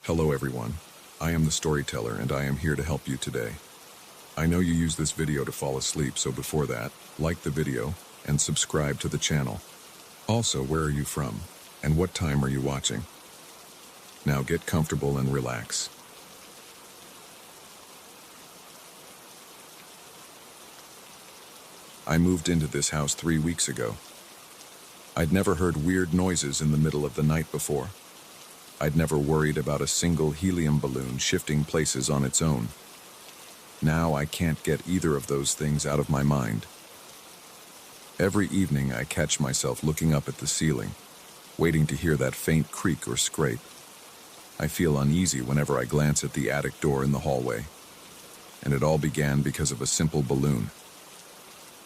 Hello everyone, I am the storyteller and I am here to help you today. I know you use this video to fall asleep, so before that, like the video and subscribe to the channel. Also, where are you from and what time are you watching? Now get comfortable and relax. I moved into this house 3 weeks ago. I'd never heard weird noises in the middle of the night before. I'd never worried about a single helium balloon shifting places on its own. Now I can't get either of those things out of my mind. Every evening I catch myself looking up at the ceiling, waiting to hear that faint creak or scrape. I feel uneasy whenever I glance at the attic door in the hallway. And it all began because of a simple balloon.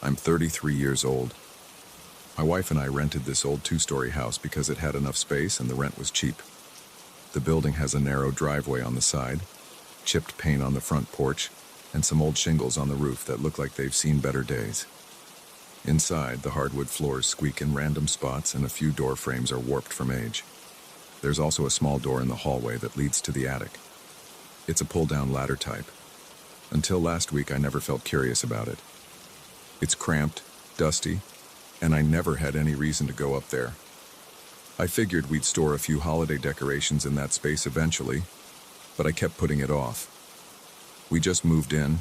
I'm 33 years old. My wife and I rented this old 2-story house because it had enough space and the rent was cheap. The building has a narrow driveway on the side, chipped paint on the front porch, and some old shingles on the roof that look like they've seen better days. Inside, the hardwood floors squeak in random spots and a few door frames are warped from age. There's also a small door in the hallway that leads to the attic. It's a pull-down ladder type. Until last week, I never felt curious about it. It's cramped, dusty, and I never had any reason to go up there. I figured we'd store a few holiday decorations in that space eventually, but I kept putting it off. We just moved in,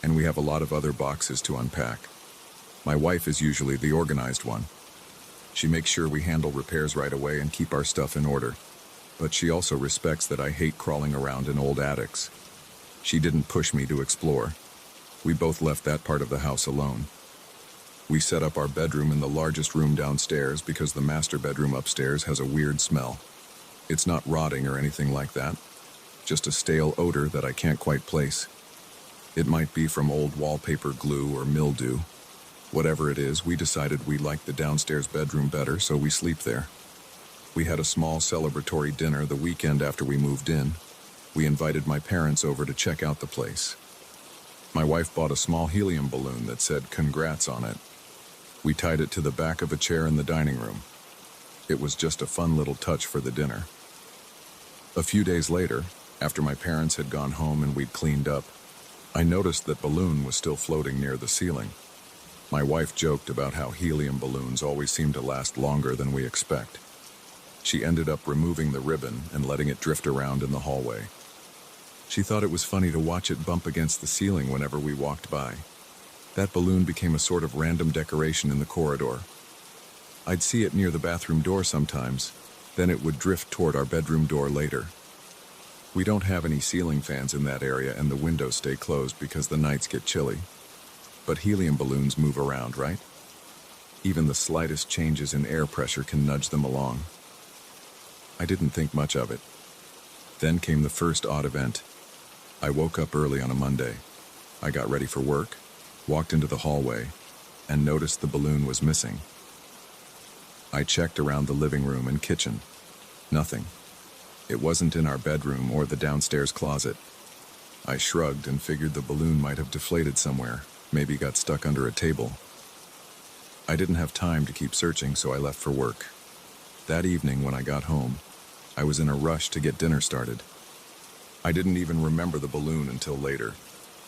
and we have a lot of other boxes to unpack. My wife is usually the organized one. She makes sure we handle repairs right away and keep our stuff in order, but she also respects that I hate crawling around in old attics. She didn't push me to explore. We both left that part of the house alone. We set up our bedroom in the largest room downstairs because the master bedroom upstairs has a weird smell. It's not rotting or anything like that, just a stale odor that I can't quite place. It might be from old wallpaper glue or mildew. Whatever it is, we decided we liked the downstairs bedroom better, so we sleep there. We had a small celebratory dinner the weekend after we moved in. We invited my parents over to check out the place. My wife bought a small helium balloon that said "Congrats" on it. We tied it to the back of a chair in the dining room. It was just a fun little touch for the dinner. A few days later, after my parents had gone home and we'd cleaned up, I noticed that balloon was still floating near the ceiling. My wife joked about how helium balloons always seem to last longer than we expect. She ended up removing the ribbon and letting it drift around in the hallway. She thought it was funny to watch it bump against the ceiling whenever we walked by. That balloon became a sort of random decoration in the corridor. I'd see it near the bathroom door sometimes, then it would drift toward our bedroom door later. We don't have any ceiling fans in that area and the windows stay closed because the nights get chilly. But helium balloons move around, right? Even the slightest changes in air pressure can nudge them along. I didn't think much of it. Then came the first odd event. I woke up early on a Monday. I got ready for work, walked into the hallway, and noticed the balloon was missing. I checked around the living room and kitchen. Nothing. It wasn't in our bedroom or the downstairs closet. I shrugged and figured the balloon might have deflated somewhere, maybe got stuck under a table. I didn't have time to keep searching, so I left for work. That evening when I got home, I was in a rush to get dinner started. I didn't even remember the balloon until later.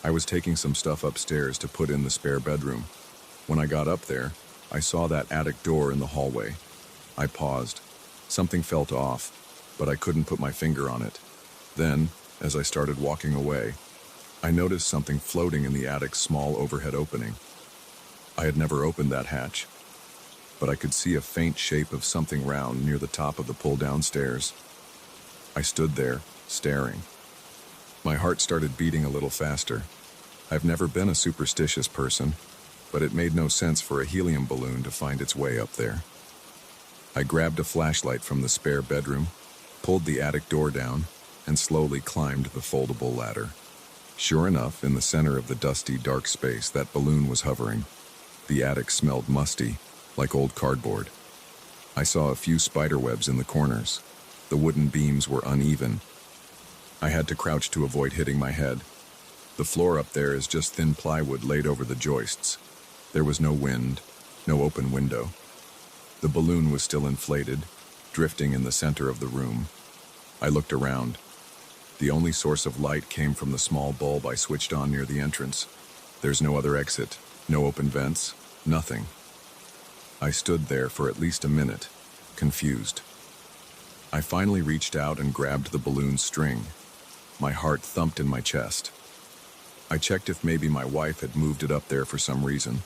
I was taking some stuff upstairs to put in the spare bedroom. When I got up there, I saw that attic door in the hallway. I paused. Something felt off, but I couldn't put my finger on it. Then, as I started walking away, I noticed something floating in the attic's small overhead opening. I had never opened that hatch, but I could see a faint shape of something round near the top of the pull-down stairs. I stood there, staring. My heart started beating a little faster. I've never been a superstitious person, but it made no sense for a helium balloon to find its way up there. I grabbed a flashlight from the spare bedroom, pulled the attic door down, and slowly climbed the foldable ladder. Sure enough, in the center of the dusty, dark space, that balloon was hovering. The attic smelled musty, like old cardboard. I saw a few spider webs in the corners. The wooden beams were uneven. I had to crouch to avoid hitting my head. The floor up there is just thin plywood laid over the joists. There was no wind, no open window. The balloon was still inflated, drifting in the center of the room. I looked around. The only source of light came from the small bulb I switched on near the entrance. There's no other exit, no open vents, nothing. I stood there for at least a minute, confused. I finally reached out and grabbed the balloon string. My heart thumped in my chest. I checked if maybe my wife had moved it up there for some reason.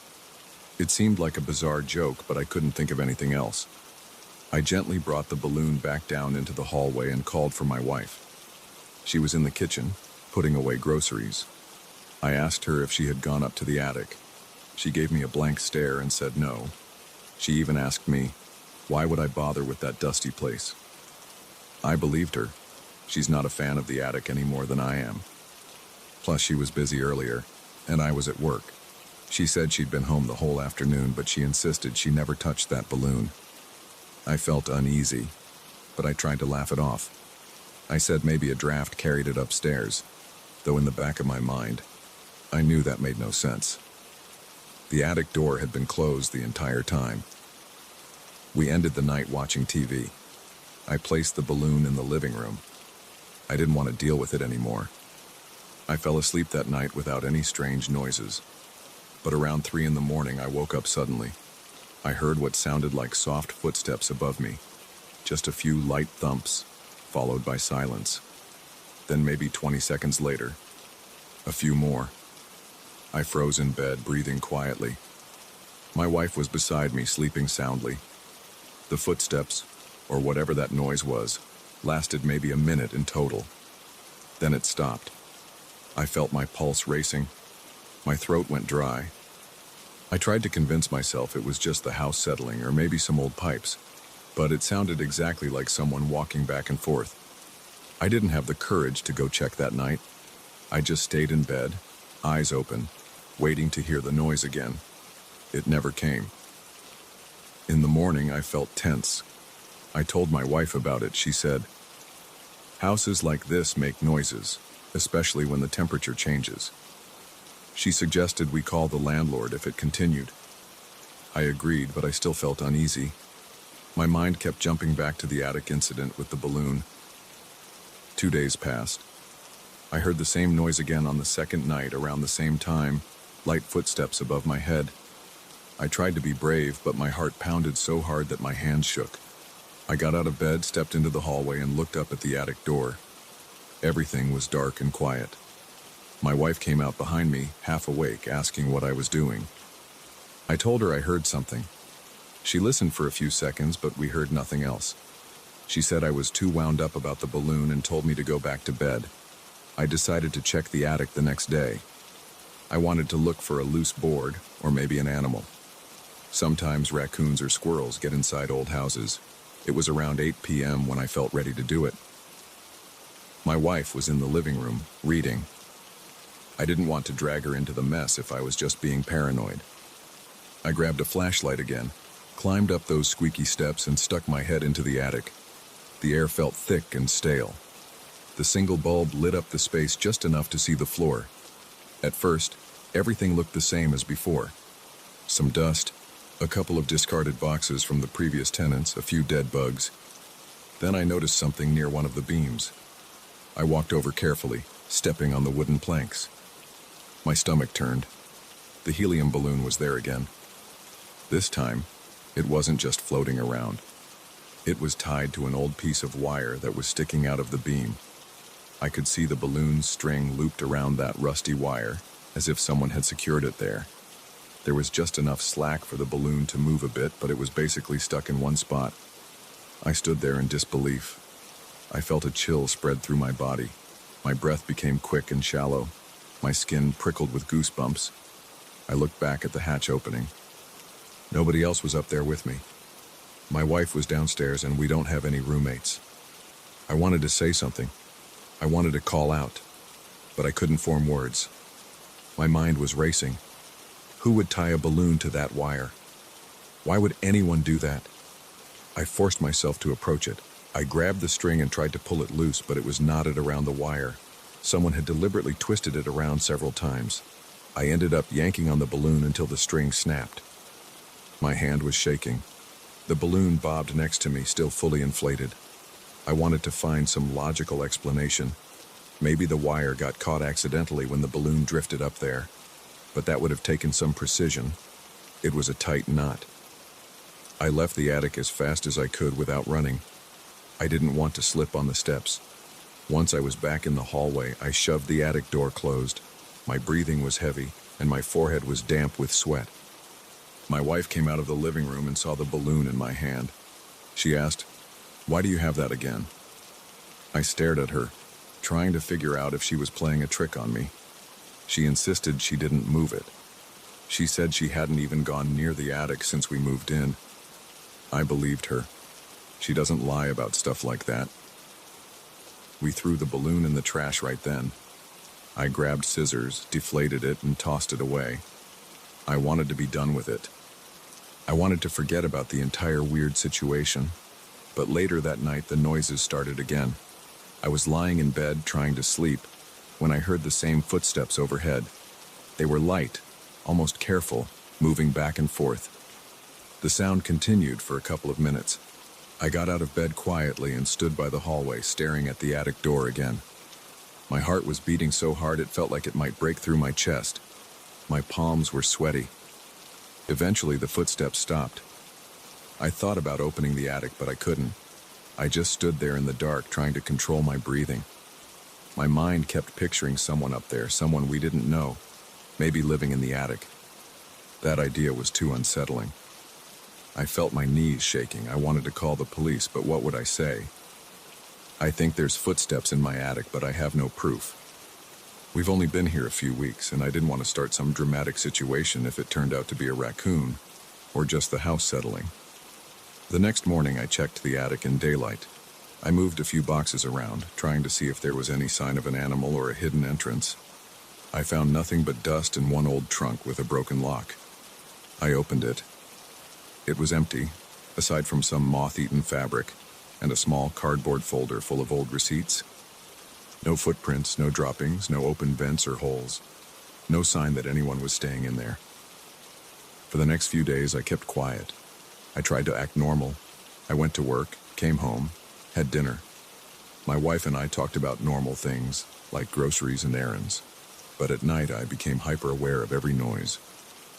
It seemed like a bizarre joke, but I couldn't think of anything else. I gently brought the balloon back down into the hallway and called for my wife. She was in the kitchen, putting away groceries. I asked her if she had gone up to the attic. She gave me a blank stare and said no. She even asked me, why would I bother with that dusty place? I believed her. She's not a fan of the attic any more than I am. Plus, she was busy earlier, and I was at work. She said she'd been home the whole afternoon, but she insisted she never touched that balloon. I felt uneasy, but I tried to laugh it off. I said maybe a draft carried it upstairs, though in the back of my mind, I knew that made no sense. The attic door had been closed the entire time. We ended the night watching TV. I placed the balloon in the living room. I didn't want to deal with it anymore. I fell asleep that night without any strange noises. But around 3 in the morning, I woke up suddenly. I heard what sounded like soft footsteps above me. Just a few light thumps, followed by silence. Then maybe 20 seconds later, a few more. I froze in bed, breathing quietly. My wife was beside me, sleeping soundly. The footsteps, or whatever that noise was, lasted maybe a minute in total. Then it stopped. I felt my pulse racing. My throat went dry. I tried to convince myself it was just the house settling or maybe some old pipes, but it sounded exactly like someone walking back and forth. I didn't have the courage to go check that night. I just stayed in bed, eyes open, waiting to hear the noise again. It never came. In the morning, I felt tense. I told my wife about it. She said, "Houses like this make noises, especially when the temperature changes." She suggested we call the landlord if it continued. I agreed, but I still felt uneasy. My mind kept jumping back to the attic incident with the balloon. 2 days passed. I heard the same noise again on the second night around the same time, light footsteps above my head. I tried to be brave, but my heart pounded so hard that my hands shook. I got out of bed, stepped into the hallway, and looked up at the attic door. Everything was dark and quiet. My wife came out behind me, half awake, asking what I was doing. I told her I heard something. She listened for a few seconds, but we heard nothing else. She said I was too wound up about the balloon and told me to go back to bed. I decided to check the attic the next day. I wanted to look for a loose board, or maybe an animal. Sometimes raccoons or squirrels get inside old houses. It was around 8 p.m. when I felt ready to do it. My wife was in the living room, reading. I didn't want to drag her into the mess if I was just being paranoid. I grabbed a flashlight again, climbed up those squeaky steps, and stuck my head into the attic. The air felt thick and stale. The single bulb lit up the space just enough to see the floor. At first, everything looked the same as before. Some dust, a couple of discarded boxes from the previous tenants, a few dead bugs. Then I noticed something near one of the beams. I walked over carefully, stepping on the wooden planks. My stomach turned. The helium balloon was there again. This time, it wasn't just floating around. It was tied to an old piece of wire that was sticking out of the beam. I could see the balloon's string looped around that rusty wire, as if someone had secured it there. There was just enough slack for the balloon to move a bit, but it was basically stuck in one spot. I stood there in disbelief. I felt a chill spread through my body. My breath became quick and shallow. My skin prickled with goosebumps. I looked back at the hatch opening. Nobody else was up there with me. My wife was downstairs, and we don't have any roommates. I wanted to say something. I wanted to call out, but I couldn't form words. My mind was racing. Who would tie a balloon to that wire? Why would anyone do that? I forced myself to approach it. I grabbed the string and tried to pull it loose, but it was knotted around the wire. Someone had deliberately twisted it around several times. I ended up yanking on the balloon until the string snapped. My hand was shaking. The balloon bobbed next to me, still fully inflated. I wanted to find some logical explanation, Maybe the wire got caught accidentally when the balloon drifted up there, but that would have taken some precision. It was a tight knot. I left the attic as fast as I could without running. I didn't want to slip on the steps. Once I was back in the hallway, I shoved the attic door closed. My breathing was heavy, and my forehead was damp with sweat. My wife came out of the living room and saw the balloon in my hand. She asked, "Why do you have that again?" I stared at her, trying to figure out if she was playing a trick on me. She insisted she didn't move it. She said she hadn't even gone near the attic since we moved in. I believed her. She doesn't lie about stuff like that. We threw the balloon in the trash right then. I grabbed scissors, deflated it, and tossed it away. I wanted to be done with it. I wanted to forget about the entire weird situation. But later that night, the noises started again. I was lying in bed trying to sleep when I heard the same footsteps overhead. They were light, almost careful, moving back and forth. The sound continued for a couple of minutes. I got out of bed quietly and stood by the hallway, staring at the attic door again. My heart was beating so hard it felt like it might break through my chest. My palms were sweaty. Eventually, the footsteps stopped. I thought about opening the attic, but I couldn't. I just stood there in the dark, trying to control my breathing. My mind kept picturing someone up there, someone we didn't know, maybe living in the attic. That idea was too unsettling. I felt my knees shaking. I wanted to call the police, but what would I say? I think there's footsteps in my attic, but I have no proof. We've only been here a few weeks, and I didn't want to start some dramatic situation if it turned out to be a raccoon, or just the house settling. The next morning, I checked the attic in daylight. I moved a few boxes around, trying to see if there was any sign of an animal or a hidden entrance. I found nothing but dust and one old trunk with a broken lock. I opened it. It was empty, aside from some moth-eaten fabric and a small cardboard folder full of old receipts. No footprints, no droppings, no open vents or holes. No sign that anyone was staying in there. For the next few days, I kept quiet. I tried to act normal. I went to work, came home, had dinner. My wife and I talked about normal things, like groceries and errands. But at night, I became hyper-aware of every noise.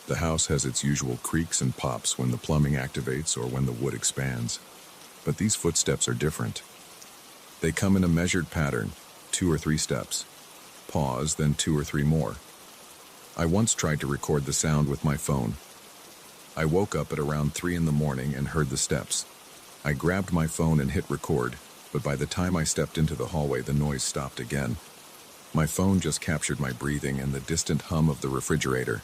The house has its usual creaks and pops when the plumbing activates or when the wood expands. But these footsteps are different. They come in a measured pattern, 2 or 3 steps. Pause, then 2 or 3 more. I once tried to record the sound with my phone. I woke up at around 3 in the morning and heard the steps. I grabbed my phone and hit record, but by the time I stepped into the hallway, the noise stopped again. My phone just captured my breathing and the distant hum of the refrigerator.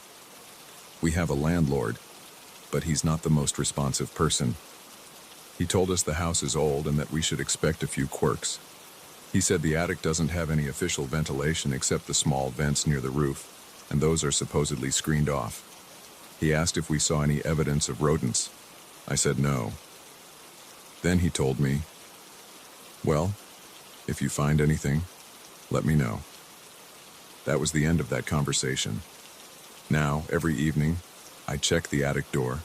We have a landlord, but he's not the most responsive person. He told us the house is old and that we should expect a few quirks. He said the attic doesn't have any official ventilation except the small vents near the roof, and those are supposedly screened off. He asked if we saw any evidence of rodents. I said no. Then he told me, "Well, if you find anything, let me know." That was the end of that conversation. Now, every evening, I check the attic door.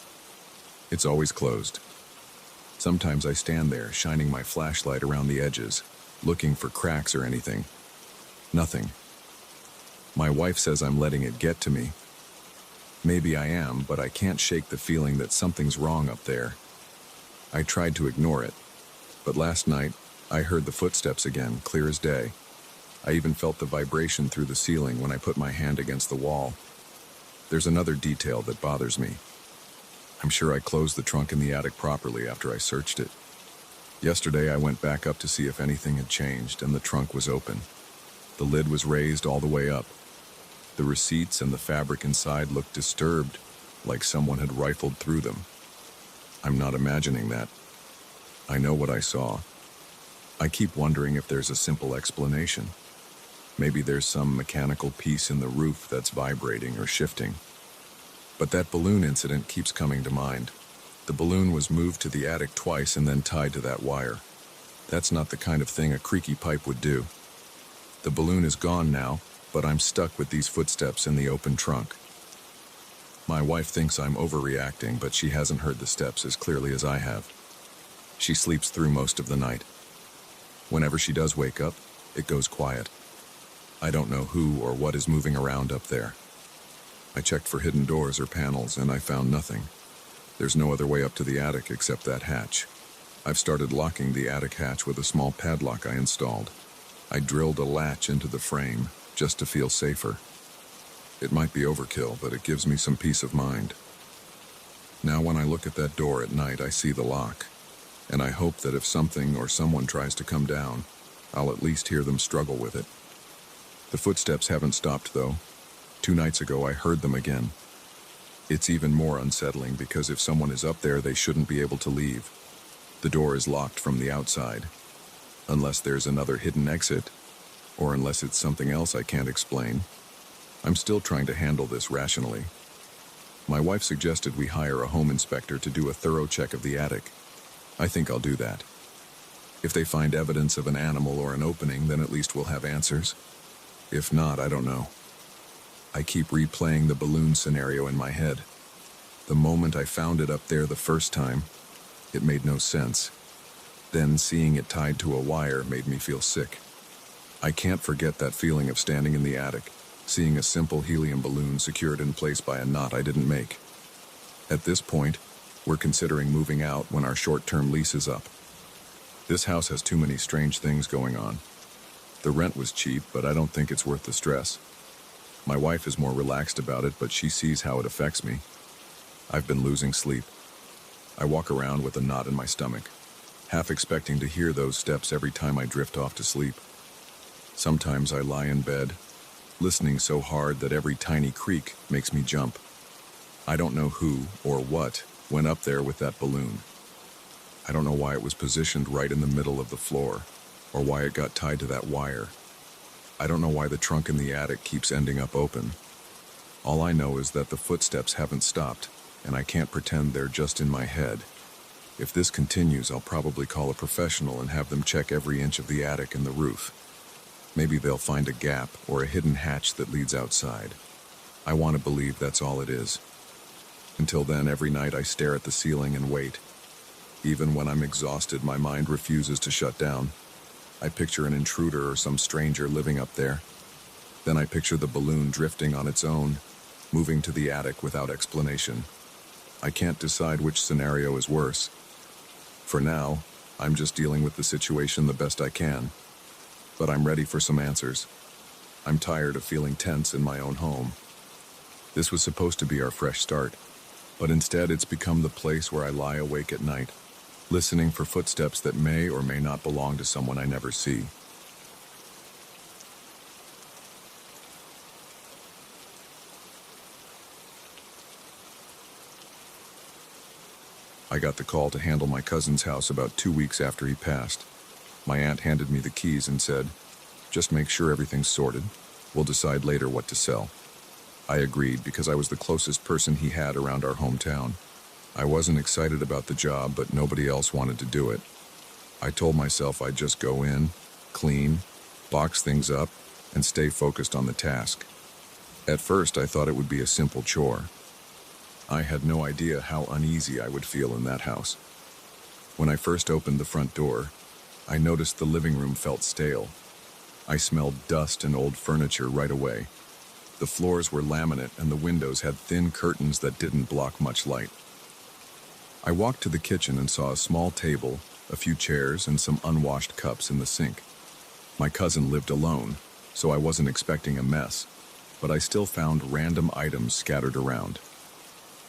It's always closed. Sometimes I stand there, shining my flashlight around the edges, looking for cracks or anything. Nothing. My wife says I'm letting it get to me. Maybe I am, but I can't shake the feeling that something's wrong up there. I tried to ignore it, but last night, I heard the footsteps again, clear as day. I even felt the vibration through the ceiling when I put my hand against the wall. There's another detail that bothers me. I'm sure I closed the trunk in the attic properly after I searched it. Yesterday, I went back up to see if anything had changed, and the trunk was open. The lid was raised all the way up. The receipts and the fabric inside looked disturbed, like someone had rifled through them. I'm not imagining that. I know what I saw. I keep wondering if there's a simple explanation. Maybe there's some mechanical piece in the roof that's vibrating or shifting. But that balloon incident keeps coming to mind. The balloon was moved to the attic twice and then tied to that wire. That's not the kind of thing a creaky pipe would do. The balloon is gone now, but I'm stuck with these footsteps in the open trunk. My wife thinks I'm overreacting, but she hasn't heard the steps as clearly as I have. She sleeps through most of the night. Whenever she does wake up, it goes quiet. I don't know who or what is moving around up there. I checked for hidden doors or panels, and I found nothing. There's no other way up to the attic except that hatch. I've started locking the attic hatch with a small padlock I installed. I drilled a latch into the frame, just to feel safer. It might be overkill, but it gives me some peace of mind. Now when I look at that door at night, I see the lock, and I hope that if something or someone tries to come down, I'll at least hear them struggle with it. The footsteps haven't stopped, though. 2 nights ago, I heard them again. It's even more unsettling because if someone is up there, they shouldn't be able to leave. The door is locked from the outside, unless there's another hidden exit, or unless it's something else I can't explain. I'm still trying to handle this rationally. My wife suggested we hire a home inspector to do a thorough check of the attic. I think I'll do that. If they find evidence of an animal or an opening, then at least we'll have answers. If not, I don't know. I keep replaying the balloon scenario in my head. The moment I found it up there the first time, it made no sense. Then seeing it tied to a wire made me feel sick. I can't forget that feeling of standing in the attic, seeing a simple helium balloon secured in place by a knot I didn't make. At this point, we're considering moving out when our short-term lease is up. This house has too many strange things going on. The rent was cheap, but I don't think it's worth the stress. My wife is more relaxed about it, but she sees how it affects me. I've been losing sleep. I walk around with a knot in my stomach, half expecting to hear those steps every time I drift off to sleep. Sometimes I lie in bed, listening so hard that every tiny creak makes me jump. I don't know who or what went up there with that balloon. I don't know why it was positioned right in the middle of the floor, or why it got tied to that wire. I don't know why the trunk in the attic keeps ending up open. All I know is that the footsteps haven't stopped, and I can't pretend they're just in my head. If this continues, I'll probably call a professional and have them check every inch of the attic and the roof. Maybe they'll find a gap or a hidden hatch that leads outside. I want to believe that's all it is. Until then, every night I stare at the ceiling and wait. Even when I'm exhausted, my mind refuses to shut down. I picture an intruder or some stranger living up there. Then I picture the balloon drifting on its own, moving to the attic without explanation. I can't decide which scenario is worse. For now, I'm just dealing with the situation the best I can. But I'm ready for some answers. I'm tired of feeling tense in my own home. This was supposed to be our fresh start, but instead it's become the place where I lie awake at night, listening for footsteps that may or may not belong to someone I never see. I got the call to handle my cousin's house about 2 weeks after he passed. My aunt handed me the keys and said, "Just make sure everything's sorted. We'll decide later what to sell." I agreed because I was the closest person he had around our hometown. I wasn't excited about the job, but nobody else wanted to do it. I told myself I'd just go in, clean, box things up, and stay focused on the task. At first, I thought it would be a simple chore. I had no idea how uneasy I would feel in that house. When I first opened the front door, I noticed the living room felt stale. I smelled dust and old furniture right away. The floors were laminate and the windows had thin curtains that didn't block much light. I walked to the kitchen and saw a small table, a few chairs, and some unwashed cups in the sink. My cousin lived alone, so I wasn't expecting a mess, but I still found random items scattered around.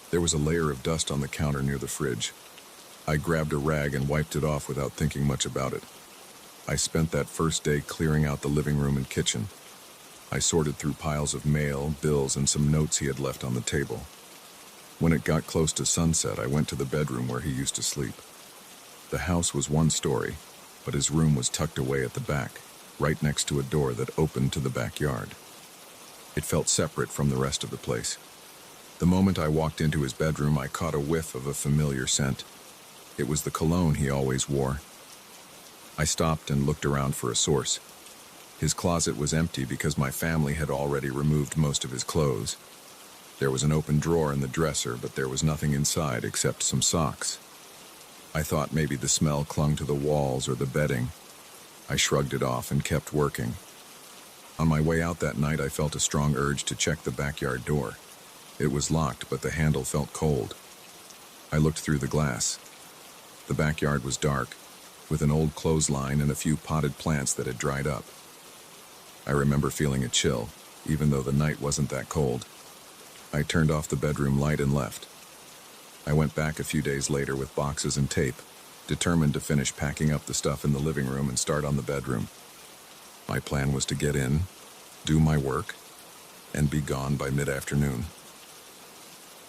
There was a layer of dust on the counter near the fridge. I grabbed a rag and wiped it off without thinking much about it. I spent that first day clearing out the living room and kitchen. I sorted through piles of mail, bills, and some notes he had left on the table. When it got close to sunset, I went to the bedroom where he used to sleep. The house was one story, but his room was tucked away at the back, right next to a door that opened to the backyard. It felt separate from the rest of the place. The moment I walked into his bedroom, I caught a whiff of a familiar scent. It was the cologne he always wore. I stopped and looked around for a source. His closet was empty because my family had already removed most of his clothes. There was an open drawer in the dresser, but there was nothing inside except some socks. I thought maybe the smell clung to the walls or the bedding. I shrugged it off and kept working. On my way out that night, I felt a strong urge to check the backyard door. It was locked, but the handle felt cold. I looked through the glass. The backyard was dark, with an old clothesline and a few potted plants that had dried up. I remember feeling a chill, even though the night wasn't that cold. I turned off the bedroom light and left. I went back a few days later with boxes and tape, determined to finish packing up the stuff in the living room and start on the bedroom. My plan was to get in, do my work, and be gone by mid-afternoon.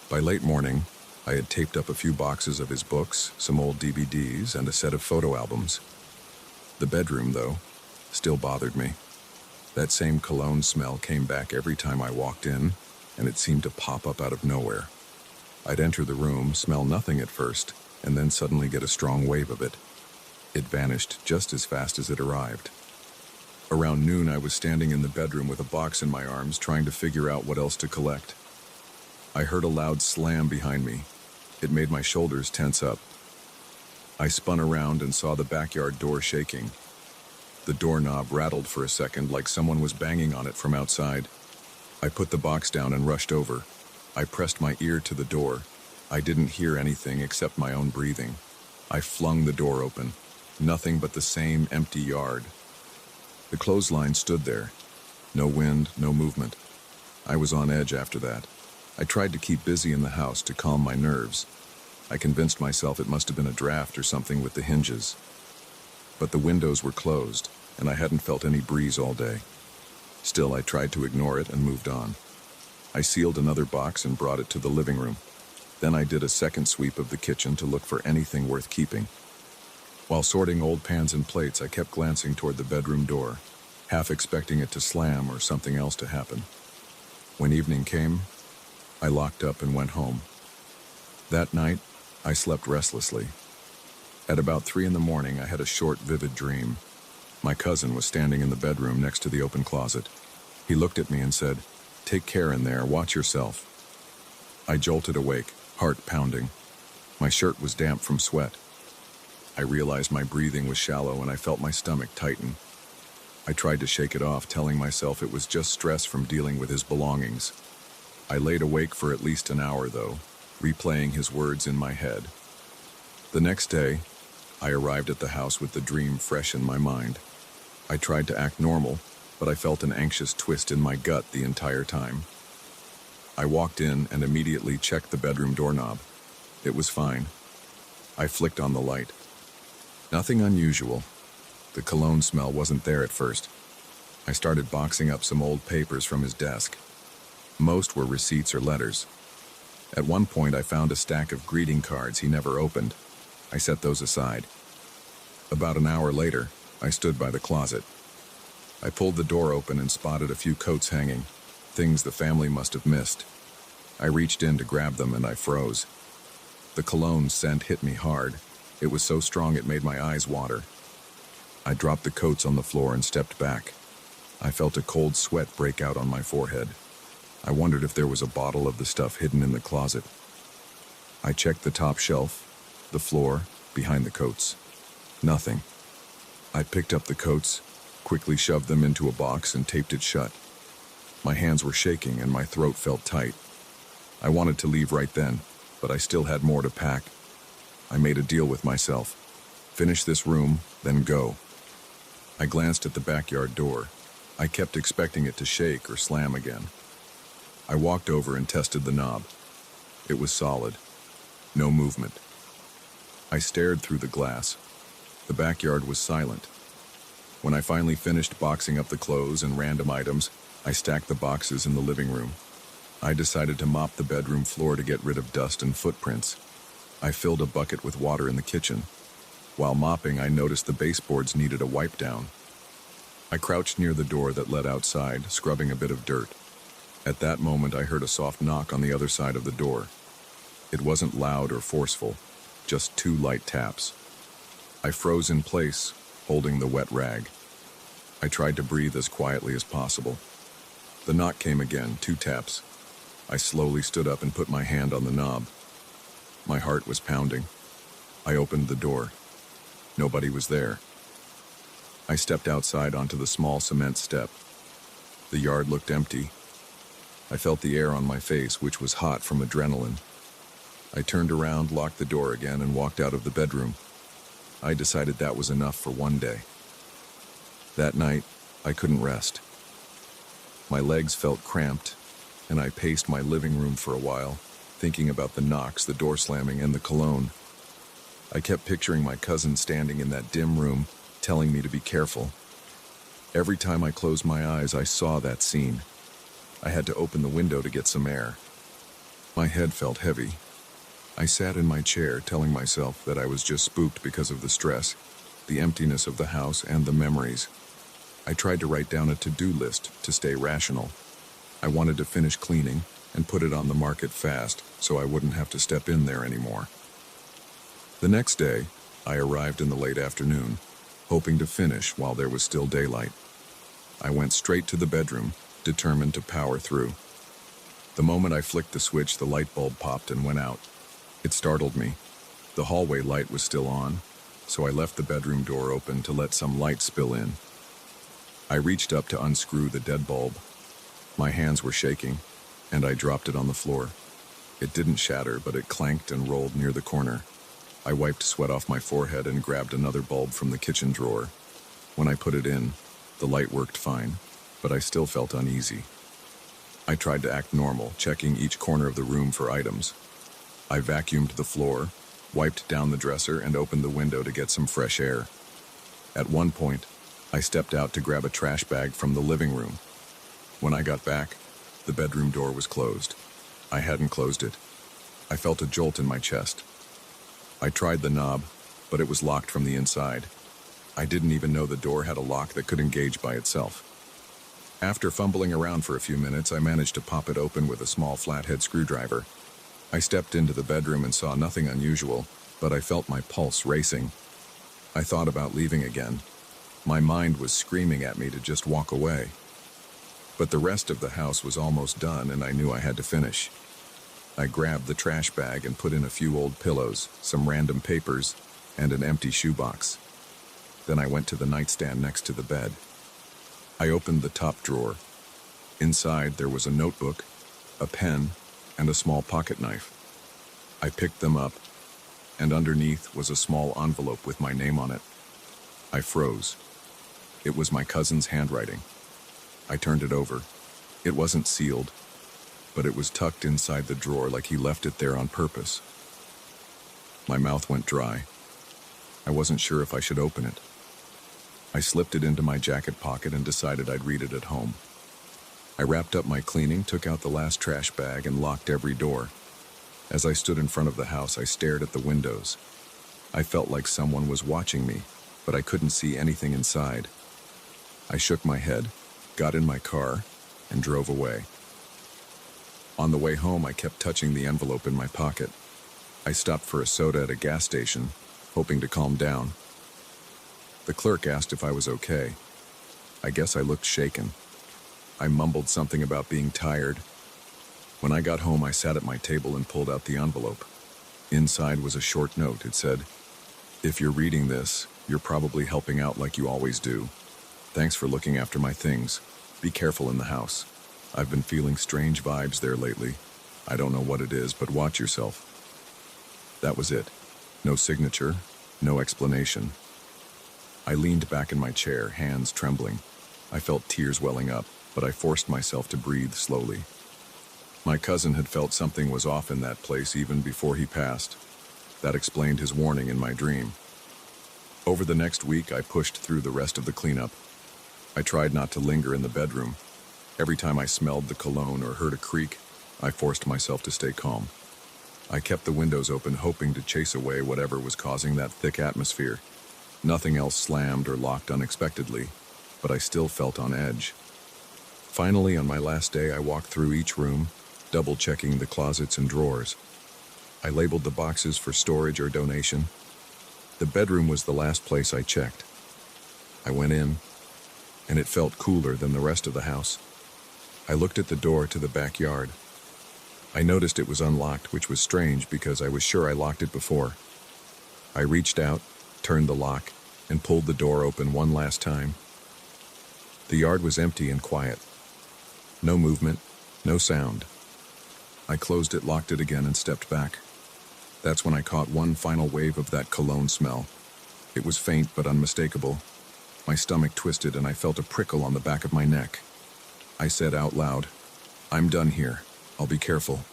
By late morning, I had taped up a few boxes of his books, some old DVDs, and a set of photo albums. The bedroom, though, still bothered me. That same cologne smell came back every time I walked in, and it seemed to pop up out of nowhere. I'd enter the room, smell nothing at first, and then suddenly get a strong wave of it. It vanished just as fast as it arrived. Around noon, I was standing in the bedroom with a box in my arms, trying to figure out what else to collect. I heard a loud slam behind me. It made my shoulders tense up. I spun around and saw the backyard door shaking. The doorknob rattled for a second like someone was banging on it from outside. I put the box down and rushed over. I pressed my ear to the door. I didn't hear anything except my own breathing. I flung the door open. Nothing but the same empty yard. The clothesline stood there. No wind, no movement. I was on edge after that. I tried to keep busy in the house to calm my nerves. I convinced myself it must have been a draft or something with the hinges. But the windows were closed, and I hadn't felt any breeze all day. Still, I tried to ignore it and moved on. I sealed another box and brought it to the living room. Then I did a second sweep of the kitchen to look for anything worth keeping. While sorting old pans and plates, I kept glancing toward the bedroom door, half expecting it to slam or something else to happen. When evening came, I locked up and went home. That night, I slept restlessly. At about 3 a.m, I had a short, vivid dream. My cousin was standing in the bedroom next to the open closet. He looked at me and said, "Take care in there, watch yourself." I jolted awake, heart pounding. My shirt was damp from sweat. I realized my breathing was shallow and I felt my stomach tighten. I tried to shake it off, telling myself it was just stress from dealing with his belongings. I laid awake for at least an hour, though, replaying his words in my head. The next day, I arrived at the house with the dream fresh in my mind. I tried to act normal, but I felt an anxious twist in my gut the entire time. I walked in and immediately checked the bedroom doorknob. It was fine. I flicked on the light. Nothing unusual. The cologne smell wasn't there at first. I started boxing up some old papers from his desk. Most were receipts or letters. At one point, I found a stack of greeting cards he never opened. I set those aside. About an hour later, I stood by the closet. I pulled the door open and spotted a few coats hanging, things the family must have missed. I reached in to grab them and I froze. The cologne scent hit me hard. It was so strong it made my eyes water. I dropped the coats on the floor and stepped back. I felt a cold sweat break out on my forehead. I wondered if there was a bottle of the stuff hidden in the closet. I checked the top shelf, the floor, behind the coats. Nothing. I picked up the coats, quickly shoved them into a box and taped it shut. My hands were shaking and my throat felt tight. I wanted to leave right then, but I still had more to pack. I made a deal with myself. Finish this room, then go. I glanced at the backyard door. I kept expecting it to shake or slam again. I walked over and tested the knob. It was solid. No movement. I stared through the glass. The backyard was silent. When I finally finished boxing up the clothes and random items, I stacked the boxes in the living room. I decided to mop the bedroom floor to get rid of dust and footprints. I filled a bucket with water in the kitchen. While mopping, I noticed the baseboards needed a wipe down. I crouched near the door that led outside, scrubbing a bit of dirt. At that moment, I heard a soft knock on the other side of the door. It wasn't loud or forceful, just 2 light taps. I froze in place, holding the wet rag. I tried to breathe as quietly as possible. The knock came again, 2 taps. I slowly stood up and put my hand on the knob. My heart was pounding. I opened the door. Nobody was there. I stepped outside onto the small cement step. The yard looked empty. I felt the air on my face, which was hot from adrenaline. I turned around, locked the door again, and walked out of the bedroom. I decided that was enough for one day. That night, I couldn't rest. My legs felt cramped, and I paced my living room for a while, thinking about the knocks, the door slamming, and the cologne. I kept picturing my cousin standing in that dim room, telling me to be careful. Every time I closed my eyes, I saw that scene. I had to open the window to get some air. My head felt heavy. I sat in my chair, telling myself that I was just spooked because of the stress, the emptiness of the house, and the memories. I tried to write down a to-do list to stay rational. I wanted to finish cleaning and put it on the market fast so I wouldn't have to step in there anymore. The next day, I arrived in the late afternoon, hoping to finish while there was still daylight. I went straight to the bedroom, determined to power through. The moment I flicked the switch, the light bulb popped and went out. It startled me. The hallway light was still on, so I left the bedroom door open to let some light spill in. I reached up to unscrew the dead bulb. My hands were shaking, and I dropped it on the floor. It didn't shatter, but it clanked and rolled near the corner. I wiped sweat off my forehead and grabbed another bulb from the kitchen drawer. When I put it in, the light worked fine, but I still felt uneasy. I tried to act normal, checking each corner of the room for items. I vacuumed the floor, wiped down the dresser, and opened the window to get some fresh air. At one point, I stepped out to grab a trash bag from the living room. When I got back, the bedroom door was closed. I hadn't closed it. I felt a jolt in my chest. I tried the knob, but it was locked from the inside. I didn't even know the door had a lock that could engage by itself. After fumbling around for a few minutes, I managed to pop it open with a small flathead screwdriver. I stepped into the bedroom and saw nothing unusual, but I felt my pulse racing. I thought about leaving again. My mind was screaming at me to just walk away. But the rest of the house was almost done, and I knew I had to finish. I grabbed the trash bag and put in a few old pillows, some random papers, and an empty shoebox. Then I went to the nightstand next to the bed. I opened the top drawer. Inside there was a notebook, a pen, and a small pocket knife. I picked them up, and underneath was a small envelope with my name on it. I froze. It was my cousin's handwriting. I turned it over. It wasn't sealed, but it was tucked inside the drawer like he left it there on purpose. My mouth went dry. I wasn't sure if I should open it. I slipped it into my jacket pocket and decided I'd read it at home. I wrapped up my cleaning, took out the last trash bag, and locked every door. As I stood in front of the house, I stared at the windows. I felt like someone was watching me, but I couldn't see anything inside. I shook my head, got in my car, and drove away. On the way home, I kept touching the envelope in my pocket. I stopped for a soda at a gas station, hoping to calm down. The clerk asked if I was okay. I guess I looked shaken. I mumbled something about being tired. When I got home, I sat at my table and pulled out the envelope. Inside was a short note. It said, "If you're reading this, you're probably helping out like you always do. Thanks for looking after my things. Be careful in the house. I've been feeling strange vibes there lately. I don't know what it is, but watch yourself." That was it. No signature, no explanation. I leaned back in my chair, hands trembling. I felt tears welling up, but I forced myself to breathe slowly. My cousin had felt something was off in that place even before he passed. That explained his warning in my dream. Over the next week, I pushed through the rest of the cleanup. I tried not to linger in the bedroom. Every time I smelled the cologne or heard a creak, I forced myself to stay calm. I kept the windows open, hoping to chase away whatever was causing that thick atmosphere. Nothing else slammed or locked unexpectedly, but I still felt on edge. Finally, on my last day, I walked through each room, double-checking the closets and drawers. I labeled the boxes for storage or donation. The bedroom was the last place I checked. I went in, and it felt cooler than the rest of the house. I looked at the door to the backyard. I noticed it was unlocked, which was strange because I was sure I locked it before. I reached out, turned the lock, and pulled the door open one last time. The yard was empty and quiet. No movement, no sound. I closed it, locked it again, and stepped back. That's when I caught one final wave of that cologne smell. It was faint but unmistakable. My stomach twisted and I felt a prickle on the back of my neck. I said out loud, "I'm done here. I'll be careful."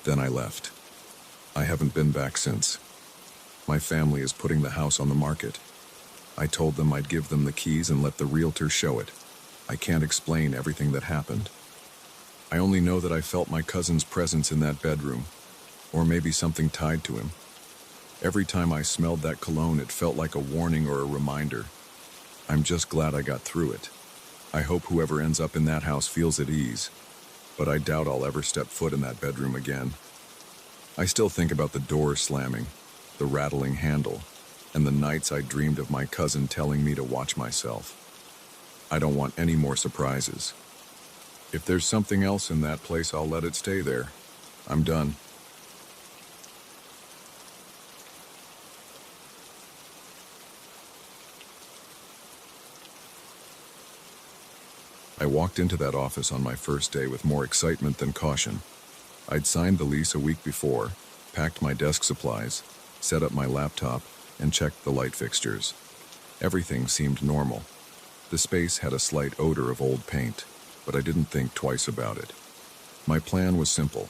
Then I left. I haven't been back since. My family is putting the house on the market. I told them I'd give them the keys and let the realtor show it. I can't explain everything that happened. I only know that I felt my cousin's presence in that bedroom, or maybe something tied to him. Every time I smelled that cologne, it felt like a warning or a reminder. I'm just glad I got through it. I hope whoever ends up in that house feels at ease, but I doubt I'll ever step foot in that bedroom again. I still think about the door slamming, the rattling handle, and the nights I dreamed of my cousin telling me to watch myself. I don't want any more surprises. If there's something else in that place, I'll let it stay there. I'm done. I walked into that office on my first day with more excitement than caution. I'd signed the lease a week before, packed my desk supplies, set up my laptop, and checked the light fixtures. Everything seemed normal. The space had a slight odor of old paint, but I didn't think twice about it. My plan was simple: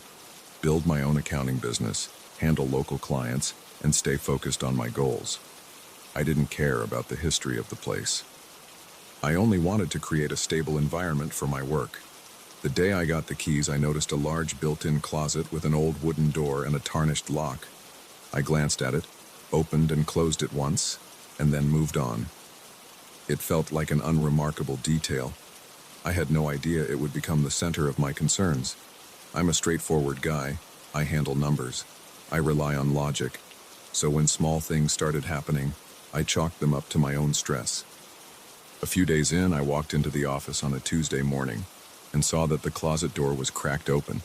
build my own accounting business, handle local clients, and stay focused on my goals. I didn't care about the history of the place. I only wanted to create a stable environment for my work. The day I got the keys, I noticed a large built-in closet with an old wooden door and a tarnished lock. I glanced at it, opened and closed it once, and then moved on. It felt like an unremarkable detail. I had no idea it would become the center of my concerns. I'm a straightforward guy. I handle numbers. I rely on logic. So when small things started happening, I chalked them up to my own stress. A few days in, I walked into the office on a Tuesday morning and saw that the closet door was cracked open.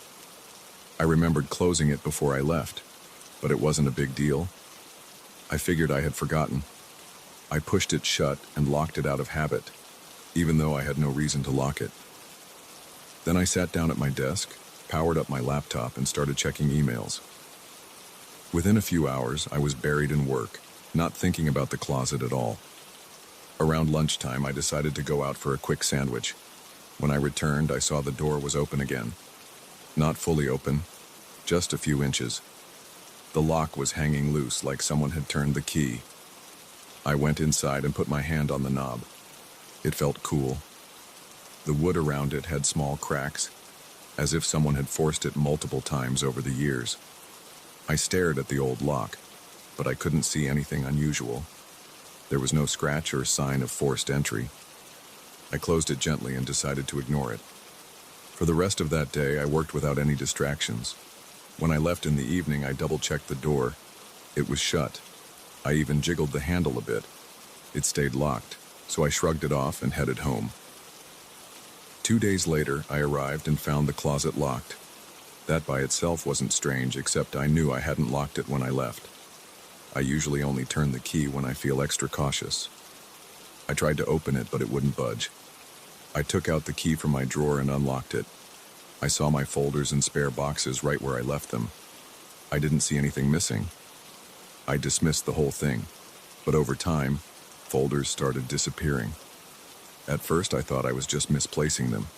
I remembered closing it before I left, but it wasn't a big deal. I figured I had forgotten. I pushed it shut and locked it out of habit, even though I had no reason to lock it. Then I sat down at my desk, powered up my laptop, and started checking emails. Within a few hours, I was buried in work, not thinking about the closet at all. Around lunchtime, I decided to go out for a quick sandwich. When I returned, I saw the door was open again. Not fully open, just a few inches. The lock was hanging loose, like someone had turned the key. I went inside and put my hand on the knob. It felt cool. The wood around it had small cracks, as if someone had forced it multiple times over the years. I stared at the old lock, but I couldn't see anything unusual. There was no scratch or sign of forced entry. I closed it gently and decided to ignore it. For the rest of that day, I worked without any distractions. When I left in the evening, I double-checked the door. It was shut. I even jiggled the handle a bit. It stayed locked, so I shrugged it off and headed home. 2 days later, I arrived and found the closet locked. That by itself wasn't strange, except I knew I hadn't locked it when I left. I usually only turn the key when I feel extra cautious. I tried to open it, but it wouldn't budge. I took out the key from my drawer and unlocked it. I saw my folders and spare boxes right where I left them. I didn't see anything missing. I dismissed the whole thing, but over time, folders started disappearing. At first, I thought I was just misplacing them.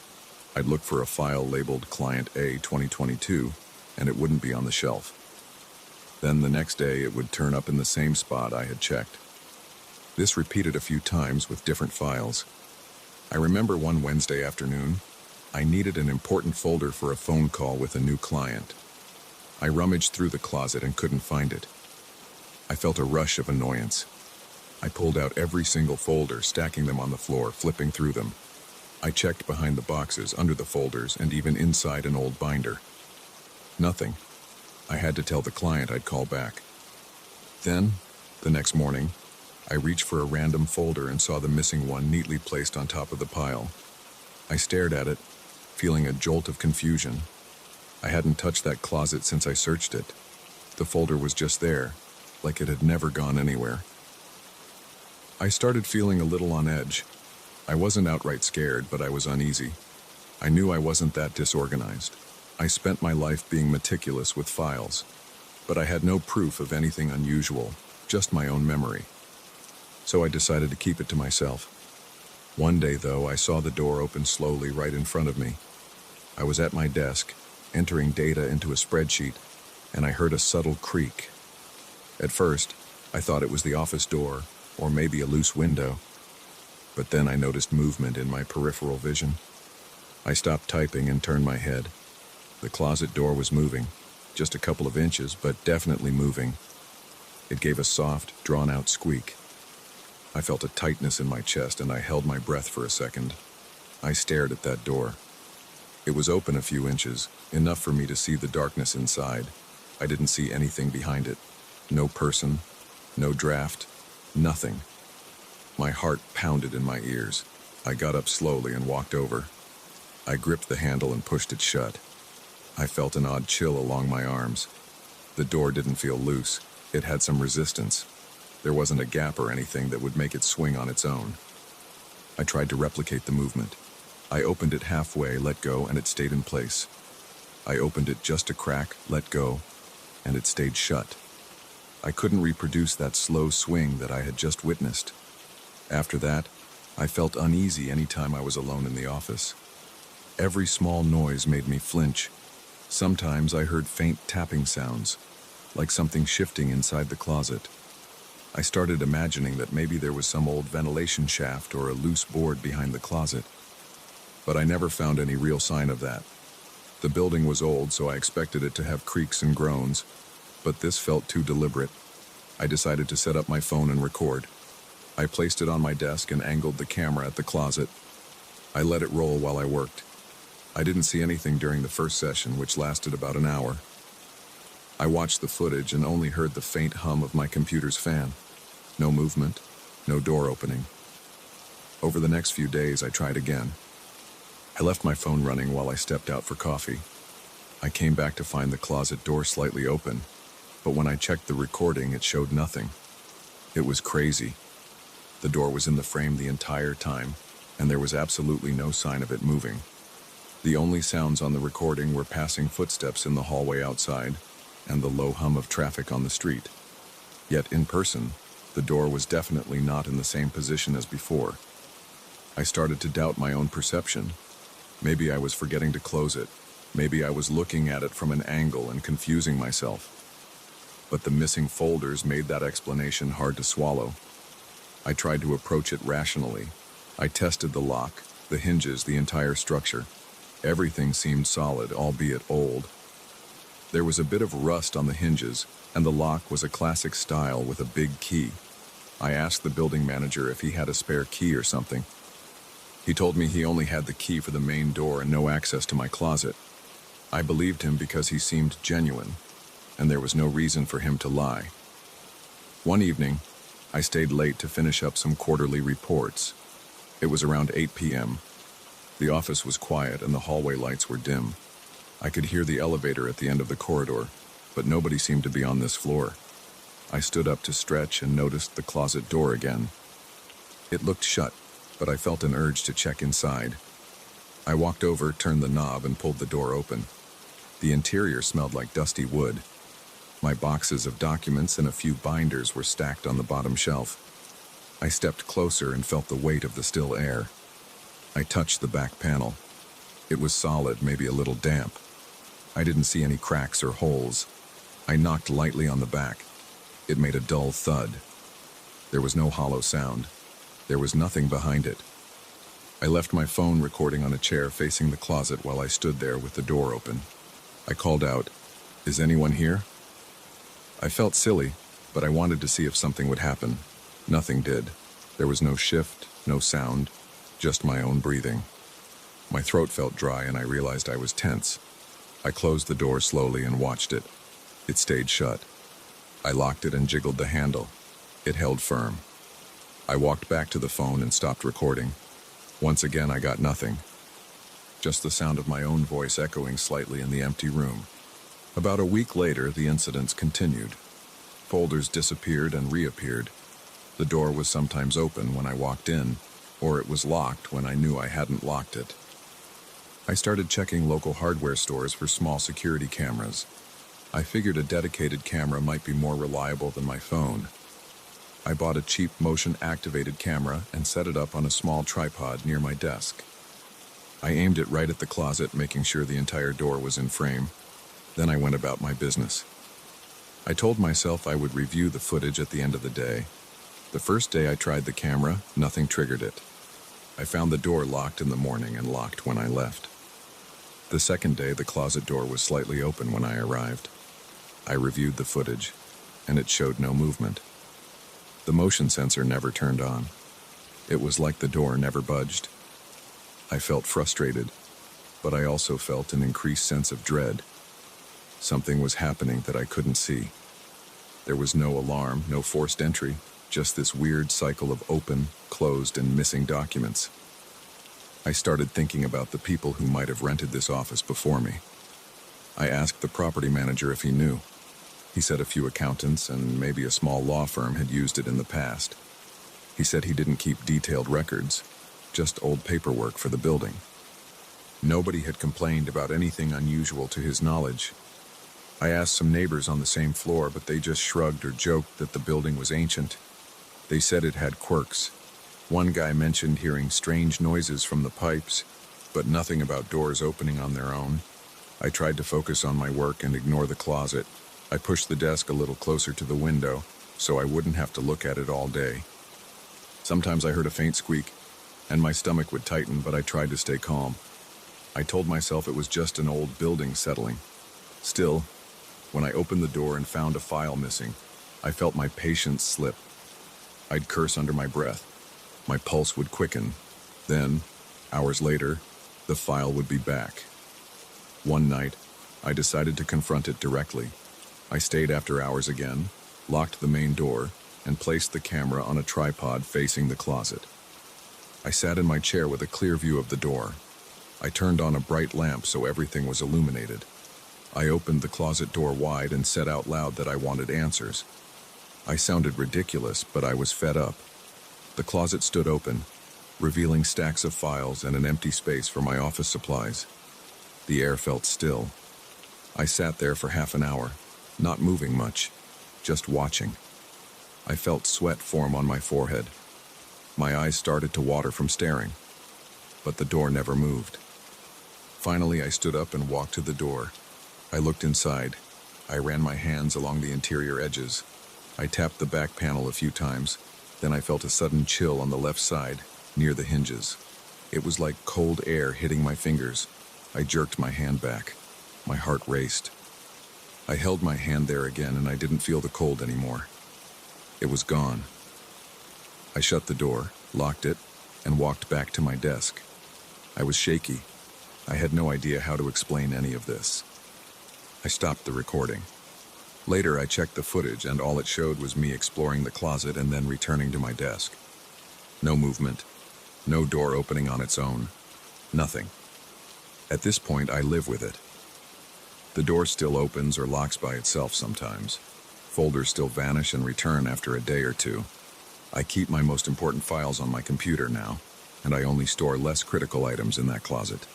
I'd look for a file labeled Client A 2022, and it wouldn't be on the shelf. Then the next day, it would turn up in the same spot I had checked. This repeated a few times with different files. I remember one Wednesday afternoon, I needed an important folder for a phone call with a new client. I rummaged through the closet and couldn't find it. I felt a rush of annoyance. I pulled out every single folder, stacking them on the floor, flipping through them. I checked behind the boxes, under the folders, and even inside an old binder. Nothing. I had to tell the client I'd call back. Then, the next morning, I reached for a random folder and saw the missing one neatly placed on top of the pile. I stared at it, feeling a jolt of confusion. I hadn't touched that closet since I searched it. The folder was just there, like it had never gone anywhere. I started feeling a little on edge. I wasn't outright scared, but I was uneasy. I knew I wasn't that disorganized. I spent my life being meticulous with files, but I had no proof of anything unusual, just my own memory. So I decided to keep it to myself. One day, though, I saw the door open slowly right in front of me. I was at my desk, entering data into a spreadsheet, and I heard a subtle creak. At first, I thought it was the office door, or maybe a loose window. But then I noticed movement in my peripheral vision. I stopped typing and turned my head. The closet door was moving, just a couple of inches, but definitely moving. It gave a soft, drawn-out squeak. I felt a tightness in my chest, and I held my breath for a second. I stared at that door. It was open a few inches, enough for me to see the darkness inside. I didn't see anything behind it. No person, no draft, nothing. My heart pounded in my ears. I got up slowly and walked over. I gripped the handle and pushed it shut. I felt an odd chill along my arms. The door didn't feel loose. It had some resistance. There wasn't a gap or anything that would make it swing on its own. I tried to replicate the movement. I opened it halfway, let go, and it stayed in place. I opened it just a crack, let go, and it stayed shut. I couldn't reproduce that slow swing that I had just witnessed. After that, I felt uneasy any time I was alone in the office. Every small noise made me flinch. Sometimes I heard faint tapping sounds, like something shifting inside the closet. I started imagining that maybe there was some old ventilation shaft or a loose board behind the closet. But I never found any real sign of that. The building was old, so I expected it to have creaks and groans, but this felt too deliberate. I decided to set up my phone and record. I placed it on my desk and angled the camera at the closet. I let it roll while I worked. I didn't see anything during the first session, which lasted about an hour. I watched the footage and only heard the faint hum of my computer's fan. No movement, no door opening. Over the next few days, I tried again. I left my phone running while I stepped out for coffee. I came back to find the closet door slightly open, but when I checked the recording, it showed nothing. It was crazy. The door was in the frame the entire time, and there was absolutely no sign of it moving. The only sounds on the recording were passing footsteps in the hallway outside and the low hum of traffic on the street. Yet in person, the door was definitely not in the same position as before. I started to doubt my own perception. Maybe I was forgetting to close it. Maybe I was looking at it from an angle and confusing myself. But the missing folders made that explanation hard to swallow. I tried to approach it rationally. I tested the lock, the hinges, the entire structure. Everything seemed solid, albeit old. There was a bit of rust on the hinges, and the lock was a classic style with a big key. I asked the building manager if he had a spare key or something. He told me he only had the key for the main door and no access to my closet. I believed him because he seemed genuine, and there was no reason for him to lie. One evening, I stayed late to finish up some quarterly reports. It was around 8 p.m. The office was quiet and the hallway lights were dim. I could hear the elevator at the end of the corridor, but nobody seemed to be on this floor. I stood up to stretch and noticed the closet door again. It looked shut, but I felt an urge to check inside. I walked over, turned the knob, and pulled the door open. The interior smelled like dusty wood. My boxes of documents and a few binders were stacked on the bottom shelf. I stepped closer and felt the weight of the still air. I touched the back panel. It was solid, maybe a little damp. I didn't see any cracks or holes. I knocked lightly on the back. It made a dull thud. There was no hollow sound. There was nothing behind it. I left my phone recording on a chair facing the closet while I stood there with the door open. I called out, "Is anyone here?" I felt silly, but I wanted to see if something would happen. Nothing did. There was no shift, no sound, just my own breathing. My throat felt dry and I realized I was tense. I closed the door slowly and watched it. It stayed shut. I locked it and jiggled the handle. It held firm. I walked back to the phone and stopped recording. Once again, I got nothing. Just the sound of my own voice echoing slightly in the empty room. About a week later, the incidents continued. Folders disappeared and reappeared. The door was sometimes open when I walked in, or it was locked when I knew I hadn't locked it. I started checking local hardware stores for small security cameras. I figured a dedicated camera might be more reliable than my phone. I bought a cheap motion-activated camera and set it up on a small tripod near my desk. I aimed it right at the closet, making sure the entire door was in frame. Then I went about my business. I told myself I would review the footage at the end of the day. The first day I tried the camera, nothing triggered it. I found the door locked in the morning and locked when I left. The second day, the closet door was slightly open when I arrived. I reviewed the footage, and it showed no movement. The motion sensor never turned on. It was like the door never budged. I felt frustrated, but I also felt an increased sense of dread. Something was happening that I couldn't see. There was no alarm, no forced entry, just this weird cycle of open, closed, and missing documents. I started thinking about the people who might have rented this office before me. I asked the property manager if he knew. He said a few accountants and maybe a small law firm had used it in the past. He said he didn't keep detailed records, just old paperwork for the building. Nobody had complained about anything unusual to his knowledge. I asked some neighbors on the same floor, but they just shrugged or joked that the building was ancient. They said it had quirks. One guy mentioned hearing strange noises from the pipes, but nothing about doors opening on their own. I tried to focus on my work and ignore the closet. I pushed the desk a little closer to the window so I wouldn't have to look at it all day. Sometimes I heard a faint squeak, and my stomach would tighten, but I tried to stay calm. I told myself it was just an old building settling. Still, when I opened the door and found a file missing, I felt my patience slip. I'd curse under my breath. My pulse would quicken. Then, hours later, the file would be back. One night, I decided to confront it directly. I stayed after hours again, locked the main door, and placed the camera on a tripod facing the closet. I sat in my chair with a clear view of the door. I turned on a bright lamp so everything was illuminated. I opened the closet door wide and said out loud that I wanted answers. I sounded ridiculous, but I was fed up. The closet stood open, revealing stacks of files and an empty space for my office supplies. The air felt still. I sat there for half an hour, not moving much, just watching. I felt sweat form on my forehead. My eyes started to water from staring, but the door never moved. Finally, I stood up and walked to the door. I looked inside. I ran my hands along the interior edges. I tapped the back panel a few times. Then I felt a sudden chill on the left side, near the hinges. It was like cold air hitting my fingers. I jerked my hand back. My heart raced. I held my hand there again, and I didn't feel the cold anymore. It was gone. I shut the door, locked it, and walked back to my desk. I was shaky. I had no idea how to explain any of this. I stopped the recording. Later, I checked the footage, and all it showed was me exploring the closet and then returning to my desk. No movement. No door opening on its own. Nothing. At this point, I live with it. The door still opens or locks by itself sometimes. Folders still vanish and return after a day or two. I keep my most important files on my computer now, and I only store less critical items in that closet.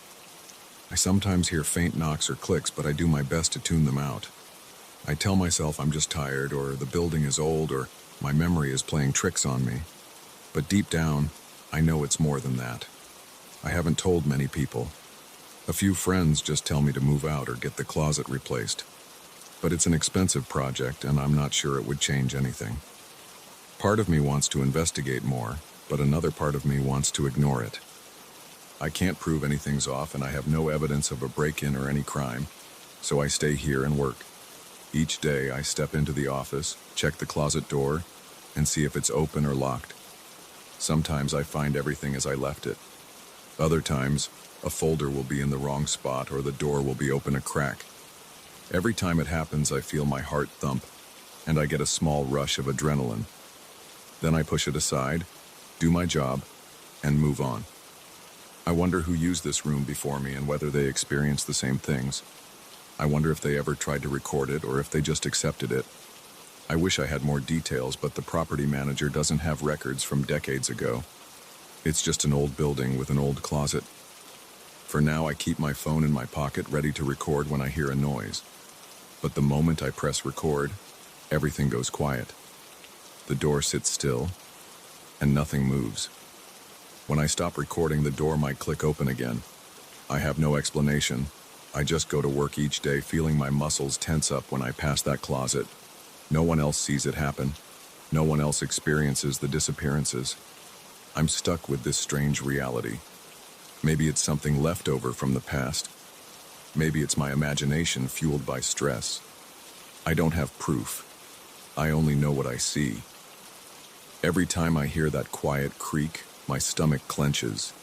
I sometimes hear faint knocks or clicks, but I do my best to tune them out. I tell myself I'm just tired, or the building is old, or my memory is playing tricks on me. But deep down, I know it's more than that. I haven't told many people. A few friends just tell me to move out or get the closet replaced. But it's an expensive project, and I'm not sure it would change anything. Part of me wants to investigate more, but another part of me wants to ignore it. I can't prove anything's off, and I have no evidence of a break-in or any crime, so I stay here and work. Each day, I step into the office, check the closet door, and see if it's open or locked. Sometimes I find everything as I left it. Other times, a folder will be in the wrong spot or the door will be open a crack. Every time it happens, I feel my heart thump, and I get a small rush of adrenaline. Then I push it aside, do my job, and move on. I wonder who used this room before me and whether they experienced the same things. I wonder if they ever tried to record it or if they just accepted it. I wish I had more details, but the property manager doesn't have records from decades ago. It's just an old building with an old closet. For now, I keep my phone in my pocket ready to record when I hear a noise. But the moment I press record, everything goes quiet. The door sits still, and nothing moves. When I stop recording, the door might click open again. I have no explanation. I just go to work each day feeling my muscles tense up when I pass that closet. No one else sees it happen. No one else experiences the disappearances. I'm stuck with this strange reality. Maybe it's something left over from the past. Maybe it's my imagination fueled by stress. I don't have proof. I only know what I see. Every time I hear that quiet creak, my stomach clenches.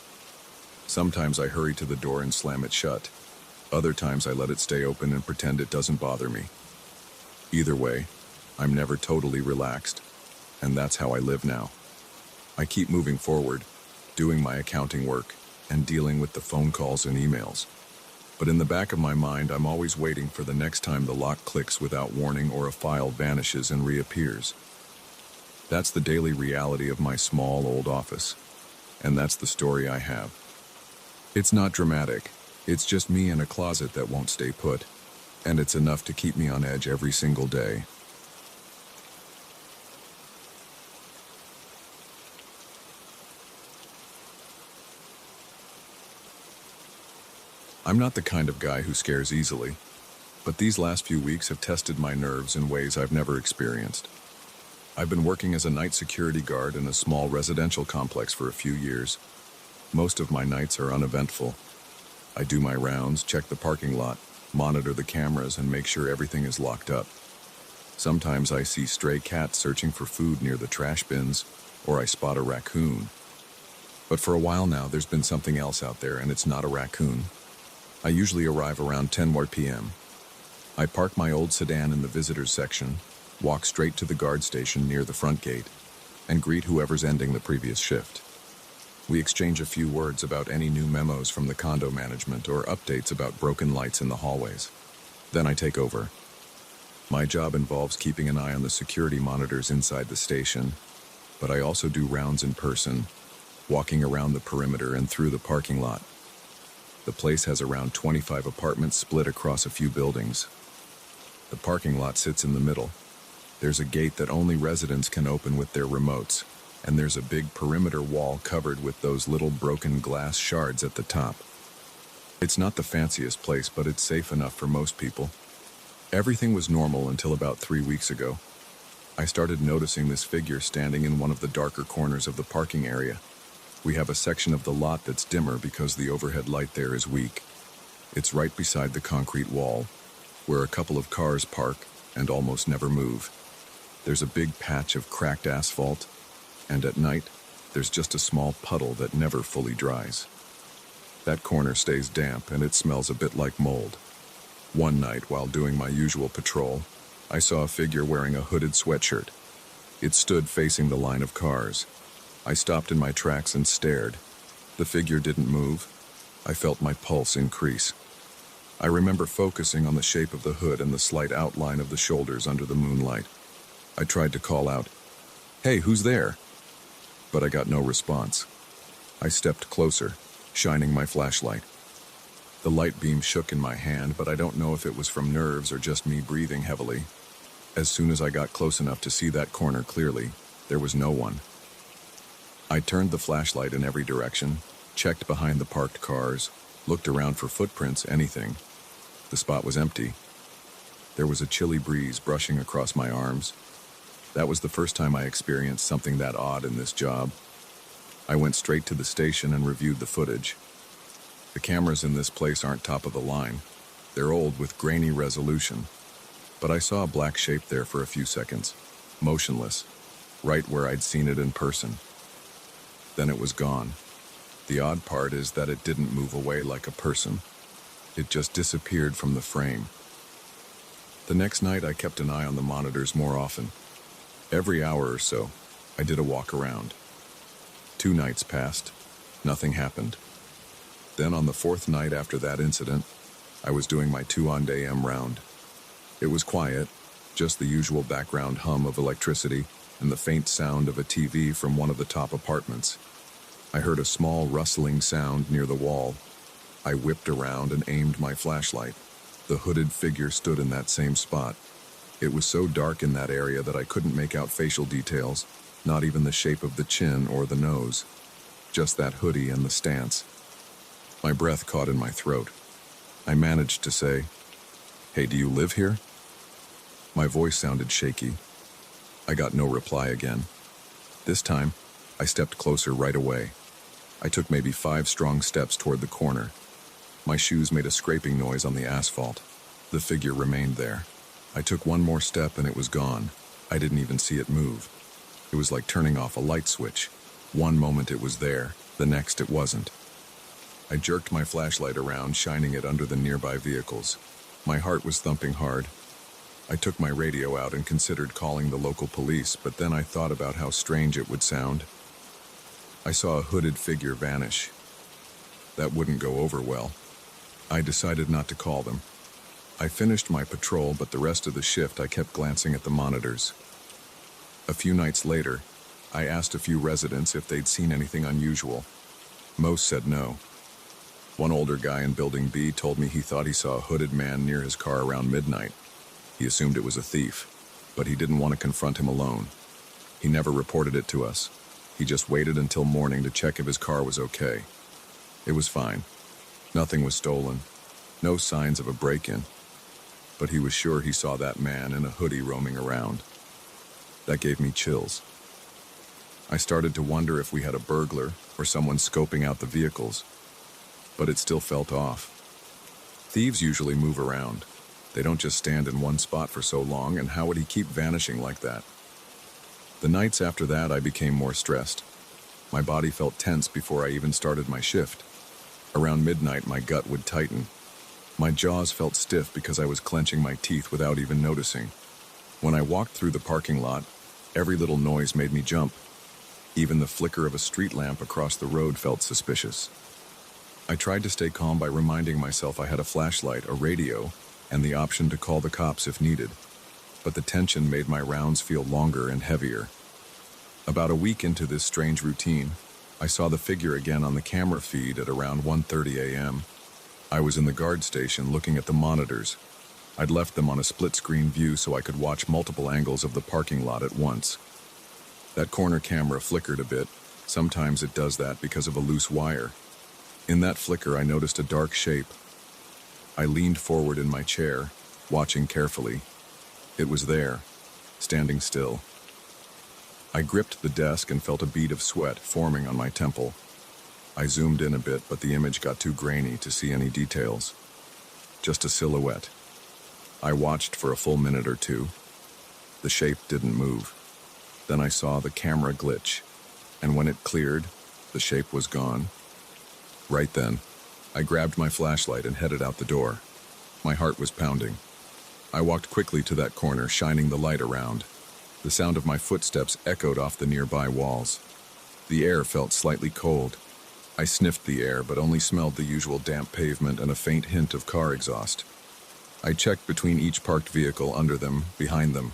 Sometimes I hurry to the door and slam it shut. Other times I let it stay open and pretend it doesn't bother me. Either way, I'm never totally relaxed, and that's how I live now. I keep moving forward, doing my accounting work, and dealing with the phone calls and emails. But in the back of my mind, I'm always waiting for the next time the lock clicks without warning or a file vanishes and reappears. That's the daily reality of my small old office, and that's the story I have. It's not dramatic, it's just me in a closet that won't stay put, and it's enough to keep me on edge every single day. I'm not the kind of guy who scares easily, but these last few weeks have tested my nerves in ways I've never experienced. I've been working as a night security guard in a small residential complex for a few years. Most of my nights are uneventful. I do my rounds, check the parking lot, monitor the cameras, and make sure everything is locked up. Sometimes I see stray cats searching for food near the trash bins, or I spot a raccoon. But for a while now, there's been something else out there, and it's not a raccoon. I usually arrive around 10 p.m. I park my old sedan in the visitors section, walk straight to the guard station near the front gate, and greet whoever's ending the previous shift. We exchange a few words about any new memos from the condo management or updates about broken lights in the hallways. Then I take over. My job involves keeping an eye on the security monitors inside the station, but I also do rounds in person, walking around the perimeter and through the parking lot. The place has around 25 apartments split across a few buildings. The parking lot sits in the middle. There's a gate that only residents can open with their remotes, and there's a big perimeter wall covered with those little broken glass shards at the top. It's not the fanciest place, but it's safe enough for most people. Everything was normal until about 3 weeks ago. I started noticing this figure standing in one of the darker corners of the parking area. We have a section of the lot that's dimmer because the overhead light there is weak. It's right beside the concrete wall, where a couple of cars park and almost never move. There's a big patch of cracked asphalt, and at night, there's just a small puddle that never fully dries. That corner stays damp and it smells a bit like mold. One night, while doing my usual patrol, I saw a figure wearing a hooded sweatshirt. It stood facing the line of cars. I stopped in my tracks and stared. The figure didn't move. I felt my pulse increase. I remember focusing on the shape of the hood and the slight outline of the shoulders under the moonlight. I tried to call out, "Hey, who's there?" But I got no response. I stepped closer, shining my flashlight. The light beam shook in my hand, but I don't know if it was from nerves or just me breathing heavily. As soon as I got close enough to see that corner clearly, there was no one. I turned the flashlight in every direction, checked behind the parked cars, looked around for footprints, anything. The spot was empty. There was a chilly breeze brushing across my arms. That was the first time I experienced something that odd in this job. I went straight to the station and reviewed the footage. The cameras in this place aren't top of the line. They're old with grainy resolution. But I saw a black shape there for a few seconds, motionless, right where I'd seen it in person. Then it was gone. The odd part is that it didn't move away like a person. It just disappeared from the frame. The next night, I kept an eye on the monitors more often. Every hour or so, I did a walk around. 2 nights passed. Nothing happened. Then on the 4th night after that incident, I was doing my 2 a.m. round. It was quiet, just the usual background hum of electricity and the faint sound of a TV from one of the top apartments. I heard a small rustling sound near the wall. I whipped around and aimed my flashlight. The hooded figure stood in that same spot. It was so dark in that area that I couldn't make out facial details, not even the shape of the chin or the nose. Just that hoodie and the stance. My breath caught in my throat. I managed to say, "Hey, do you live here?" My voice sounded shaky. I got no reply again. This time, I stepped closer right away. I took maybe 5 strong steps toward the corner. My shoes made a scraping noise on the asphalt. The figure remained there. I took one more step and it was gone. I didn't even see it move. It was like turning off a light switch. One moment it was there, the next it wasn't. I jerked my flashlight around, shining it under the nearby vehicles. My heart was thumping hard. I took my radio out and considered calling the local police, but then I thought about how strange it would sound. I saw a hooded figure vanish. That wouldn't go over well. I decided not to call them. I finished my patrol, but the rest of the shift I kept glancing at the monitors. A few nights later, I asked a few residents if they'd seen anything unusual. Most said no. One older guy in Building B told me he thought he saw a hooded man near his car around midnight. He assumed it was a thief, but he didn't want to confront him alone. He never reported it to us. He just waited until morning to check if his car was okay. It was fine. Nothing was stolen. No signs of a break-in. But he was sure he saw that man in a hoodie roaming around. That gave me chills. I started to wonder if we had a burglar or someone scoping out the vehicles, but it still felt off. Thieves usually move around. They don't just stand in one spot for so long, and how would he keep vanishing like that? The nights after that, I became more stressed. My body felt tense before I even started my shift. Around midnight, my gut would tighten. My jaws felt stiff because I was clenching my teeth without even noticing. When I walked through the parking lot, every little noise made me jump. Even the flicker of a street lamp across the road felt suspicious. I tried to stay calm by reminding myself I had a flashlight, a radio, and the option to call the cops if needed. But the tension made my rounds feel longer and heavier. About a week into this strange routine, I saw the figure again on the camera feed at around 1:30 a.m. I was in the guard station looking at the monitors. I'd left them on a split-screen view so I could watch multiple angles of the parking lot at once. That corner camera flickered a bit. Sometimes it does that because of a loose wire. In that flicker, I noticed a dark shape. I leaned forward in my chair, watching carefully. It was there, standing still. I gripped the desk and felt a bead of sweat forming on my temple. I zoomed in a bit, but the image got too grainy to see any details. Just a silhouette. I watched for a full minute or two. The shape didn't move. Then I saw the camera glitch, and when it cleared, the shape was gone. Right then, I grabbed my flashlight and headed out the door. My heart was pounding. I walked quickly to that corner, shining the light around. The sound of my footsteps echoed off the nearby walls. The air felt slightly cold. I sniffed the air, but only smelled the usual damp pavement and a faint hint of car exhaust. I checked between each parked vehicle, under them, behind them.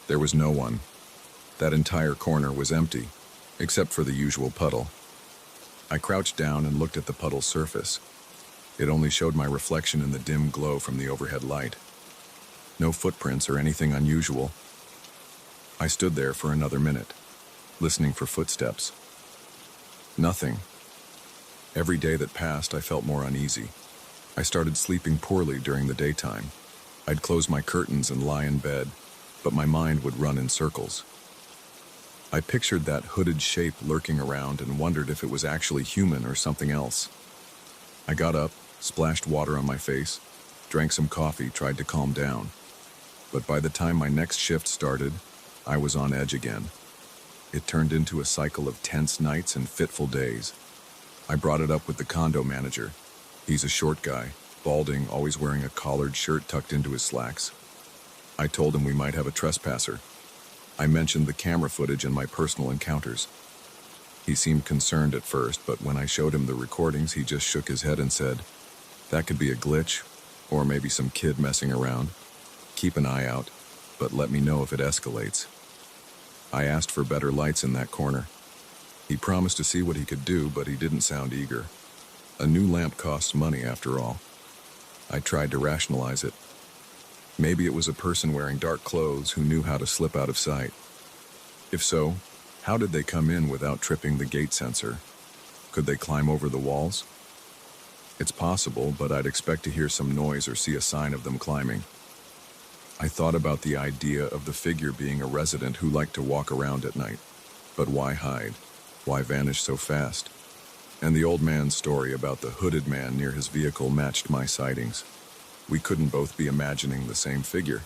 There was no one. That entire corner was empty, except for the usual puddle. I crouched down and looked at the puddle's surface. It only showed my reflection in the dim glow from the overhead light. No footprints or anything unusual. I stood there for another minute, listening for footsteps. Nothing. Every day that passed, I felt more uneasy. I started sleeping poorly during the daytime. I'd close my curtains and lie in bed, but my mind would run in circles. I pictured that hooded shape lurking around and wondered if it was actually human or something else. I got up, splashed water on my face, drank some coffee, tried to calm down. But by the time my next shift started, I was on edge again. It turned into a cycle of tense nights and fitful days. I brought it up with the condo manager. He's a short guy, balding, always wearing a collared shirt tucked into his slacks. I told him we might have a trespasser. I mentioned the camera footage and my personal encounters. He seemed concerned at first, but when I showed him the recordings, he just shook his head and said, "That could be a glitch, or maybe some kid messing around. Keep an eye out, but let me know if it escalates." I asked for better lights in that corner. He promised to see what he could do, but he didn't sound eager. A new lamp costs money after all. I tried to rationalize it. Maybe it was a person wearing dark clothes who knew how to slip out of sight. If so, how did they come in without tripping the gate sensor? Could they climb over the walls? It's possible, but I'd expect to hear some noise or see a sign of them climbing. I thought about the idea of the figure being a resident who liked to walk around at night. But why hide? Why vanish so fast? And the old man's story about the hooded man near his vehicle matched my sightings. We couldn't both be imagining the same figure.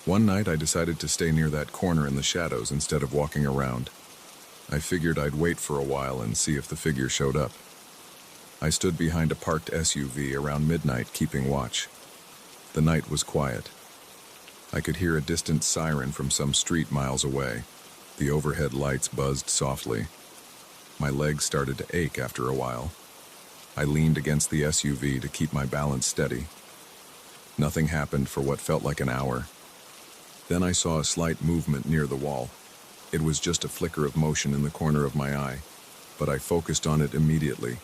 One night I decided to stay near that corner in the shadows instead of walking around. I figured I'd wait for a while and see if the figure showed up. I stood behind a parked SUV around midnight, keeping watch. The night was quiet. I could hear a distant siren from some street miles away. The overhead lights buzzed softly. My legs started to ache after a while. I leaned against the SUV to keep my balance steady. Nothing happened for what felt like an hour. Then I saw a slight movement near the wall. It was just a flicker of motion in the corner of my eye, but I focused on it immediately.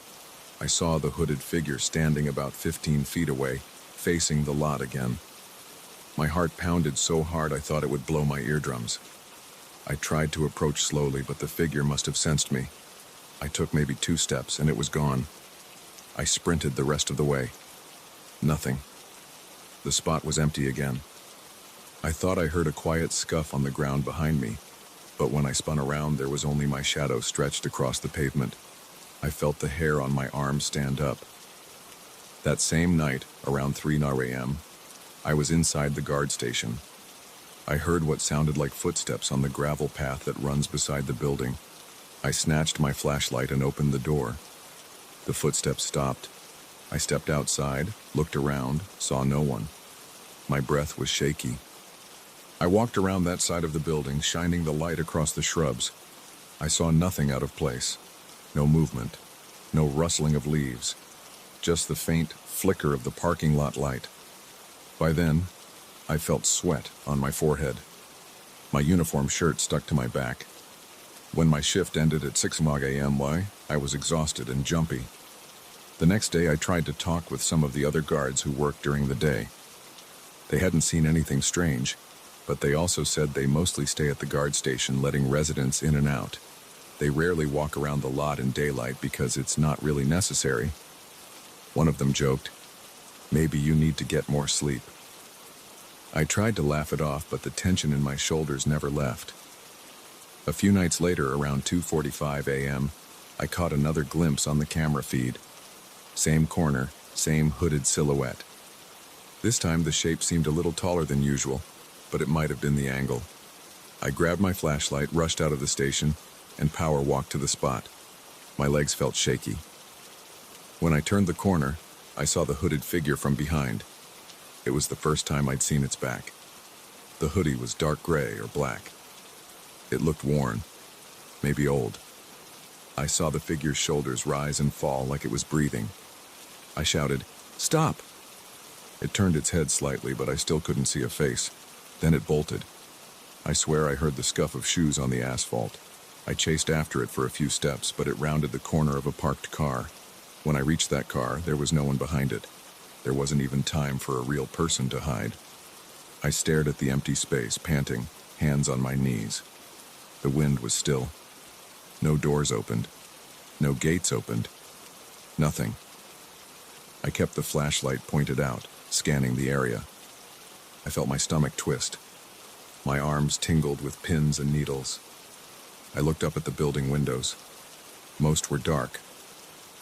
I saw the hooded figure standing about 15 feet away, facing the lot again. My heart pounded so hard I thought it would blow my eardrums. I tried to approach slowly, but the figure must have sensed me. I took maybe 2 steps and it was gone. I sprinted the rest of the way. Nothing. The spot was empty again. I thought I heard a quiet scuff on the ground behind me, but when I spun around, there was only my shadow stretched across the pavement. I felt the hair on my arm stand up. That same night, around 3 a.m., I was inside the guard station. I heard what sounded like footsteps on the gravel path that runs beside the building. I snatched my flashlight and opened the door. The footsteps stopped. I stepped outside, looked around, saw no one. My breath was shaky. I walked around that side of the building, shining the light across the shrubs. I saw nothing out of place. No movement, no rustling of leaves, just the faint flicker of the parking lot light. By then, I felt sweat on my forehead. My uniform shirt stuck to my back. When my shift ended at 6 a.m., I was exhausted and jumpy. The next day, I tried to talk with some of the other guards who worked during the day. They hadn't seen anything strange, but they also said they mostly stay at the guard station, letting residents in and out. They rarely walk around the lot in daylight because it's not really necessary. One of them joked, "Maybe you need to get more sleep." I tried to laugh it off, but the tension in my shoulders never left. A few nights later, around 2:45 a.m., I caught another glimpse on the camera feed. Same corner, same hooded silhouette. This time the shape seemed a little taller than usual, but it might have been the angle. I grabbed my flashlight, rushed out of the station, and power walked to the spot. My legs felt shaky. When I turned the corner, I saw the hooded figure from behind. It was the first time I'd seen its back. The hoodie was dark gray or black. It looked worn, maybe old. I saw the figure's shoulders rise and fall like it was breathing. I shouted, "Stop!" It turned its head slightly, but I still couldn't see a face. Then it bolted. I swear I heard the scuff of shoes on the asphalt. I chased after it for a few steps, but it rounded the corner of a parked car. When I reached that car, there was no one behind it. There wasn't even time for a real person to hide. I stared at the empty space, panting, hands on my knees. The wind was still. No doors opened. No gates opened. Nothing. I kept the flashlight pointed out, scanning the area. I felt my stomach twist. My arms tingled with pins and needles. I looked up at the building windows. Most were dark.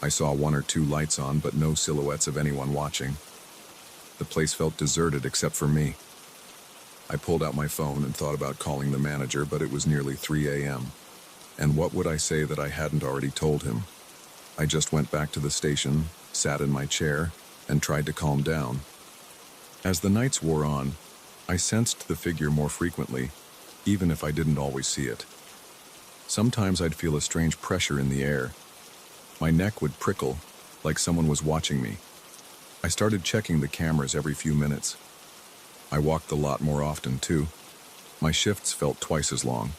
I saw 1 or 2 lights on, but no silhouettes of anyone watching. The place felt deserted except for me. I pulled out my phone and thought about calling the manager, but it was nearly 3 a.m. And what would I say that I hadn't already told him? I just went back to the station, sat in my chair, and tried to calm down. As the nights wore on, I sensed the figure more frequently, even if I didn't always see it. Sometimes I'd feel a strange pressure in the air. My neck would prickle, like someone was watching me. I started checking the cameras every few minutes. I walked the lot more often, too. My shifts felt twice as long.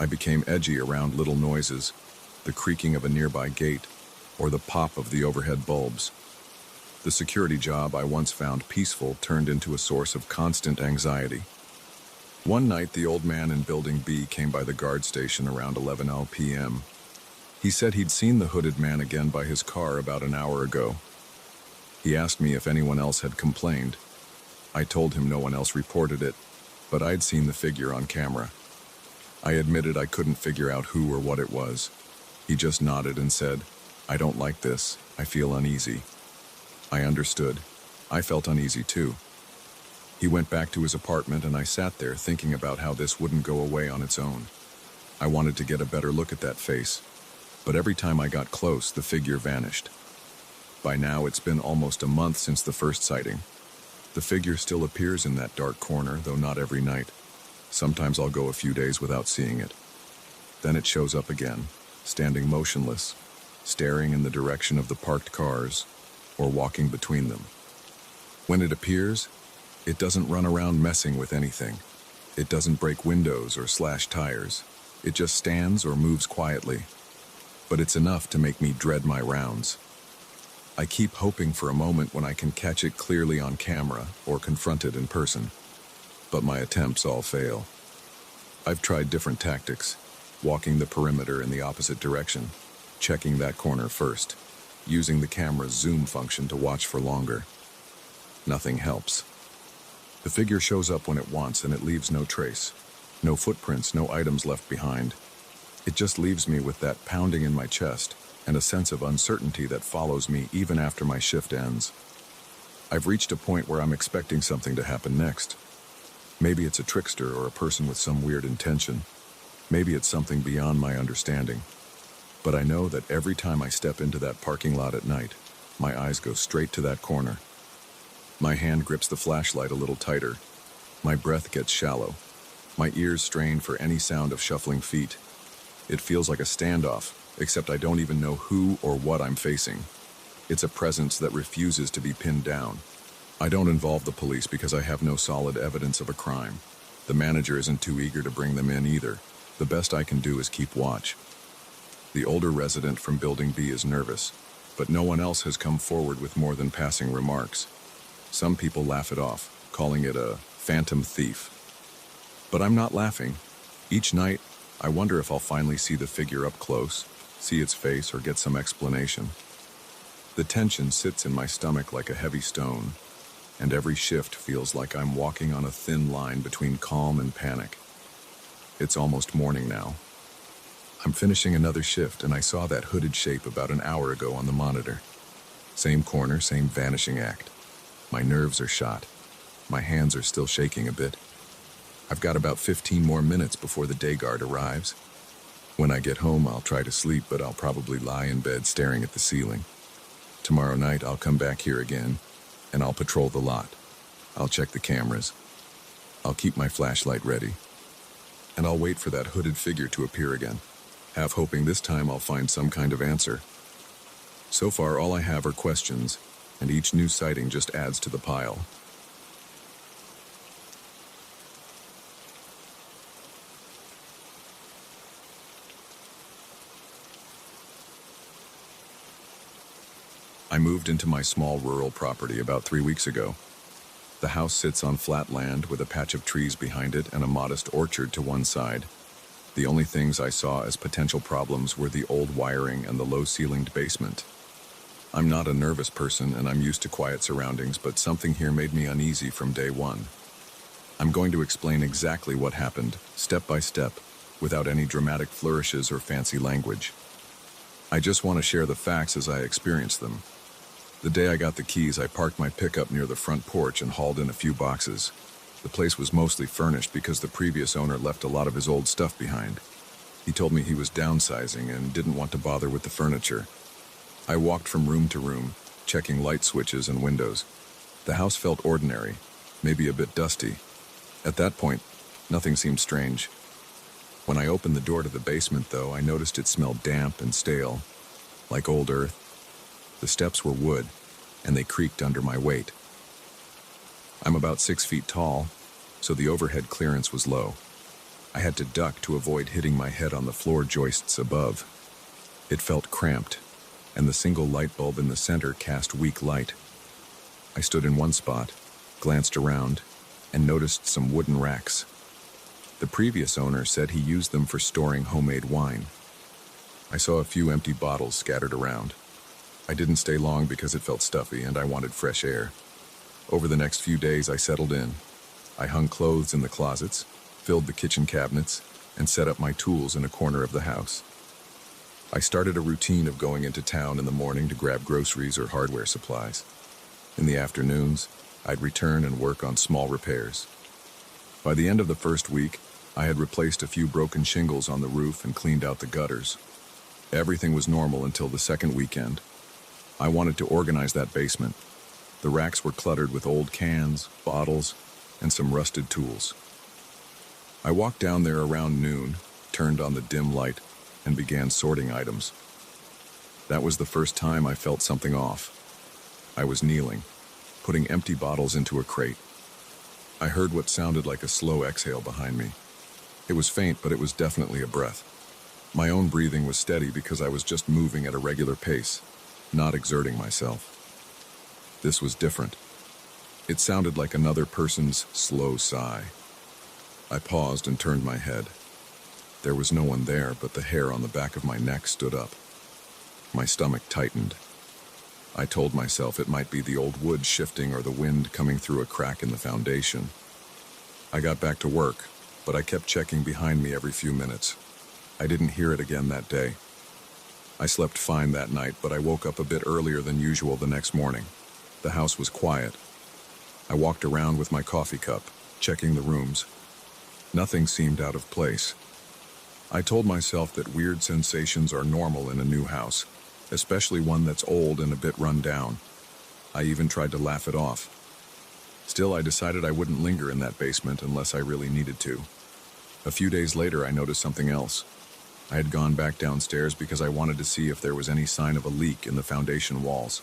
I became edgy around little noises, the creaking of a nearby gate, or the pop of the overhead bulbs. The security job I once found peaceful turned into a source of constant anxiety. One night, the old man in Building B came by the guard station around 11 p.m. He said he'd seen the hooded man again by his car about an hour ago. He asked me if anyone else had complained. I told him no one else reported it, but I'd seen the figure on camera. I admitted I couldn't figure out who or what it was. He just nodded and said, "I don't like this. I feel uneasy." I understood. I felt uneasy too. He went back to his apartment and I sat there thinking about how this wouldn't go away on its own. I wanted to get a better look at that face, but every time I got close, the figure vanished. By now, it's been almost a month since the first sighting. The figure still appears in that dark corner, though not every night. Sometimes I'll go a few days without seeing it. Then it shows up again, standing motionless, staring in the direction of the parked cars, or walking between them. When it appears, it doesn't run around messing with anything. It doesn't break windows or slash tires. It just stands or moves quietly. But it's enough to make me dread my rounds. I keep hoping for a moment when I can catch it clearly on camera or confront it in person. But my attempts all fail. I've tried different tactics, walking the perimeter in the opposite direction, checking that corner first, using the camera's zoom function to watch for longer. Nothing helps. The figure shows up when it wants and it leaves no trace. No footprints, no items left behind. It just leaves me with that pounding in my chest and a sense of uncertainty that follows me even after my shift ends. I've reached a point where I'm expecting something to happen next. Maybe it's a trickster or a person with some weird intention. Maybe it's something beyond my understanding. But I know that every time I step into that parking lot at night, my eyes go straight to that corner. My hand grips the flashlight a little tighter. My breath gets shallow. My ears strain for any sound of shuffling feet. It feels like a standoff, except I don't even know who or what I'm facing. It's a presence that refuses to be pinned down. I don't involve the police because I have no solid evidence of a crime. The manager isn't too eager to bring them in either. The best I can do is keep watch. The older resident from Building B is nervous, but no one else has come forward with more than passing remarks. Some people laugh it off, calling it a phantom thief. But I'm not laughing. Each night, I wonder if I'll finally see the figure up close, see its face, or get some explanation. The tension sits in my stomach like a heavy stone, and every shift feels like I'm walking on a thin line between calm and panic. It's almost morning now. I'm finishing another shift, and I saw that hooded shape about an hour ago on the monitor. Same corner, same vanishing act. My nerves are shot. My hands are still shaking a bit. I've got about 15 more minutes before the day guard arrives. When I get home, I'll try to sleep, but I'll probably lie in bed staring at the ceiling. Tomorrow night, I'll come back here again, and I'll patrol the lot. I'll check the cameras. I'll keep my flashlight ready. And I'll wait for that hooded figure to appear again, half hoping this time I'll find some kind of answer. So far, all I have are questions, and each new sighting just adds to the pile. I moved into my small rural property about 3 weeks ago. The house sits on flat land with a patch of trees behind it and a modest orchard to one side. The only things I saw as potential problems were the old wiring and the low-ceilinged basement. I'm not a nervous person and I'm used to quiet surroundings, but something here made me uneasy from day one. I'm going to explain exactly what happened, step by step, without any dramatic flourishes or fancy language. I just want to share the facts as I experienced them. The day I got the keys, I parked my pickup near the front porch and hauled in a few boxes. The place was mostly furnished because the previous owner left a lot of his old stuff behind. He told me he was downsizing and didn't want to bother with the furniture. I walked from room to room, checking light switches and windows. The house felt ordinary, maybe a bit dusty. At that point, nothing seemed strange. When I opened the door to the basement, though, I noticed it smelled damp and stale, like old earth. The steps were wood, and they creaked under my weight. I'm about 6 feet tall, so the overhead clearance was low. I had to duck to avoid hitting my head on the floor joists above. It felt cramped, and the single light bulb in the center cast weak light. I stood in one spot, glanced around, and noticed some wooden racks. The previous owner said he used them for storing homemade wine. I saw a few empty bottles scattered around. I didn't stay long because it felt stuffy and I wanted fresh air. Over the next few days, I settled in. I hung clothes in the closets, filled the kitchen cabinets, and set up my tools in a corner of the house. I started a routine of going into town in the morning to grab groceries or hardware supplies. In the afternoons, I'd return and work on small repairs. By the end of the first week, I had replaced a few broken shingles on the roof and cleaned out the gutters. Everything was normal until the second weekend. I wanted to organize that basement. The racks were cluttered with old cans, bottles, and some rusted tools. I walked down there around noon, turned on the dim light, and began sorting items. That was the first time I felt something off. I was kneeling, putting empty bottles into a crate. I heard what sounded like a slow exhale behind me. It was faint, but it was definitely a breath. My own breathing was steady because I was just moving at a regular pace, not exerting myself. This was different. It sounded like another person's slow sigh. I paused and turned my head. There was no one there, but the hair on the back of my neck stood up. My stomach tightened. I told myself it might be the old wood shifting or the wind coming through a crack in the foundation. I got back to work, but I kept checking behind me every few minutes. I didn't hear it again that day. I slept fine that night, but I woke up a bit earlier than usual the next morning. The house was quiet. I walked around with my coffee cup, checking the rooms. Nothing seemed out of place. I told myself that weird sensations are normal in a new house, especially one that's old and a bit run down. I even tried to laugh it off. Still, I decided I wouldn't linger in that basement unless I really needed to. A few days later, I noticed something else. I had gone back downstairs because I wanted to see if there was any sign of a leak in the foundation walls.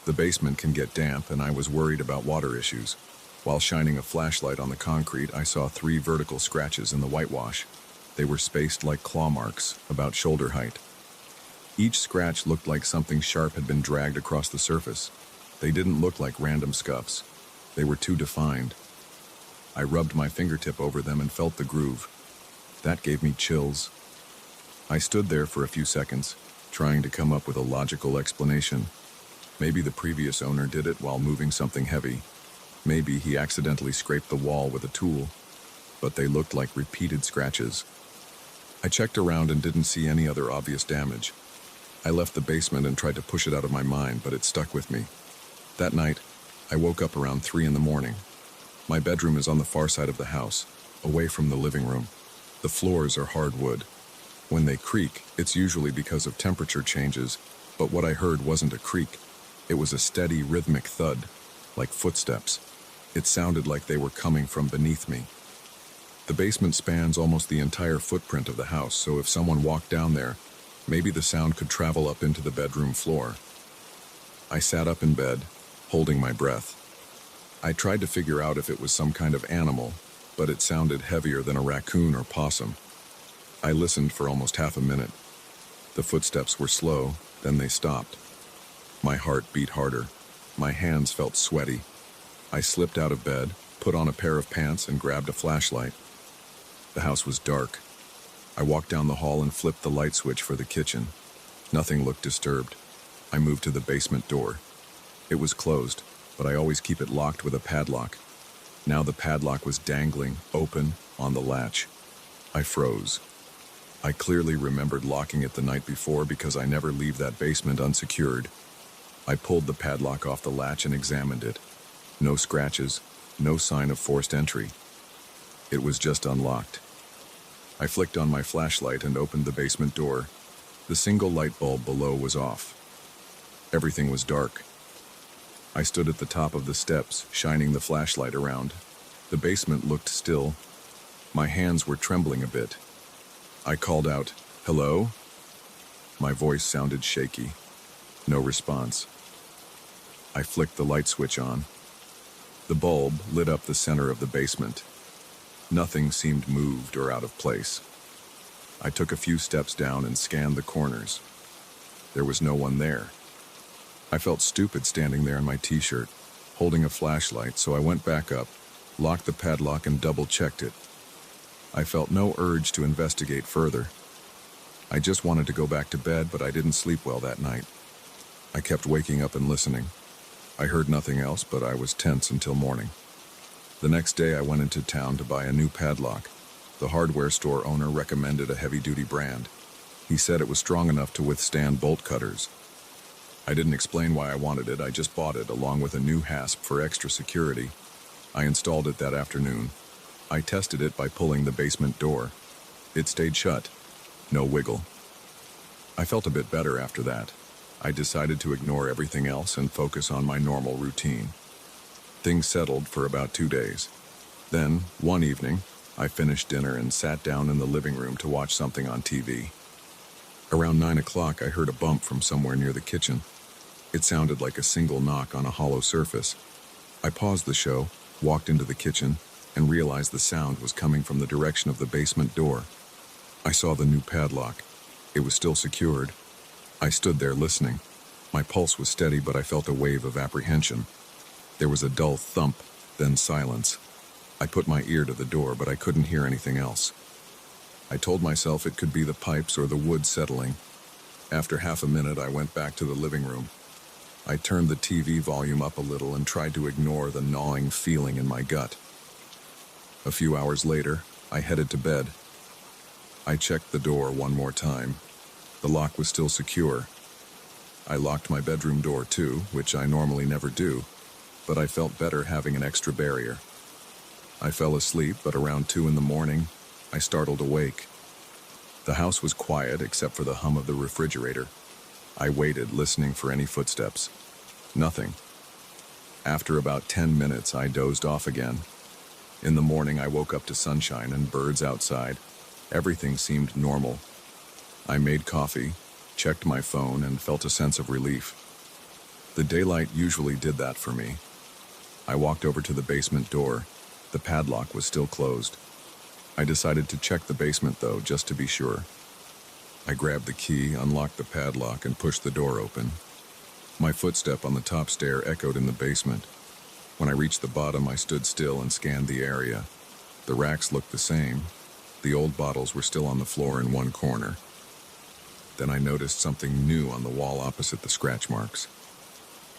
The basement can get damp, and I was worried about water issues. While shining a flashlight on the concrete, I saw 3 vertical scratches in the whitewash. They were spaced like claw marks, about shoulder height. Each scratch looked like something sharp had been dragged across the surface. They didn't look like random scuffs. They were too defined. I rubbed my fingertip over them and felt the groove. That gave me chills. I stood there for a few seconds, trying to come up with a logical explanation. Maybe the previous owner did it while moving something heavy. Maybe he accidentally scraped the wall with a tool. But they looked like repeated scratches. I checked around and didn't see any other obvious damage. I left the basement and tried to push it out of my mind, but it stuck with me. That night, I woke up around 3 in the morning. My bedroom is on the far side of the house, away from the living room. The floors are hardwood. When they creak, it's usually because of temperature changes, but what I heard wasn't a creak. It was a steady, rhythmic thud, like footsteps. It sounded like they were coming from beneath me. The basement spans almost the entire footprint of the house, so if someone walked down there, maybe the sound could travel up into the bedroom floor. I sat up in bed, holding my breath. I tried to figure out if it was some kind of animal, but it sounded heavier than a raccoon or possum. I listened for almost half a minute. The footsteps were slow, then they stopped. My heart beat harder. My hands felt sweaty. I slipped out of bed, put on a pair of pants, and grabbed a flashlight. The house was dark. I walked down the hall and flipped the light switch for the kitchen. Nothing looked disturbed. I moved to the basement door. It was closed, but I always keep it locked with a padlock. Now the padlock was dangling, open, on the latch. I froze. I clearly remembered locking it the night before because I never leave that basement unsecured. I pulled the padlock off the latch and examined it. No scratches, no sign of forced entry. It was just unlocked. I flicked on my flashlight and opened the basement door. The single light bulb below was off. Everything was dark. I stood at the top of the steps, shining the flashlight around. The basement looked still. My hands were trembling a bit. I called out, "Hello?" My voice sounded shaky. No response. I flicked the light switch on. The bulb lit up the center of the basement. Nothing seemed moved or out of place. I took a few steps down and scanned the corners. There was no one there. I felt stupid standing there in my t-shirt, holding a flashlight, so I went back up, locked the padlock, and double-checked it. I felt no urge to investigate further. I just wanted to go back to bed, but I didn't sleep well that night. I kept waking up and listening. I heard nothing else, but I was tense until morning. The next day I went into town to buy a new padlock. The hardware store owner recommended a heavy-duty brand. He said it was strong enough to withstand bolt cutters. I didn't explain why I wanted it, I just bought it along with a new hasp for extra security. I installed it that afternoon. I tested it by pulling the basement door. It stayed shut. No wiggle. I felt a bit better after that. I decided to ignore everything else and focus on my normal routine. Things settled for about 2 days. Then, one evening, I finished dinner and sat down in the living room to watch something on TV. Around 9 o'clock, I heard a bump from somewhere near the kitchen. It sounded like a single knock on a hollow surface. I paused the show, walked into the kitchen, and realized the sound was coming from the direction of the basement door. I saw the new padlock. It was still secured. I stood there listening. My pulse was steady, but I felt a wave of apprehension. There was a dull thump, then silence. I put my ear to the door, but I couldn't hear anything else. I told myself it could be the pipes or the wood settling. After half a minute, I went back to the living room. I turned the TV volume up a little and tried to ignore the gnawing feeling in my gut. A few hours later, I headed to bed. I checked the door one more time. The lock was still secure. I locked my bedroom door too, which I normally never do, but I felt better having an extra barrier. I fell asleep, but around 2 in the morning, I startled awake. The house was quiet except for the hum of the refrigerator. I waited, listening for any footsteps. Nothing. After about 10 minutes, I dozed off again. In the morning, I woke up to sunshine and birds outside. Everything seemed normal. I made coffee, checked my phone, and felt a sense of relief. The daylight usually did that for me. I walked over to the basement door. The padlock was still closed. I decided to check the basement, though, just to be sure. I grabbed the key, unlocked the padlock, and pushed the door open. My footstep on the top stair echoed in the basement. When I reached the bottom, I stood still and scanned the area. The racks looked the same. The old bottles were still on the floor in one corner. Then I noticed something new on the wall opposite the scratch marks.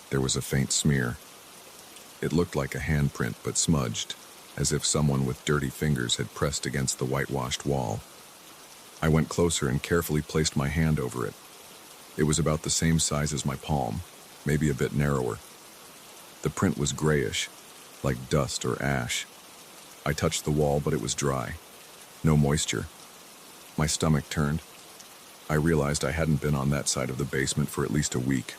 There was a faint smear. It looked like a handprint, but smudged, as if someone with dirty fingers had pressed against the whitewashed wall. I went closer and carefully placed my hand over it. It was about the same size as my palm, maybe a bit narrower. The print was grayish, like dust or ash. I touched the wall, but it was dry. No moisture. My stomach turned. I realized I hadn't been on that side of the basement for at least a week.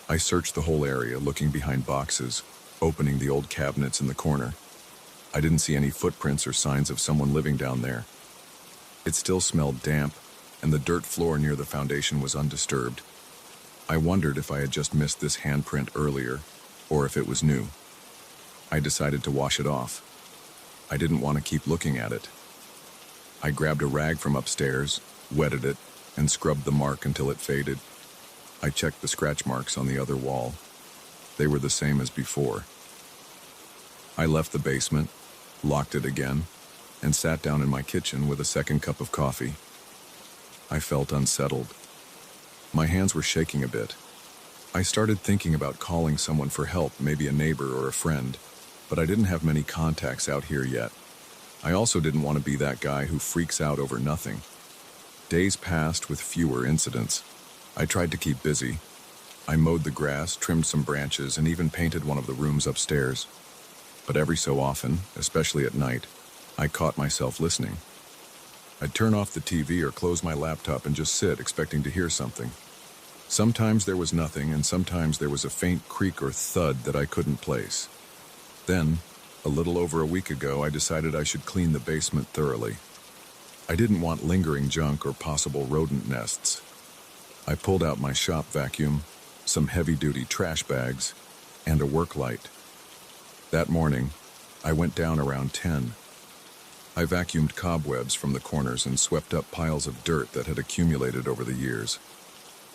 I searched the whole area, looking behind boxes, opening the old cabinets in the corner. I didn't see any footprints or signs of someone living down there. It still smelled damp, and the dirt floor near the foundation was undisturbed. I wondered if I had just missed this handprint earlier, or if it was new. I decided to wash it off. I didn't want to keep looking at it. I grabbed a rag from upstairs, wetted it, and scrubbed the mark until it faded. I checked the scratch marks on the other wall. They were the same as before. I left the basement, locked it again, and sat down in my kitchen with a second cup of coffee. I felt unsettled. My hands were shaking a bit. I started thinking about calling someone for help, maybe a neighbor or a friend, but I didn't have many contacts out here yet. I also didn't want to be that guy who freaks out over nothing. Days passed with fewer incidents. I tried to keep busy. I mowed the grass, trimmed some branches, and even painted one of the rooms upstairs. But every so often, especially at night, I caught myself listening. I'd turn off the TV or close my laptop and just sit, expecting to hear something. Sometimes there was nothing, and sometimes there was a faint creak or thud that I couldn't place. Then, a little over a week ago, I decided I should clean the basement thoroughly. I didn't want lingering junk or possible rodent nests. I pulled out my shop vacuum, some heavy-duty trash bags, and a work light. That morning, I went down around 10. I vacuumed cobwebs from the corners and swept up piles of dirt that had accumulated over the years.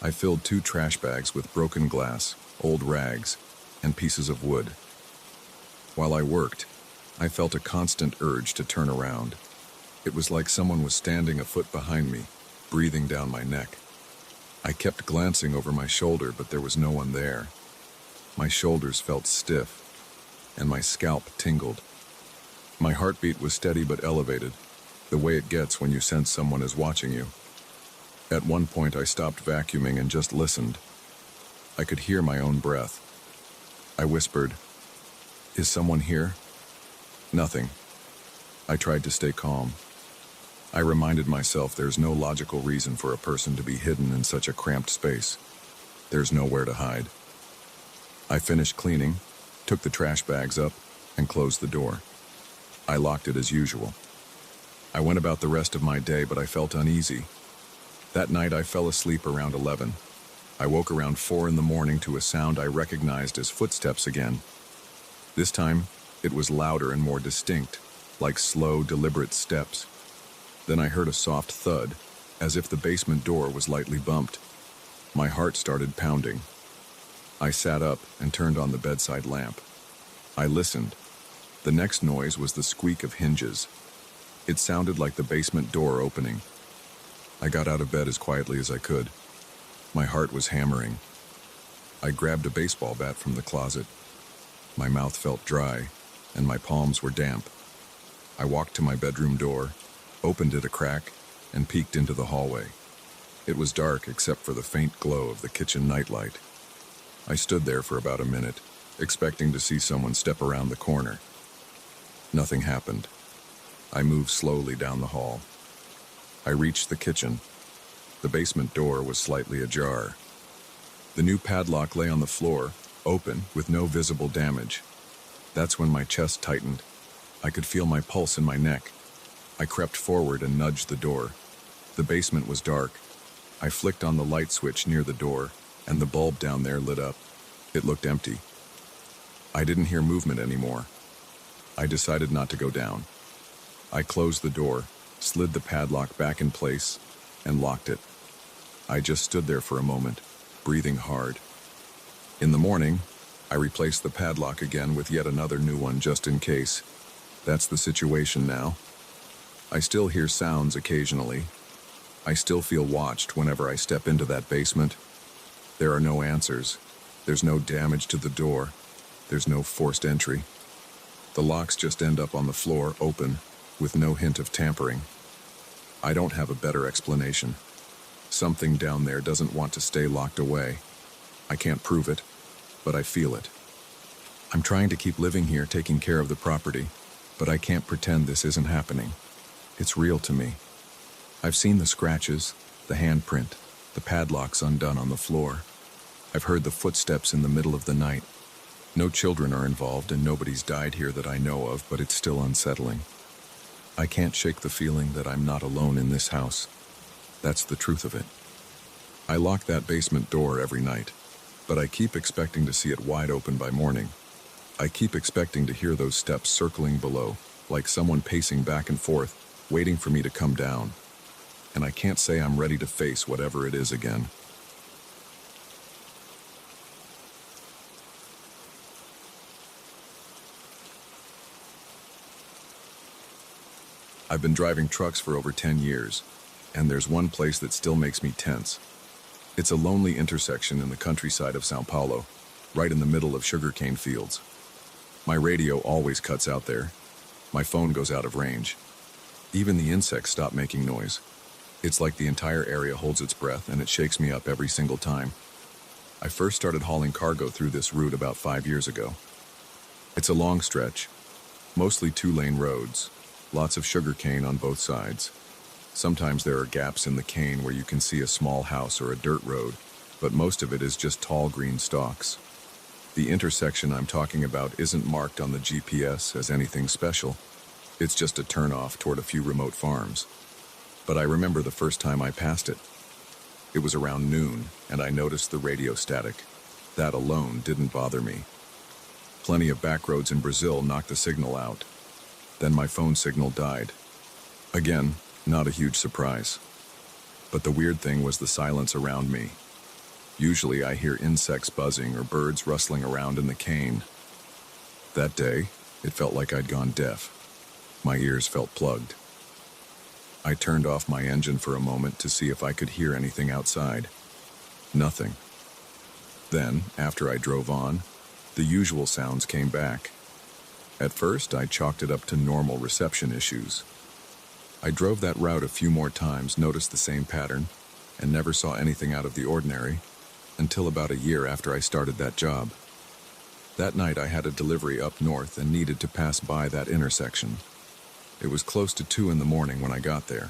I filled 2 trash bags with broken glass, old rags, and pieces of wood. While I worked, I felt a constant urge to turn around. It was like someone was standing a foot behind me, breathing down my neck. I kept glancing over my shoulder, but there was no one there. My shoulders felt stiff, and my scalp tingled. My heartbeat was steady but elevated, the way it gets when you sense someone is watching you. At one point, I stopped vacuuming and just listened. I could hear my own breath. I whispered, "Is someone here?" Nothing. I tried to stay calm. I reminded myself there's no logical reason for a person to be hidden in such a cramped space. There's nowhere to hide. I finished cleaning, took the trash bags up, and closed the door. I locked it as usual. I went about the rest of my day, but I felt uneasy. That night I fell asleep around 11. I woke around 4 in the morning to a sound I recognized as footsteps again. This time, it was louder and more distinct, like slow, deliberate steps. Then I heard a soft thud, as if the basement door was lightly bumped. My heart started pounding. I sat up and turned on the bedside lamp. I listened. The next noise was the squeak of hinges. It sounded like the basement door opening. I got out of bed as quietly as I could. My heart was hammering. I grabbed a baseball bat from the closet. My mouth felt dry, and my palms were damp. I walked to my bedroom door, opened it a crack, and peeked into the hallway. It was dark except for the faint glow of the kitchen nightlight. I stood there for about a minute, expecting to see someone step around the corner. Nothing happened. I moved slowly down the hall. I reached the kitchen. The basement door was slightly ajar. The new padlock lay on the floor, open, with no visible damage. That's when my chest tightened. I could feel my pulse in my neck. I crept forward and nudged the door. The basement was dark. I flicked on the light switch near the door, and the bulb down there lit up. It looked empty. I didn't hear movement anymore. I decided not to go down. I closed the door, slid the padlock back in place, and locked it. I just stood there for a moment, breathing hard. In the morning, I replaced the padlock again with yet another new one just in case. That's the situation now. I still hear sounds occasionally. I still feel watched whenever I step into that basement. There are no answers. There's no damage to the door. There's no forced entry. The locks just end up on the floor, open, with no hint of tampering. I don't have a better explanation. Something down there doesn't want to stay locked away. I can't prove it, but I feel it. I'm trying to keep living here, taking care of the property, but I can't pretend this isn't happening. It's real to me. I've seen the scratches, the handprint, the padlocks undone on the floor. I've heard the footsteps in the middle of the night. No children are involved and nobody's died here that I know of, but it's still unsettling. I can't shake the feeling that I'm not alone in this house. That's the truth of it. I lock that basement door every night, but I keep expecting to see it wide open by morning. I keep expecting to hear those steps circling below, like someone pacing back and forth, waiting for me to come down. And I can't say I'm ready to face whatever it is again. I've been driving trucks for over 10 years, and there's one place that still makes me tense. It's a lonely intersection in the countryside of São Paulo, right in the middle of sugarcane fields. My radio always cuts out there. My phone goes out of range. Even the insects stop making noise. It's like the entire area holds its breath, and it shakes me up every single time. I first started hauling cargo through this route about 5 years ago. It's a long stretch, mostly 2-lane roads, lots of sugarcane on both sides. Sometimes there are gaps in the cane where you can see a small house or a dirt road, but most of it is just tall green stalks. The intersection I'm talking about isn't marked on the GPS as anything special. It's just a turnoff toward a few remote farms. But I remember the first time I passed it. It was around noon, and I noticed the radio static. That alone didn't bother me. Plenty of back roads in Brazil knocked the signal out. Then my phone signal died. Again, not a huge surprise. But the weird thing was the silence around me. Usually I hear insects buzzing or birds rustling around in the cane. That day, it felt like I'd gone deaf. My ears felt plugged. I turned off my engine for a moment to see if I could hear anything outside. Nothing. Then, after I drove on, the usual sounds came back. At first, I chalked it up to normal reception issues. I drove that route a few more times, noticed the same pattern, and never saw anything out of the ordinary until about a year after I started that job. That night I had a delivery up north and needed to pass by that intersection. It was close to 2 in the morning when I got there.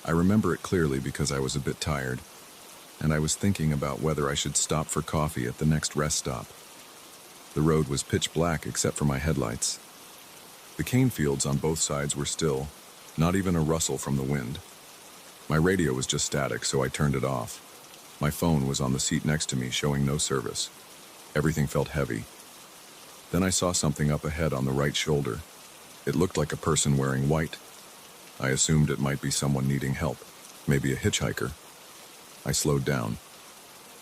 I remember it clearly because I was a bit tired, and I was thinking about whether I should stop for coffee at the next rest stop. The road was pitch black except for my headlights. The cane fields on both sides were still, not even a rustle from the wind. My radio was just static, so I turned it off. My phone was on the seat next to me, showing no service. Everything felt heavy. Then I saw something up ahead on the right shoulder. It looked like a person wearing white. I assumed it might be someone needing help, maybe a hitchhiker. I slowed down.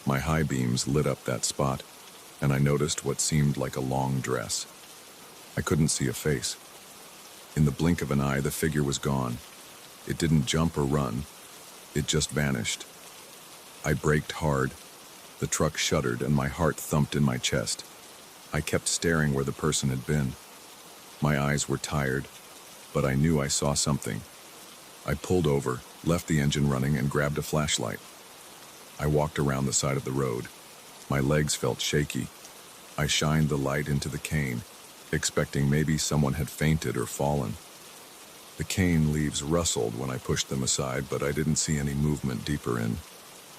My high beams lit up that spot, and I noticed what seemed like a long dress. I couldn't see a face. In the blink of an eye, the figure was gone. It didn't jump or run. It just vanished. I braked hard. The truck shuddered and my heart thumped in my chest. I kept staring where the person had been. My eyes were tired, but I knew I saw something. I pulled over, left the engine running, and grabbed a flashlight. I walked around the side of the road. My legs felt shaky. I shined the light into the cane, expecting maybe someone had fainted or fallen. The cane leaves rustled when I pushed them aside, but I didn't see any movement deeper in.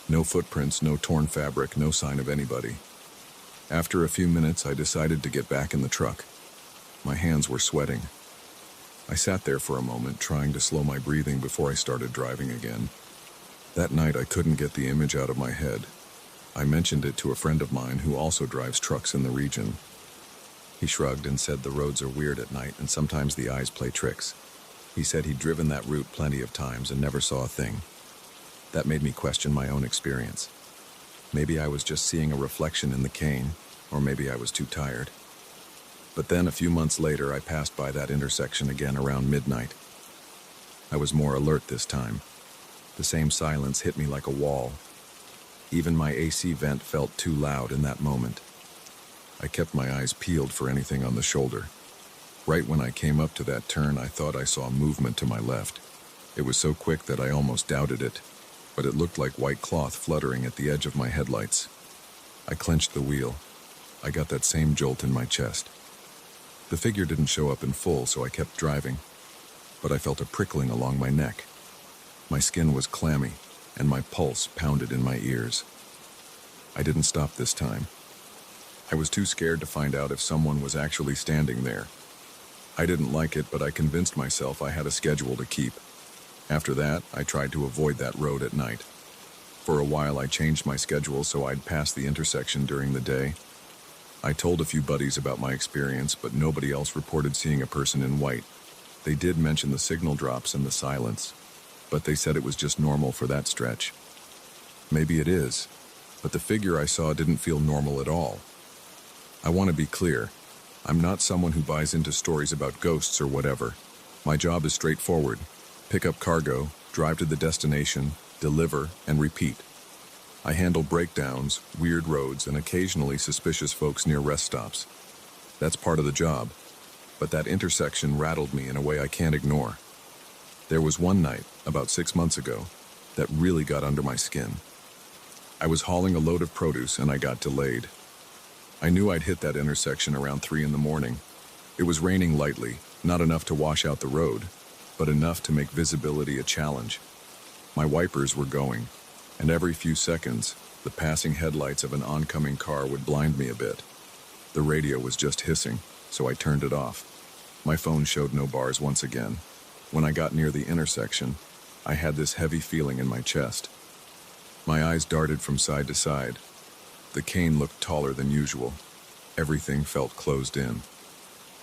No footprints, no torn fabric, no sign of anybody. After a few minutes, I decided to get back in the truck. My hands were sweating. I sat there for a moment, trying to slow my breathing before I started driving again. That night, I couldn't get the image out of my head. I mentioned it to a friend of mine who also drives trucks in the region. He shrugged and said the roads are weird at night and sometimes the eyes play tricks. He said he'd driven that route plenty of times and never saw a thing. That made me question my own experience. Maybe I was just seeing a reflection in the cane, or maybe I was too tired. But then a few months later, I passed by that intersection again around midnight. I was more alert this time. The same silence hit me like a wall. Even my AC vent felt too loud in that moment. I kept my eyes peeled for anything on the shoulder. Right when I came up to that turn, I thought I saw movement to my left. It was so quick that I almost doubted it, but it looked like white cloth fluttering at the edge of my headlights. I clenched the wheel. I got that same jolt in my chest. The figure didn't show up in full, so I kept driving, but I felt a prickling along my neck. My skin was clammy, and my pulse pounded in my ears. I didn't stop this time. I was too scared to find out if someone was actually standing there. I didn't like it, but I convinced myself I had a schedule to keep. After that, I tried to avoid that road at night. For a while, I changed my schedule so I'd pass the intersection during the day. I told a few buddies about my experience, but nobody else reported seeing a person in white. They did mention the signal drops and the silence, but they said it was just normal for that stretch. Maybe it is, but the figure I saw didn't feel normal at all. I want to be clear. I'm not someone who buys into stories about ghosts or whatever. My job is straightforward. Pick up cargo, drive to the destination, deliver, and repeat. I handle breakdowns, weird roads, and occasionally suspicious folks near rest stops. That's part of the job, but that intersection rattled me in a way I can't ignore. There was one night, about 6 months ago, that really got under my skin. I was hauling a load of produce and I got delayed. I knew I'd hit that intersection around 3 in the morning. It was raining lightly, not enough to wash out the road, but enough to make visibility a challenge. My wipers were going, and every few seconds, the passing headlights of an oncoming car would blind me a bit. The radio was just hissing, so I turned it off. My phone showed no bars once again. When I got near the intersection, I had this heavy feeling in my chest. My eyes darted from side to side. The cane looked taller than usual. Everything felt closed in.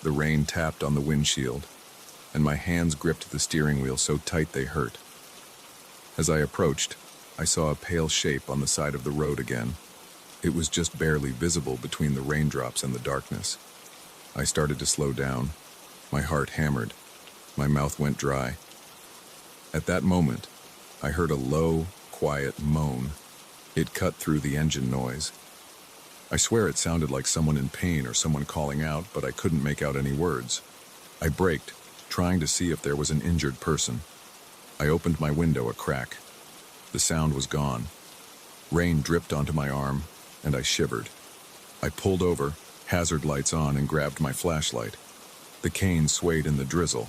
The rain tapped on the windshield, and my hands gripped the steering wheel so tight they hurt. As I approached, I saw a pale shape on the side of the road again. It was just barely visible between the raindrops and the darkness. I started to slow down. My heart hammered. My mouth went dry. At that moment, I heard a low, quiet moan. It cut through the engine noise. I swear it sounded like someone in pain or someone calling out, but I couldn't make out any words. I braked, trying to see if there was an injured person. I opened my window a crack. The sound was gone. Rain dripped onto my arm, and I shivered. I pulled over, hazard lights on, and grabbed my flashlight. The cane swayed in the drizzle.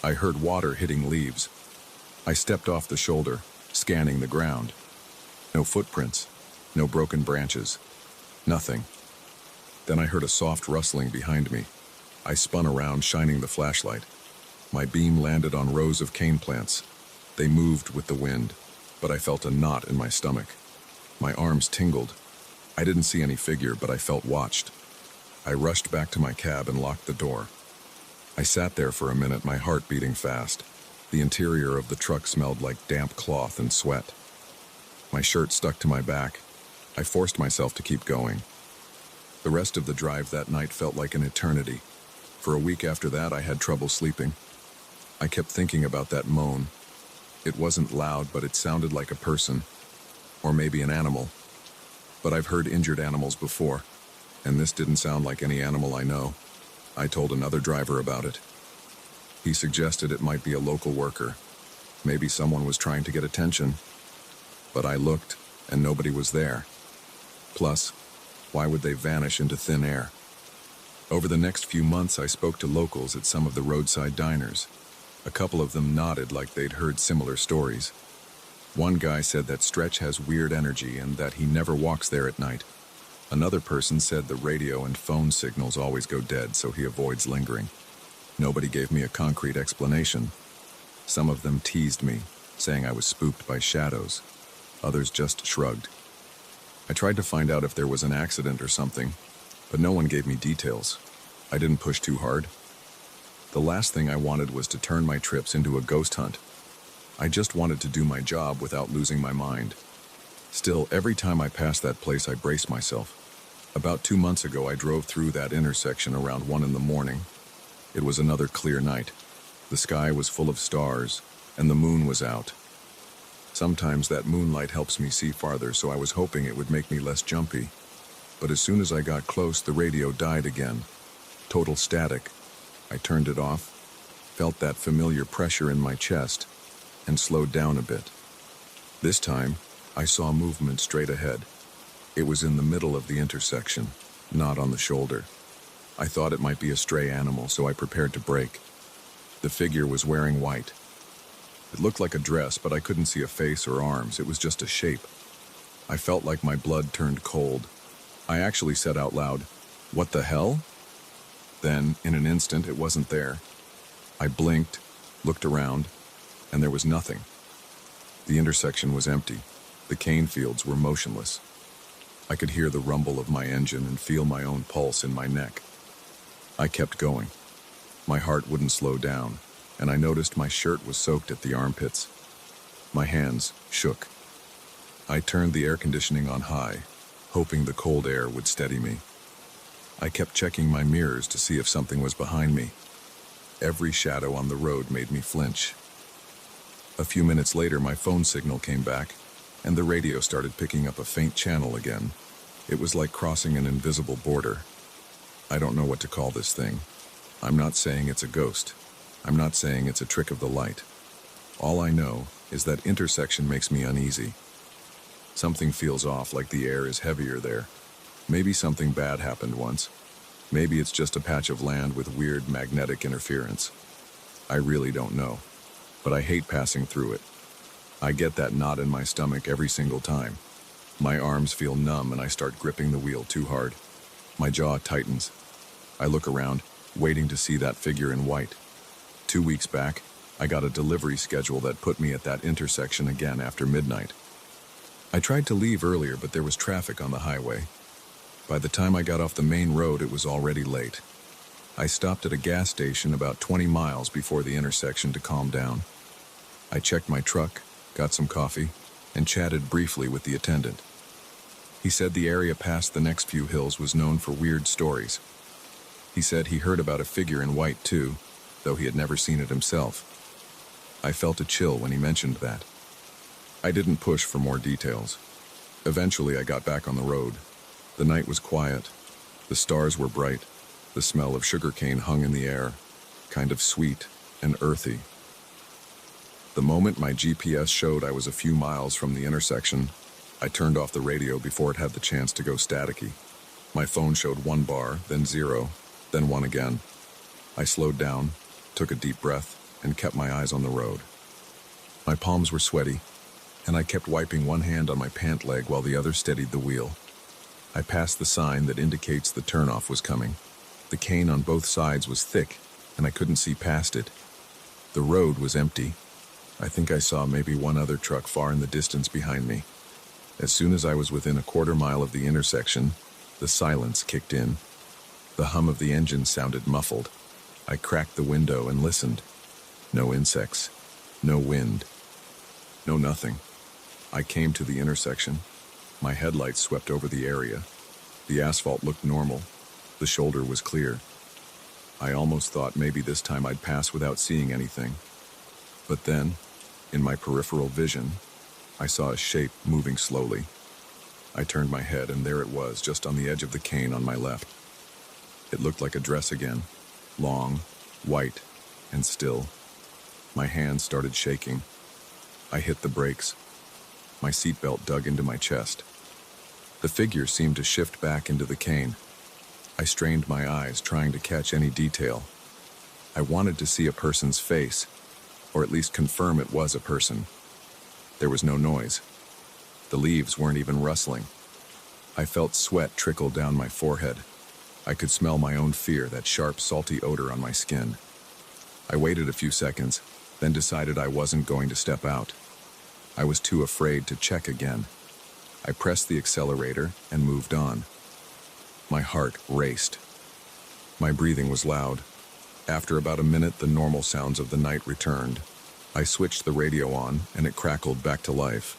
I heard water hitting leaves. I stepped off the shoulder, scanning the ground. No footprints, no broken branches, nothing. Then I heard a soft rustling behind me. I spun around, shining the flashlight. My beam landed on rows of cane plants. They moved with the wind, but I felt a knot in my stomach. My arms tingled. I didn't see any figure, but I felt watched. I rushed back to my cab and locked the door. I sat there for a minute, my heart beating fast. The interior of the truck smelled like damp cloth and sweat. My shirt stuck to my back. I forced myself to keep going. The rest of the drive that night felt like an eternity. For a week after that, I had trouble sleeping. I kept thinking about that moan. It wasn't loud, but it sounded like a person, or maybe an animal. But I've heard injured animals before, and this didn't sound like any animal I know. I told another driver about it. He suggested it might be a local worker. Maybe someone was trying to get attention. But I looked, and nobody was there. Plus, why would they vanish into thin air? Over the next few months, I spoke to locals at some of the roadside diners. A couple of them nodded like they'd heard similar stories. One guy said that Stretch has weird energy and that he never walks there at night. Another person said the radio and phone signals always go dead, so he avoids lingering. Nobody gave me a concrete explanation. Some of them teased me, saying I was spooked by shadows. Others just shrugged. I tried to find out if there was an accident or something, but no one gave me details. I didn't push too hard. The last thing I wanted was to turn my trips into a ghost hunt. I just wanted to do my job without losing my mind. Still, every time I passed that place, I braced myself. About 2 months ago, I drove through that intersection around 1 in the morning. It was another clear night. The sky was full of stars, and the moon was out. Sometimes that moonlight helps me see farther, so I was hoping it would make me less jumpy. But as soon as I got close, the radio died again. Total static. I turned it off, felt that familiar pressure in my chest, and slowed down a bit. This time, I saw movement straight ahead. It was in the middle of the intersection, not on the shoulder. I thought it might be a stray animal, so I prepared to brake. The figure was wearing white. It looked like a dress, but I couldn't see a face or arms. It was just a shape. I felt like my blood turned cold. I actually said out loud, "What the hell?" Then, in an instant, it wasn't there. I blinked, looked around, and there was nothing. The intersection was empty. The cane fields were motionless. I could hear the rumble of my engine and feel my own pulse in my neck. I kept going. My heart wouldn't slow down, and I noticed my shirt was soaked at the armpits. My hands shook. I turned the air conditioning on high, hoping the cold air would steady me. I kept checking my mirrors to see if something was behind me. Every shadow on the road made me flinch. A few minutes later, my phone signal came back, and the radio started picking up a faint channel again. It was like crossing an invisible border. I don't know what to call this thing. I'm not saying it's a ghost. I'm not saying it's a trick of the light. All I know is that intersection makes me uneasy. Something feels off, like the air is heavier there. Maybe something bad happened once. Maybe it's just a patch of land with weird magnetic interference. I really don't know, but I hate passing through it. I get that knot in my stomach every single time. My arms feel numb and I start gripping the wheel too hard. My jaw tightens. I look around, waiting to see that figure in white. 2 weeks back, I got a delivery schedule that put me at that intersection again after midnight. I tried to leave earlier, but there was traffic on the highway. By the time I got off the main road, it was already late. I stopped at a gas station about 20 miles before the intersection to calm down. I checked my truck, got some coffee, and chatted briefly with the attendant. He said the area past the next few hills was known for weird stories. He said he heard about a figure in white too, though he had never seen it himself. I felt a chill when he mentioned that. I didn't push for more details. Eventually I got back on the road. The night was quiet. The stars were bright. The smell of sugarcane hung in the air, kind of sweet and earthy. The moment my GPS showed I was a few miles from the intersection, I turned off the radio before it had the chance to go staticky. My phone showed 1 bar, then 0, then 1 again. I slowed down, took a deep breath, and kept my eyes on the road. My palms were sweaty, and I kept wiping one hand on my pant leg while the other steadied the wheel. I passed the sign that indicates the turnoff was coming. The cane on both sides was thick, and I couldn't see past it. The road was empty. I think I saw maybe one other truck far in the distance behind me. As soon as I was within a quarter mile of the intersection, the silence kicked in. The hum of the engine sounded muffled. I cracked the window and listened. No insects, no wind, no nothing. I came to the intersection. My headlights swept over the area. The asphalt looked normal. The shoulder was clear. I almost thought maybe this time I'd pass without seeing anything. But then, in my peripheral vision, I saw a shape moving slowly. I turned my head and there it was, just on the edge of the cane on my left. It looked like a dress again, long, white, and still. My hands started shaking. I hit the brakes. My seatbelt dug into my chest. The figure seemed to shift back into the cane. I strained my eyes, trying to catch any detail. I wanted to see a person's face, or at least confirm it was a person. There was no noise. The leaves weren't even rustling. I felt sweat trickle down my forehead. I could smell my own fear, that sharp, salty odor on my skin. I waited a few seconds, then decided I wasn't going to step out. I was too afraid to check again. I pressed the accelerator and moved on. My heart raced. My breathing was loud. After about a minute, the normal sounds of the night returned. I switched the radio on, and it crackled back to life.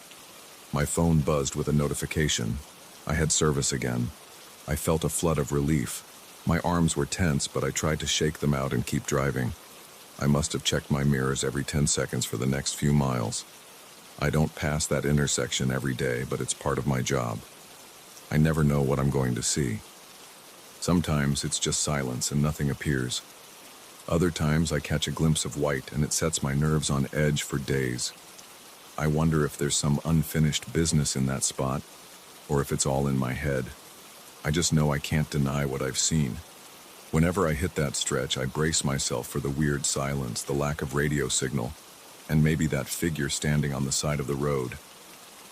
My phone buzzed with a notification. I had service again. I felt a flood of relief. My arms were tense, but I tried to shake them out and keep driving. I must have checked my mirrors every 10 seconds for the next few miles. I don't pass that intersection every day, but it's part of my job. I never know what I'm going to see. Sometimes it's just silence and nothing appears. Other times I catch a glimpse of white and it sets my nerves on edge for days. I wonder if there's some unfinished business in that spot, or if it's all in my head. I just know I can't deny what I've seen. Whenever I hit that stretch, I brace myself for the weird silence, the lack of radio signal, and maybe that figure standing on the side of the road.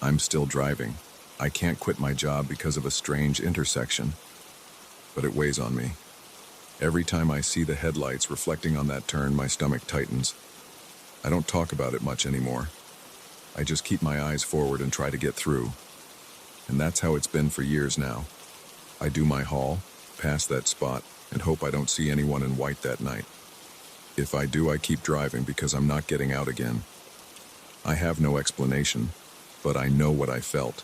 I'm still driving. I can't quit my job because of a strange intersection. But it weighs on me. Every time I see the headlights reflecting on that turn, my stomach tightens. I don't talk about it much anymore. I just keep my eyes forward and try to get through. And that's how it's been for years now. I do my haul, pass that spot, and hope I don't see anyone in white that night. If I do, I keep driving because I'm not getting out again. I have no explanation, but I know what I felt,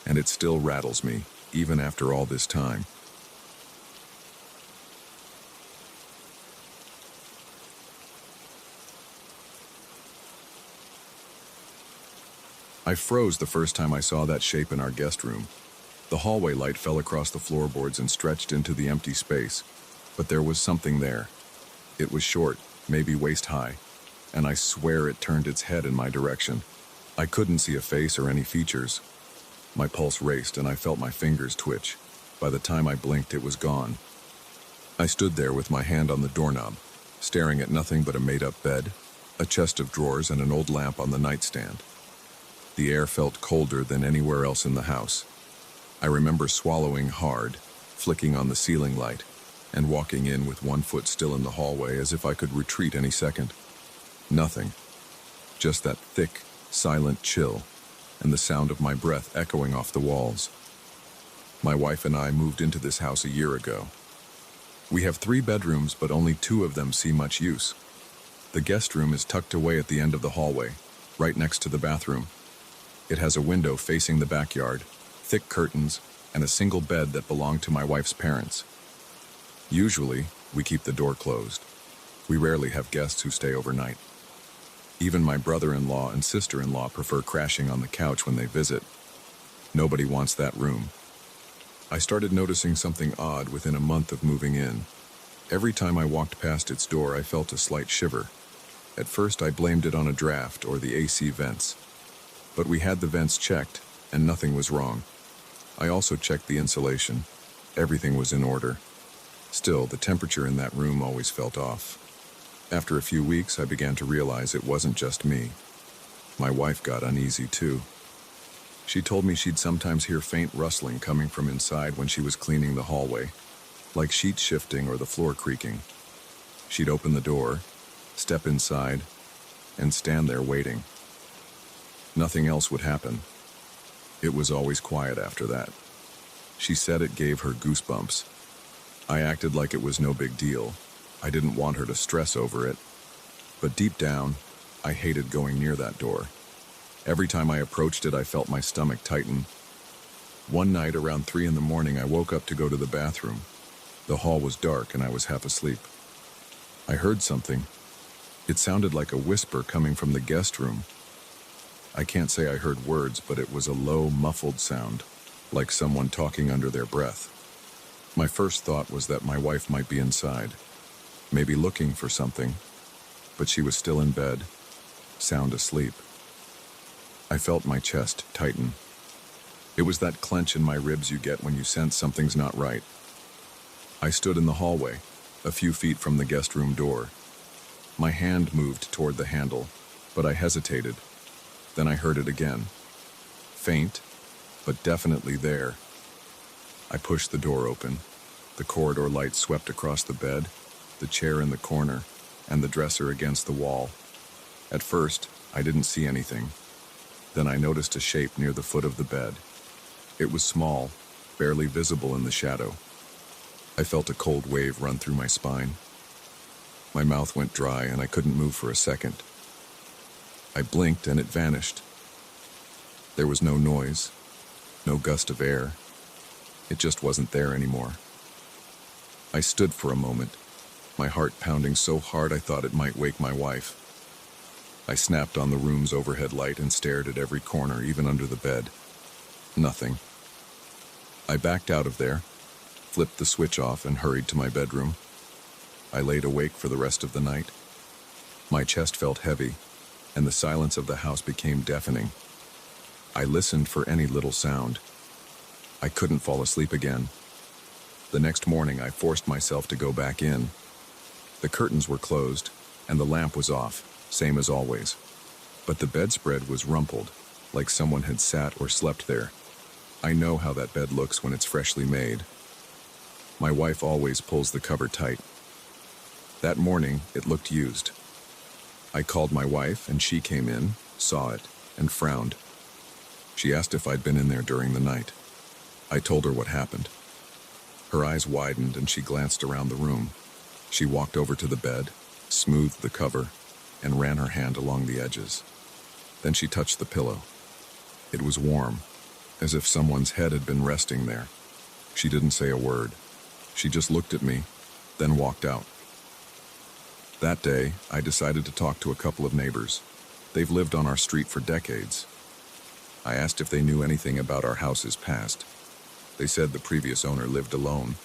and it still rattles me, even after all this time. I froze the first time I saw that shape in our guest room. The hallway light fell across the floorboards and stretched into the empty space, but there was something there. It was short, maybe waist high, and I swear it turned its head in my direction. I couldn't see a face or any features. My pulse raced and I felt my fingers twitch. By the time I blinked, it was gone. I stood there with my hand on the doorknob, staring at nothing but a made-up bed, a chest of drawers, and an old lamp on the nightstand. The air felt colder than anywhere else in the house. I remember swallowing hard, flicking on the ceiling light, and walking in with one foot still in the hallway as if I could retreat any second. Nothing. Just that thick, silent chill, and the sound of my breath echoing off the walls. My wife and I moved into this house a year ago. We have 3 bedrooms, but only 2 of them see much use. The guest room is tucked away at the end of the hallway, right next to the bathroom. It has a window facing the backyard, thick curtains, and a single bed that belonged to my wife's parents. Usually, we keep the door closed. We rarely have guests who stay overnight. Even my brother-in-law and sister-in-law prefer crashing on the couch when they visit. Nobody wants that room. I started noticing something odd within a month of moving in. Every time I walked past its door, I felt a slight shiver. At first, I blamed it on a draft or the AC vents. But we had the vents checked, and nothing was wrong. I also checked the insulation. Everything was in order. Still, the temperature in that room always felt off. After a few weeks, I began to realize it wasn't just me. My wife got uneasy too. She told me she'd sometimes hear faint rustling coming from inside when she was cleaning the hallway, like sheets shifting or the floor creaking. She'd open the door, step inside, and stand there waiting. Nothing else would happen. It was always quiet after that. She said it gave her goosebumps. I acted like it was no big deal. I didn't want her to stress over it. But deep down, I hated going near that door. Every time I approached it, I felt my stomach tighten. One night around 3 in the morning, I woke up to go to the bathroom. The hall was dark and I was half asleep. I heard something. It sounded like a whisper coming from the guest room. I can't say I heard words, but it was a low, muffled sound, like someone talking under their breath. My first thought was that my wife might be inside, maybe looking for something, but she was still in bed, sound asleep. I felt my chest tighten. It was that clench in my ribs you get when you sense something's not right. I stood in the hallway, a few feet from the guest room door. My hand moved toward the handle, but I hesitated. Then I heard it again. Faint, but definitely there. I pushed the door open. The corridor light swept across the bed, the chair in the corner, and the dresser against the wall. At first, I didn't see anything. Then I noticed a shape near the foot of the bed. It was small, barely visible in the shadow. I felt a cold wave run through my spine. My mouth went dry and I couldn't move for a second. I blinked and it vanished. There was no noise, no gust of air. It just wasn't there anymore. I stood for a moment, my heart pounding so hard I thought it might wake my wife. I snapped on the room's overhead light and stared at every corner, even under the bed. Nothing. I backed out of there, flipped the switch off, and hurried to my bedroom. I laid awake for the rest of the night. My chest felt heavy, and the silence of the house became deafening. I listened for any little sound. I couldn't fall asleep again. The next morning, I forced myself to go back in. The curtains were closed, and the lamp was off, same as always. But the bedspread was rumpled, like someone had sat or slept there. I know how that bed looks when it's freshly made. My wife always pulls the cover tight. That morning, it looked used. I called my wife, and she came in, saw it, and frowned. She asked if I'd been in there during the night. I told her what happened. Her eyes widened, and she glanced around the room. She walked over to the bed, smoothed the cover, and ran her hand along the edges. Then she touched the pillow. It was warm, as if someone's head had been resting there. She didn't say a word. She just looked at me, then walked out. That day, I decided to talk to a couple of neighbors. They've lived on our street for decades. I asked if they knew anything about our house's past. They said the previous owner lived alone.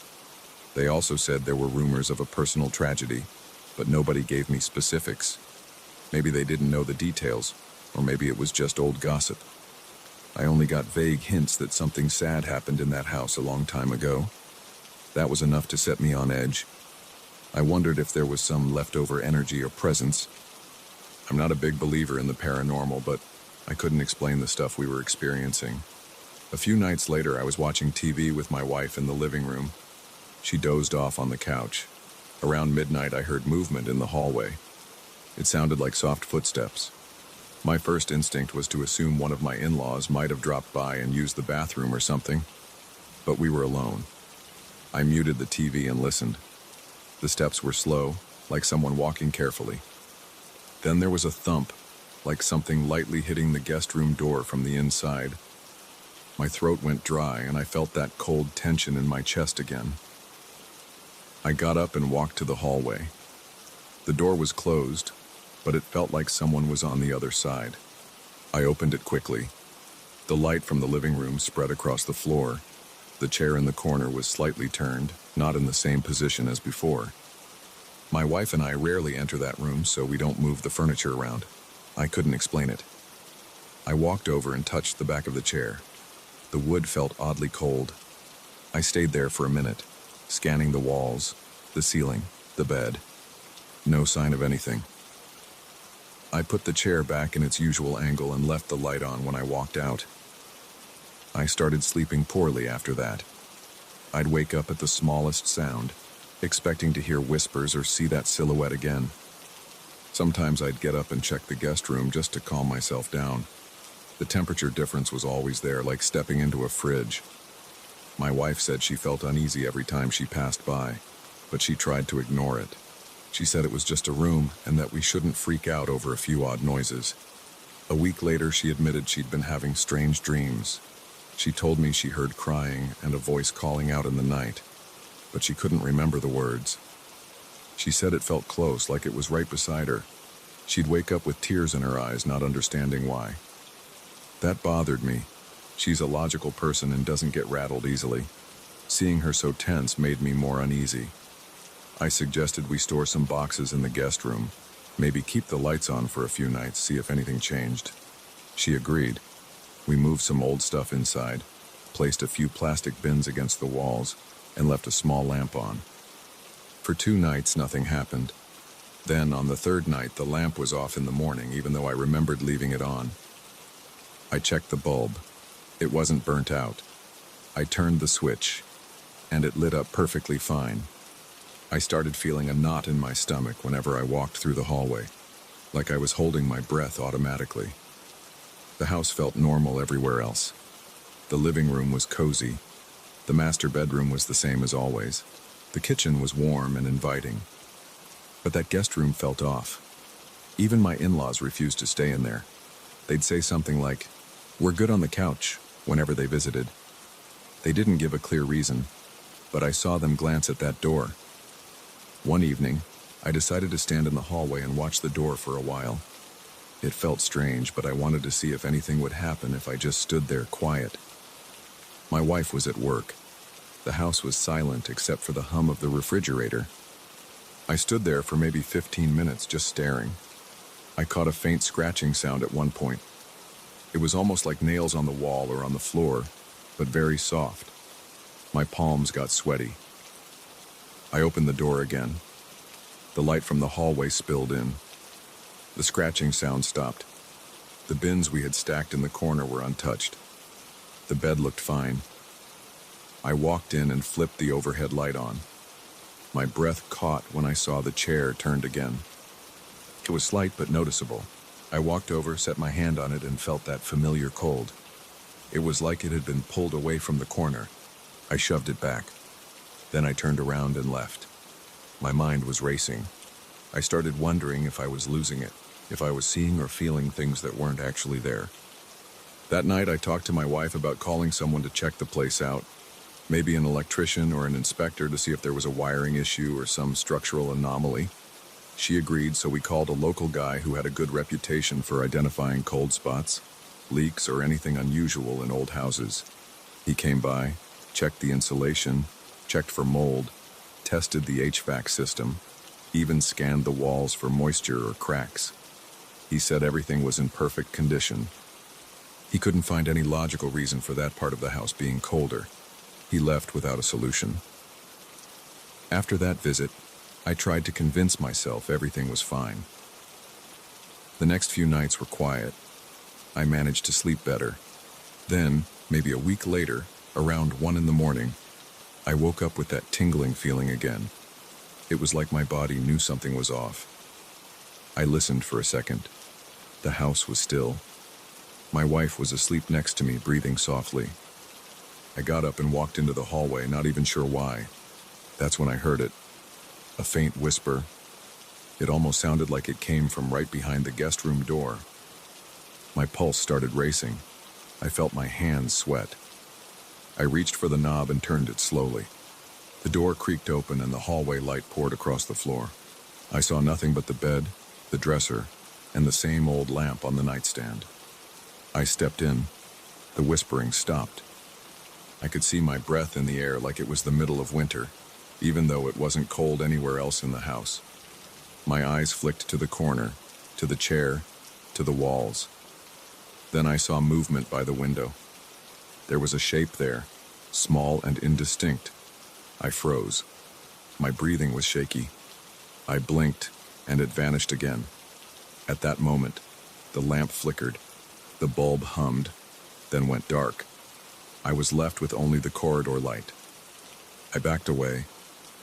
They also said there were rumors of a personal tragedy, but nobody gave me specifics. Maybe they didn't know the details, or maybe it was just old gossip. I only got vague hints that something sad happened in that house a long time ago. That was enough to set me on edge. I wondered if there was some leftover energy or presence. I'm not a big believer in the paranormal, but I couldn't explain the stuff we were experiencing. A few nights later, I was watching TV with my wife in the living room. She dozed off on the couch. Around midnight, I heard movement in the hallway. It sounded like soft footsteps. My first instinct was to assume one of my in-laws might have dropped by and used the bathroom or something, but we were alone. I muted the TV and listened. The steps were slow, like someone walking carefully. Then there was a thump, like something lightly hitting the guest room door from the inside. My throat went dry and I felt that cold tension in my chest again. I got up and walked to the hallway. The door was closed, but it felt like someone was on the other side. I opened it quickly. The light from the living room spread across the floor. The chair in the corner was slightly turned, not in the same position as before. My wife and I rarely enter that room, so we don't move the furniture around. I couldn't explain it. I walked over and touched the back of the chair. The wood felt oddly cold. I stayed there for a minute, scanning the walls, the ceiling, the bed. No sign of anything. I put the chair back in its usual angle and left the light on when I walked out. I started sleeping poorly after that. I'd wake up at the smallest sound, expecting to hear whispers or see that silhouette again. Sometimes I'd get up and check the guest room just to calm myself down. The temperature difference was always there, like stepping into a fridge. My wife said she felt uneasy every time she passed by, but she tried to ignore it. She said it was just a room and that we shouldn't freak out over a few odd noises. A week later, she admitted she'd been having strange dreams. She told me she heard crying and a voice calling out in the night, but she couldn't remember the words. She said it felt close, like it was right beside her. She'd wake up with tears in her eyes, not understanding why. That bothered me. She's a logical person and doesn't get rattled easily. Seeing her so tense made me more uneasy. I suggested we store some boxes in the guest room, maybe keep the lights on for a few nights, see if anything changed. She agreed. We moved some old stuff inside, placed a few plastic bins against the walls, and left a small lamp on. For 2 nights, nothing happened. Then, on the 3rd night, the lamp was off in the morning, even though I remembered leaving it on. I checked the bulb. It wasn't burnt out. I turned the switch, and it lit up perfectly fine. I started feeling a knot in my stomach whenever I walked through the hallway, like I was holding my breath automatically. The house felt normal everywhere else. The living room was cozy. The master bedroom was the same as always. The kitchen was warm and inviting. But that guest room felt off. Even my in-laws refused to stay in there. They'd say something like, "We're good on the couch," whenever they visited. They didn't give a clear reason, but I saw them glance at that door. One evening, I decided to stand in the hallway and watch the door for a while. It felt strange, but I wanted to see if anything would happen if I just stood there quiet. My wife was at work. The house was silent except for the hum of the refrigerator. I stood there for maybe 15 minutes just staring. I caught a faint scratching sound at one point. It was almost like nails on the wall or on the floor, but very soft. My palms got sweaty. I opened the door again. The light from the hallway spilled in. The scratching sound stopped. The bins we had stacked in the corner were untouched. The bed looked fine. I walked in and flipped the overhead light on. My breath caught when I saw the chair turned again. It was slight but noticeable. I walked over, set my hand on it, and felt that familiar cold. It was like it had been pulled away from the corner. I shoved it back. Then I turned around and left. My mind was racing. I started wondering if I was losing it, if I was seeing or feeling things that weren't actually there. That night, I talked to my wife about calling someone to check the place out, maybe an electrician or an inspector to see if there was a wiring issue or some structural anomaly. She agreed, so we called a local guy who had a good reputation for identifying cold spots, leaks, or anything unusual in old houses. He came by, checked the insulation, checked for mold, tested the HVAC system, even scanned the walls for moisture or cracks. He said everything was in perfect condition. He couldn't find any logical reason for that part of the house being colder. He left without a solution. After that visit, I tried to convince myself everything was fine. The next few nights were quiet. I managed to sleep better. Then, maybe a week later, around 1 in the morning, I woke up with that tingling feeling again. It was like my body knew something was off. I listened for a second. The house was still. My wife was asleep next to me, breathing softly. I got up and walked into the hallway, not even sure why. That's when I heard it. A faint whisper. It almost sounded like it came from right behind the guest room door. My pulse started racing. I felt my hands sweat. I reached for the knob and turned it slowly. The door creaked open and the hallway light poured across the floor. I saw nothing but the bed, the dresser, and the same old lamp on the nightstand. I stepped in. The whispering stopped. I could see my breath in the air like it was the middle of winter, even though it wasn't cold anywhere else in the house. My eyes flicked to the corner, to the chair, to the walls. Then I saw movement by the window. There was a shape there, small and indistinct. I froze. My breathing was shaky. I blinked, and it vanished again. At that moment, the lamp flickered, the bulb hummed, then went dark. I was left with only the corridor light. I backed away,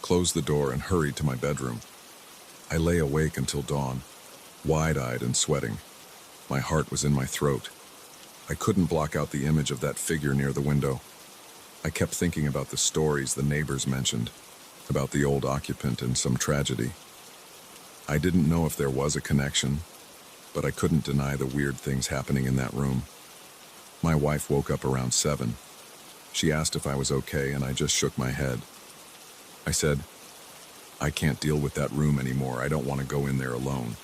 closed the door, and hurried to my bedroom. I lay awake until dawn, wide-eyed and sweating. My heart was in my throat. I couldn't block out the image of that figure near the window. I kept thinking about the stories the neighbors mentioned, about the old occupant and some tragedy. I didn't know if there was a connection, but I couldn't deny the weird things happening in that room. My wife woke up around 7. She asked if I was okay, and I just shook my head. I said, "I can't deal with that room anymore. I don't want to go in there alone."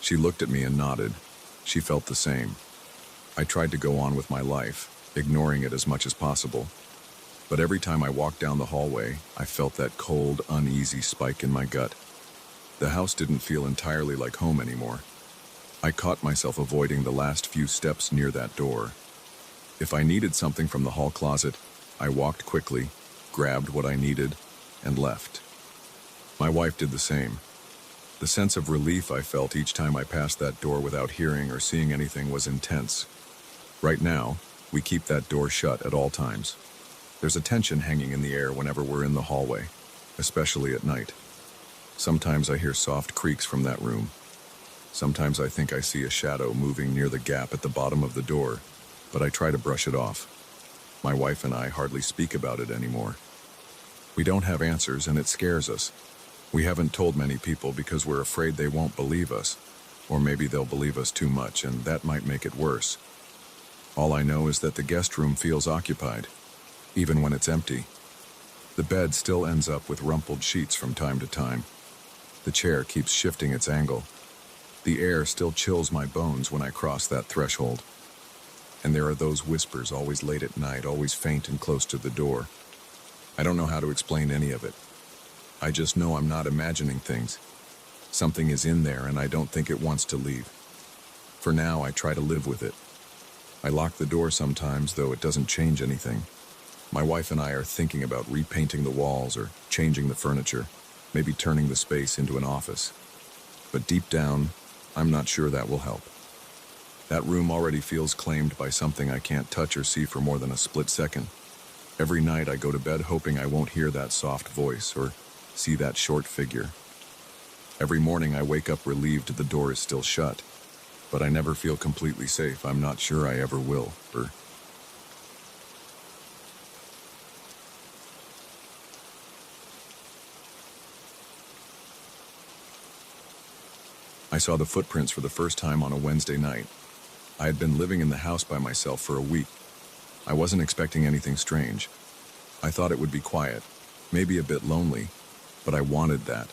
She looked at me and nodded. She felt the same. I tried to go on with my life, ignoring it as much as possible. But every time I walked down the hallway, I felt that cold, uneasy spike in my gut. The house didn't feel entirely like home anymore. I caught myself avoiding the last few steps near that door. If I needed something from the hall closet, I walked quickly, grabbed what I needed, and left. My wife did the same. The sense of relief I felt each time I passed that door without hearing or seeing anything was intense. Right now, we keep that door shut at all times. There's a tension hanging in the air whenever we're in the hallway, especially at night. Sometimes I hear soft creaks from that room. Sometimes I think I see a shadow moving near the gap at the bottom of the door, but I try to brush it off. My wife and I hardly speak about it anymore. We don't have answers, and it scares us. We haven't told many people because we're afraid they won't believe us, or maybe they'll believe us too much, and that might make it worse. All I know is that the guest room feels occupied, even when it's empty. The bed still ends up with rumpled sheets from time to time. The chair keeps shifting its angle. The air still chills my bones when I cross that threshold. And there are those whispers always late at night, always faint and close to the door. I don't know how to explain any of it. I just know I'm not imagining things. Something is in there and I don't think it wants to leave. For now, I try to live with it. I lock the door sometimes, though it doesn't change anything. My wife and I are thinking about repainting the walls or changing the furniture, maybe turning the space into an office. But deep down, I'm not sure that will help. That room already feels claimed by something I can't touch or see for more than a split second. Every night I go to bed hoping I won't hear that soft voice or see that short figure. Every morning I wake up relieved the door is still shut, but I never feel completely safe. I'm not sure I ever will. I saw the footprints for the first time on a Wednesday night. I had been living in the house by myself for a week. I wasn't expecting anything strange. I thought it would be quiet, maybe a bit lonely, but I wanted that.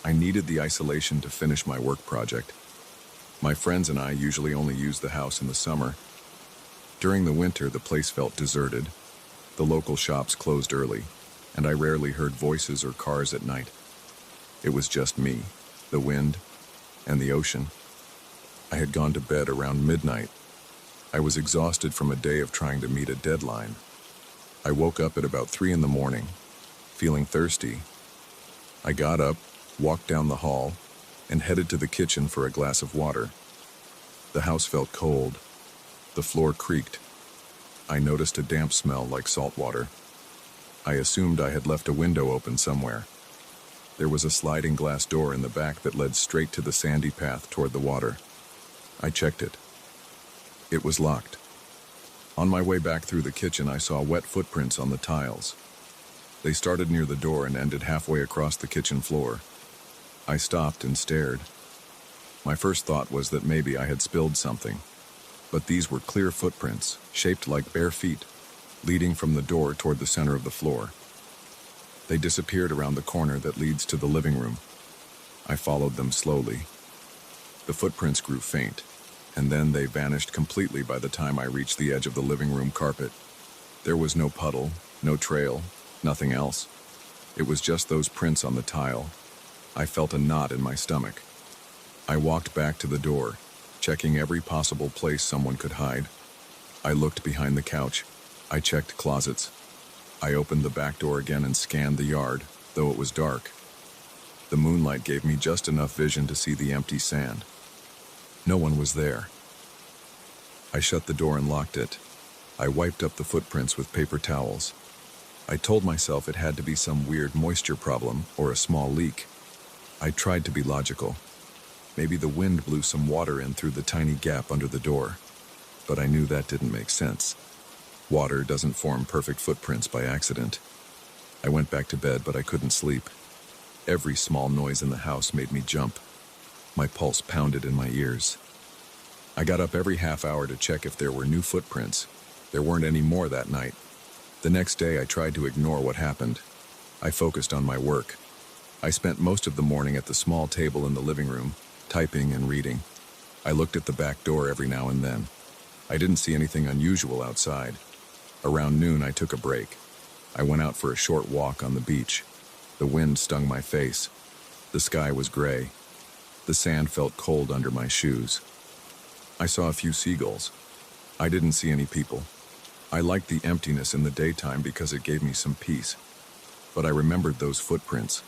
I needed the isolation to finish my work project. My friends and I usually only use the house in the summer. During the winter, the place felt deserted. The local shops closed early, and I rarely heard voices or cars at night. It was just me, the wind, and the ocean. I had gone to bed around midnight. I was exhausted from a day of trying to meet a deadline. I woke up at about 3 in the morning, feeling thirsty. I got up, walked down the hall, and headed to the kitchen for a glass of water. The house felt cold. The floor creaked. I noticed a damp smell like salt water. I assumed I had left a window open somewhere. There was a sliding glass door in the back that led straight to the sandy path toward the water. I checked it. It was locked. On my way back through the kitchen, I saw wet footprints on the tiles. They started near the door and ended halfway across the kitchen floor. I stopped and stared. My first thought was that maybe I had spilled something, but these were clear footprints, shaped like bare feet, leading from the door toward the center of the floor. They disappeared around the corner that leads to the living room. I followed them slowly. The footprints grew faint, and then they vanished completely by the time I reached the edge of the living room carpet. There was no puddle, no trail, nothing else. It was just those prints on the tile. I felt a knot in my stomach. I walked back to the door, checking every possible place someone could hide. I looked behind the couch. I checked closets. I opened the back door again and scanned the yard, though it was dark. The moonlight gave me just enough vision to see the empty sand. No one was there. I shut the door and locked it. I wiped up the footprints with paper towels. I told myself it had to be some weird moisture problem or a small leak. I tried to be logical. Maybe the wind blew some water in through the tiny gap under the door, but I knew that didn't make sense. Water doesn't form perfect footprints by accident. I went back to bed, but I couldn't sleep. Every small noise in the house made me jump. My pulse pounded in my ears. I got up every half hour to check if there were new footprints. There weren't any more that night. The next day, I tried to ignore what happened. I focused on my work. I spent most of the morning at the small table in the living room, typing and reading. I looked at the back door every now and then. I didn't see anything unusual outside. Around noon, I took a break. I went out for a short walk on the beach. The wind stung my face. The sky was gray. The sand felt cold under my shoes. I saw a few seagulls. I didn't see any people. I liked the emptiness in the daytime because it gave me some peace. But I remembered those footprints.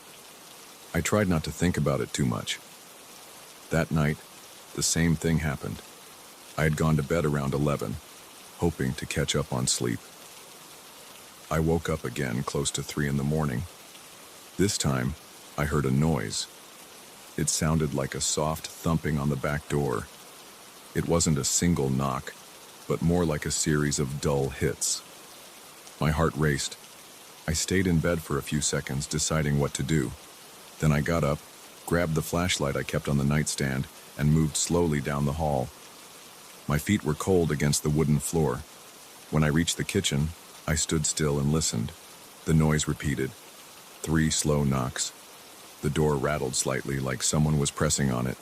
I tried not to think about it too much. That night, the same thing happened. I had gone to bed around 11, hoping to catch up on sleep. I woke up again close to 3 in the morning. This time, I heard a noise. It sounded like a soft thumping on the back door. It wasn't a single knock, but more like a series of dull hits. My heart raced. I stayed in bed for a few seconds, deciding what to do. Then I got up, grabbed the flashlight I kept on the nightstand, and moved slowly down the hall. My feet were cold against the wooden floor. When I reached the kitchen, I stood still and listened. The noise repeated. 3 slow knocks. The door rattled slightly, like someone was pressing on it.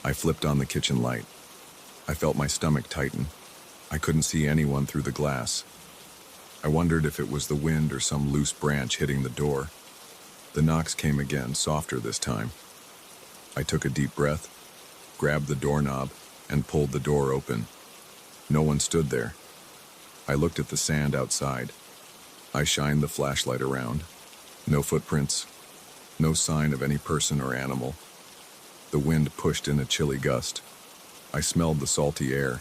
I flipped on the kitchen light. I felt my stomach tighten. I couldn't see anyone through the glass. I wondered if it was the wind or some loose branch hitting the door. The knocks came again, softer this time. I took a deep breath, grabbed the doorknob, and pulled the door open. No one stood there. I looked at the sand outside. I shined the flashlight around. No footprints. No sign of any person or animal. The wind pushed in a chilly gust. I smelled the salty air.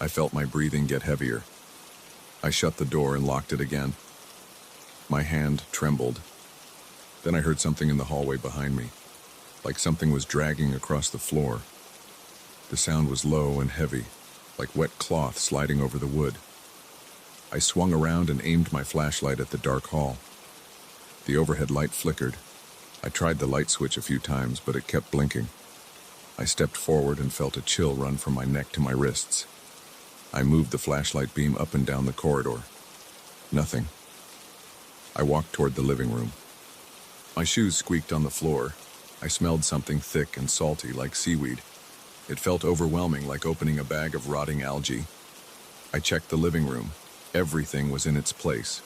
I felt my breathing get heavier. I shut the door and locked it again. My hand trembled. Then I heard something in the hallway behind me, like something was dragging across the floor. The sound was low and heavy, like wet cloth sliding over the wood. I swung around and aimed my flashlight at the dark hall. The overhead light flickered. I tried the light switch a few times, but it kept blinking. I stepped forward and felt a chill run from my neck to my wrists. I moved the flashlight beam up and down the corridor. Nothing. I walked toward the living room. My shoes squeaked on the floor. I smelled something thick and salty like seaweed. It felt overwhelming, like opening a bag of rotting algae. I checked the living room. Everything was in its place.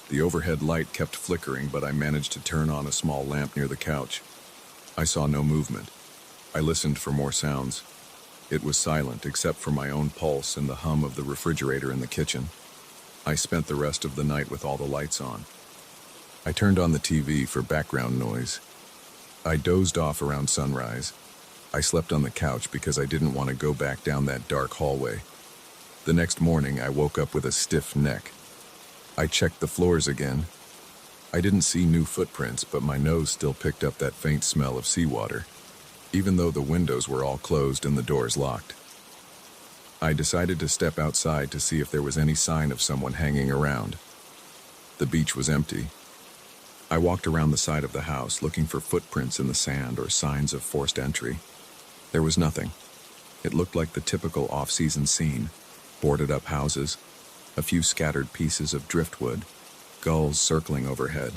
The overhead light kept flickering, but I managed to turn on a small lamp near the couch. I saw no movement. I listened for more sounds. It was silent, except for my own pulse and the hum of the refrigerator in the kitchen. I spent the rest of the night with all the lights on. I turned on the TV for background noise. I dozed off around sunrise. I slept on the couch because I didn't want to go back down that dark hallway. The next morning, I woke up with a stiff neck. I checked the floors again. I didn't see new footprints, but my nose still picked up that faint smell of seawater, even though the windows were all closed and the doors locked. I decided to step outside to see if there was any sign of someone hanging around. The beach was empty. I walked around the side of the house looking for footprints in the sand or signs of forced entry. There was nothing. It looked like the typical off-season scene: boarded-up houses, a few scattered pieces of driftwood, gulls circling overhead.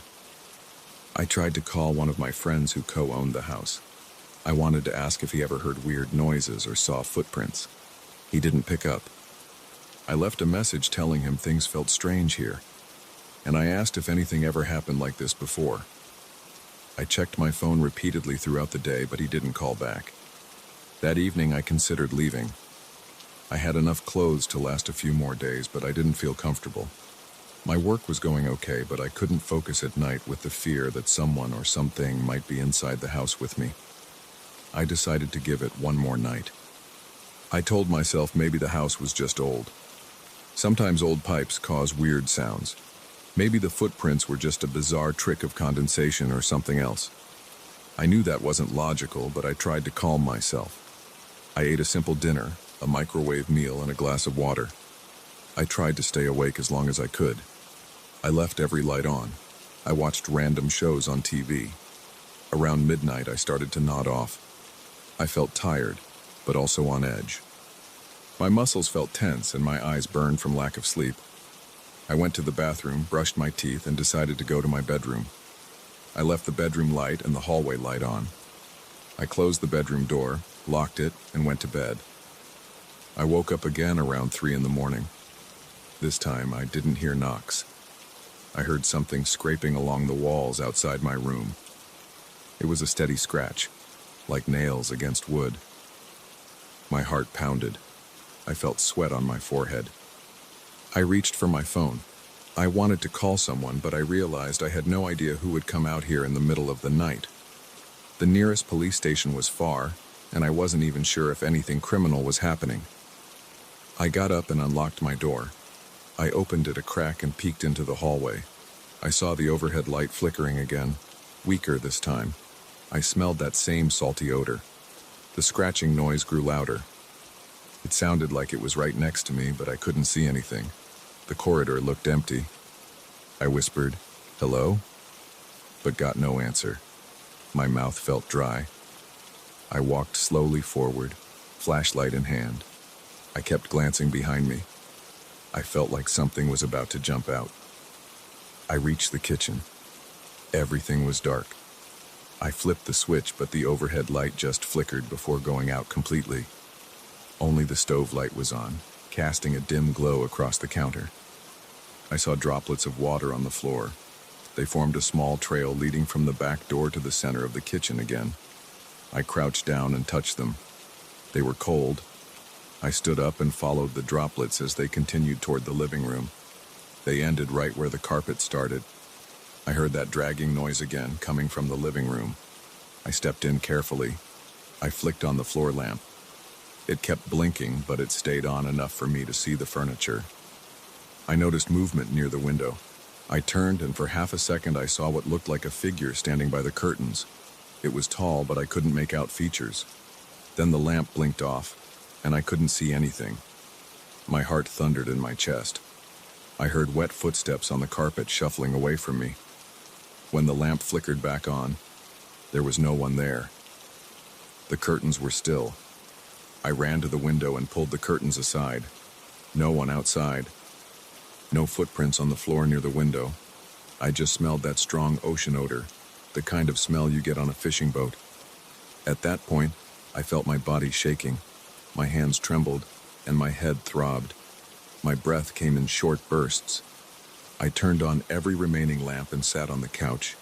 I tried to call one of my friends who co-owned the house. I wanted to ask if he ever heard weird noises or saw footprints. He didn't pick up. I left a message telling him things felt strange here, and I asked if anything ever happened like this before. I checked my phone repeatedly throughout the day, but he didn't call back. That evening, I considered leaving. I had enough clothes to last a few more days, but I didn't feel comfortable. My work was going okay, but I couldn't focus at night with the fear that someone or something might be inside the house with me. I decided to give it one more night. I told myself maybe the house was just old. Sometimes old pipes cause weird sounds. Maybe the footprints were just a bizarre trick of condensation or something else. I knew that wasn't logical, but I tried to calm myself. I ate a simple dinner, a microwave meal, and a glass of water. I tried to stay awake as long as I could. I left every light on. I watched random shows on TV. Around midnight, I started to nod off. I felt tired, but also on edge. My muscles felt tense and my eyes burned from lack of sleep. I went to the bathroom, brushed my teeth, and decided to go to my bedroom. I left the bedroom light and the hallway light on. I closed the bedroom door, locked it, and went to bed. I woke up again around 3 in the morning. This time, I didn't hear knocks. I heard something scraping along the walls outside my room. It was a steady scratch, like nails against wood. My heart pounded. I felt sweat on my forehead. I reached for my phone. I wanted to call someone, but I realized I had no idea who would come out here in the middle of the night. The nearest police station was far, and I wasn't even sure if anything criminal was happening. I got up and unlocked my door. I opened it a crack and peeked into the hallway. I saw the overhead light flickering again, weaker this time. I smelled that same salty odor. The scratching noise grew louder. It sounded like it was right next to me, but I couldn't see anything. The corridor looked empty. I whispered, "Hello?" but got no answer. My mouth felt dry. I walked slowly forward, flashlight in hand. I kept glancing behind me. I felt like something was about to jump out. I reached the kitchen. Everything was dark. I flipped the switch, but the overhead light just flickered before going out completely. Only the stove light was on, casting a dim glow across the counter. I saw droplets of water on the floor. They formed a small trail leading from the back door to the center of the kitchen again. I crouched down and touched them. They were cold. I stood up and followed the droplets as they continued toward the living room. They ended right where the carpet started. I heard that dragging noise again, coming from the living room. I stepped in carefully. I flicked on the floor lamp. It kept blinking, but it stayed on enough for me to see the furniture. I noticed movement near the window. I turned, and for half a second I saw what looked like a figure standing by the curtains. It was tall, but I couldn't make out features. Then the lamp blinked off, and I couldn't see anything. My heart thundered in my chest. I heard wet footsteps on the carpet shuffling away from me. When the lamp flickered back on, there was no one there. The curtains were still. I ran to the window and pulled the curtains aside. No one outside. No footprints on the floor near the window. I just smelled that strong ocean odor, the kind of smell you get on a fishing boat. At that point, I felt my body shaking. My hands trembled, and my head throbbed. My breath came in short bursts. I turned on every remaining lamp and sat on the couch.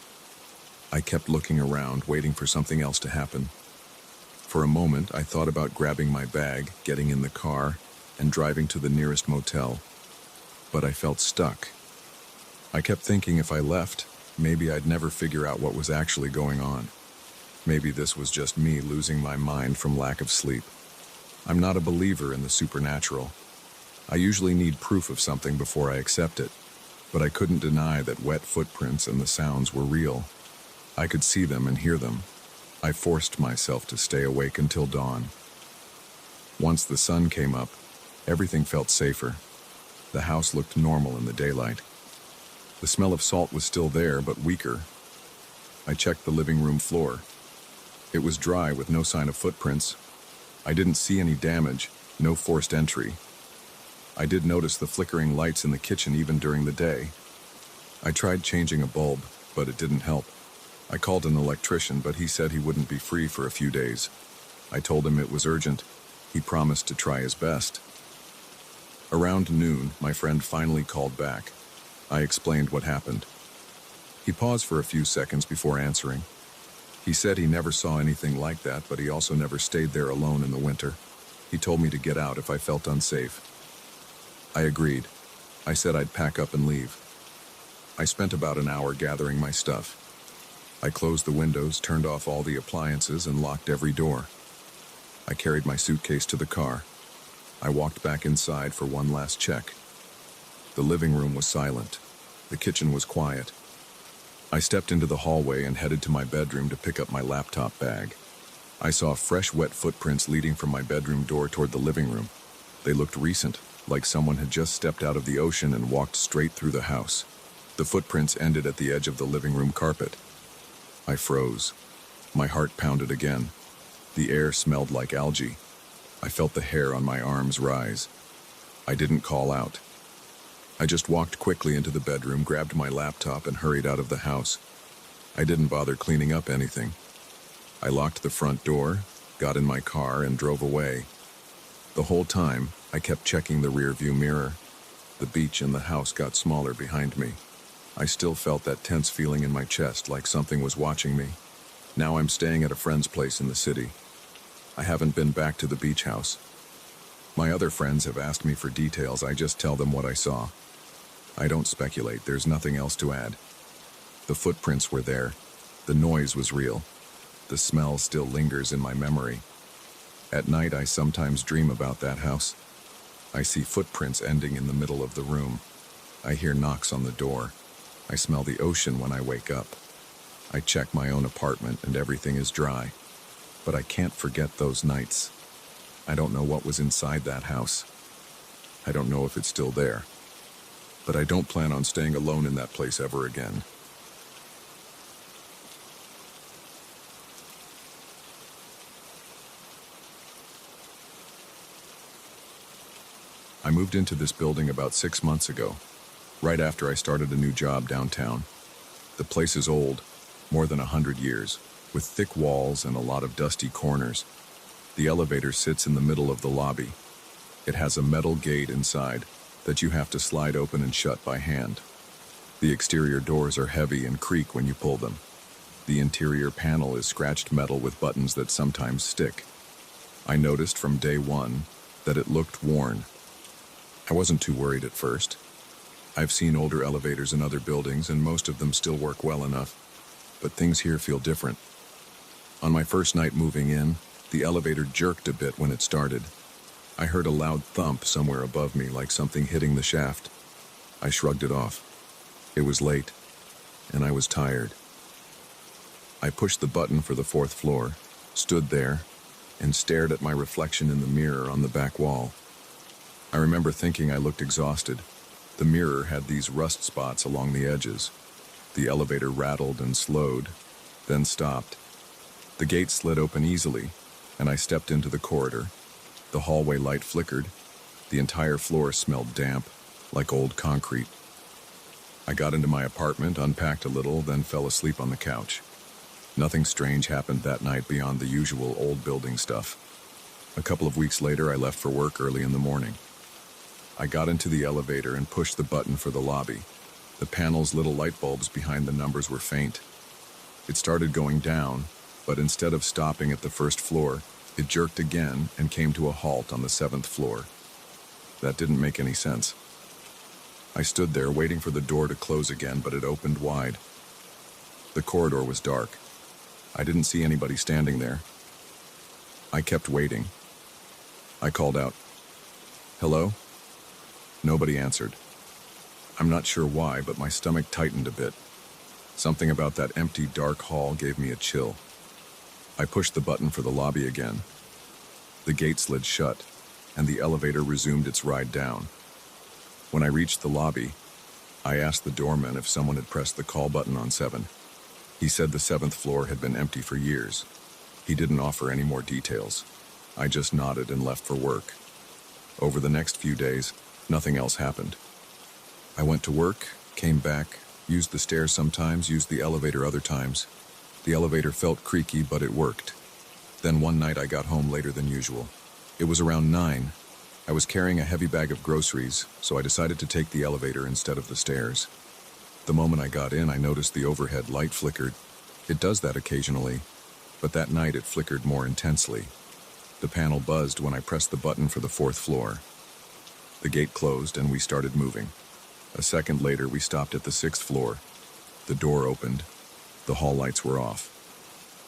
I kept looking around, waiting for something else to happen. For a moment, I thought about grabbing my bag, getting in the car, and driving to the nearest motel. But I felt stuck. I kept thinking if I left, maybe I'd never figure out what was actually going on. Maybe this was just me losing my mind from lack of sleep. I'm not a believer in the supernatural. I usually need proof of something before I accept it, but I couldn't deny that wet footprints and the sounds were real. I could see them and hear them. I forced myself to stay awake until dawn. Once the sun came up, everything felt safer. The house looked normal in the daylight. The smell of salt was still there, but weaker. I checked the living room floor. It was dry with no sign of footprints. I didn't see any damage, no forced entry. I did notice the flickering lights in the kitchen even during the day. I tried changing a bulb, but it didn't help. I called an electrician, but he said he wouldn't be free for a few days. I told him it was urgent. He promised to try his best. Around noon, my friend finally called back. I explained what happened. He paused for a few seconds before answering. He said he never saw anything like that, but he also never stayed there alone in the winter. He told me to get out if I felt unsafe. I agreed. I said I'd pack up and leave. I spent about an hour gathering my stuff. I closed the windows, turned off all the appliances, and locked every door. I carried my suitcase to the car. I walked back inside for one last check. The living room was silent. The kitchen was quiet. I stepped into the hallway and headed to my bedroom to pick up my laptop bag. I saw fresh, wet footprints leading from my bedroom door toward the living room. They looked recent, like someone had just stepped out of the ocean and walked straight through the house. The footprints ended at the edge of the living room carpet. I froze. My heart pounded again. The air smelled like algae. I felt the hair on my arms rise. I didn't call out. I just walked quickly into the bedroom, grabbed my laptop, and hurried out of the house. I didn't bother cleaning up anything. I locked the front door, got in my car, and drove away. The whole time, I kept checking the rearview mirror. The beach and the house got smaller behind me. I still felt that tense feeling in my chest, like something was watching me. Now I'm staying at a friend's place in the city. I haven't been back to the beach house. My other friends have asked me for details. I just tell them what I saw. I don't speculate. There's nothing else to add. The footprints were there. The noise was real. The smell still lingers in my memory. At night, I sometimes dream about that house. I see footprints ending in the middle of the room. I hear knocks on the door. I smell the ocean when I wake up. I check my own apartment and everything is dry. But I can't forget those nights. I don't know what was inside that house. I don't know if it's still there. But I don't plan on staying alone in that place ever again. I moved into this building about 6 months ago, right after I started a new job downtown. The place is old, more than 100 years, with thick walls and a lot of dusty corners. The elevator sits in the middle of the lobby. It has a metal gate inside that you have to slide open and shut by hand. The exterior doors are heavy and creak when you pull them. The interior panel is scratched metal with buttons that sometimes stick. I noticed from day one that it looked worn. I wasn't too worried at first. I've seen older elevators in other buildings and most of them still work well enough, but things here feel different. On my first night moving in, the elevator jerked a bit when it started. I heard a loud thump somewhere above me, like something hitting the shaft. I shrugged it off. It was late, and I was tired. I pushed the button for the 4th floor, stood there, and stared at my reflection in the mirror on the back wall. I remember thinking I looked exhausted. The mirror had these rust spots along the edges. The elevator rattled and slowed, then stopped. The gate slid open easily, and I stepped into the corridor. The hallway light flickered. The entire floor smelled damp, like old concrete. I got into my apartment, unpacked a little, then fell asleep on the couch. Nothing strange happened that night beyond the usual old building stuff. A couple of weeks later, I left for work early in the morning. I got into the elevator and pushed the button for the lobby. The panel's little light bulbs behind the numbers were faint. It started going down, but instead of stopping at the 1st floor, it jerked again and came to a halt on the 7th floor. That didn't make any sense. I stood there waiting for the door to close again, but it opened wide. The corridor was dark. I didn't see anybody standing there. I kept waiting. I called out, "Hello?" Nobody answered. I'm not sure why, but my stomach tightened a bit. Something about that empty, dark hall gave me a chill. I pushed the button for the lobby again. The gate slid shut, and the elevator resumed its ride down. When I reached the lobby, I asked the doorman if someone had pressed the call button on 7. He said the 7th floor had been empty for years. He didn't offer any more details. I just nodded and left for work. Over the next few days, nothing else happened. I went to work, came back, used the stairs sometimes, used the elevator other times. The elevator felt creaky, but it worked. Then one night I got home later than usual. It was around 9. I was carrying a heavy bag of groceries, so I decided to take the elevator instead of the stairs. The moment I got in, I noticed the overhead light flickered. It does that occasionally, but that night it flickered more intensely. The panel buzzed when I pressed the button for the 4th floor. The gate closed and we started moving. A second later, we stopped at the 6th floor. The door opened. The hall lights were off.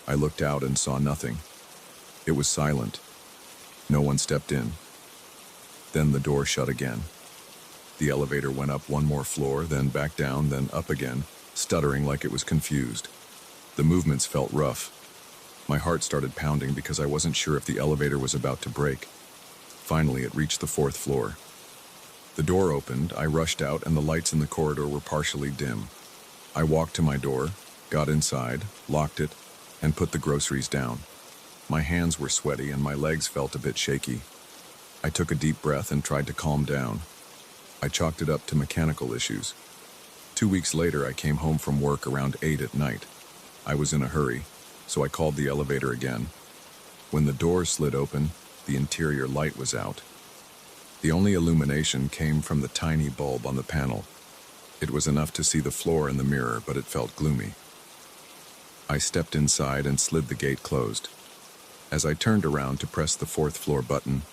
I looked out and saw nothing. It was silent. No one stepped in. Then the door shut again. The elevator went up one more floor, then back down, then up again, stuttering like it was confused. The movements felt rough. My heart started pounding because I wasn't sure if the elevator was about to break. Finally, it reached the 4th floor. The door opened, I rushed out, and the lights in the corridor were partially dim. I walked to my door, got inside, locked it, and put the groceries down. My hands were sweaty and my legs felt a bit shaky. I took a deep breath and tried to calm down. I chalked it up to mechanical issues. 2 weeks later, I came home from work around 8 at night. I was in a hurry, so I called the elevator again. When the door slid open, the interior light was out. The only illumination came from the tiny bulb on the panel. It was enough to see the floor and the mirror, but it felt gloomy. I stepped inside and slid the gate closed. As I turned around to press the 4th floor button,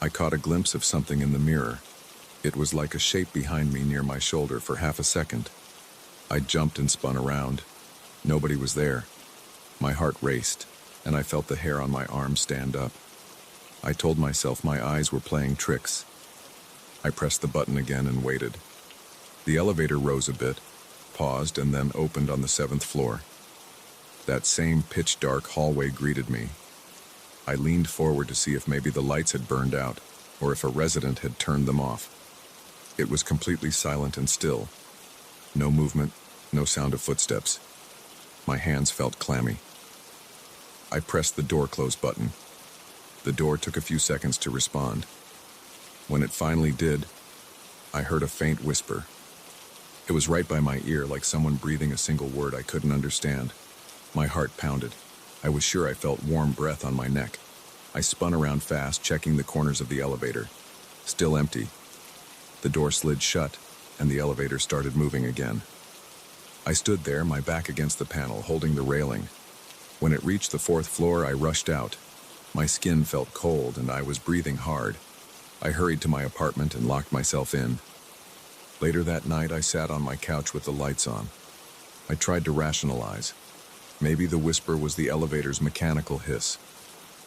I caught a glimpse of something in the mirror. It was like a shape behind me near my shoulder for half a second. I jumped and spun around. Nobody was there. My heart raced, and I felt the hair on my arm stand up. I told myself my eyes were playing tricks. I pressed the button again and waited. The elevator rose a bit, paused, and then opened on the 7th floor. That same pitch-dark hallway greeted me. I leaned forward to see if maybe the lights had burned out, or if a resident had turned them off. It was completely silent and still. No movement, no sound of footsteps. My hands felt clammy. I pressed the door close button. The door took a few seconds to respond. When it finally did, I heard a faint whisper. It was right by my ear, like someone breathing a single word I couldn't understand. My heart pounded. I was sure I felt warm breath on my neck. I spun around fast, checking the corners of the elevator. Still empty. The door slid shut, and the elevator started moving again. I stood there, my back against the panel, holding the railing. When it reached the 4th floor, I rushed out. My skin felt cold, and I was breathing hard. I hurried to my apartment and locked myself in. Later that night, I sat on my couch with the lights on. I tried to rationalize. Maybe the whisper was the elevator's mechanical hiss.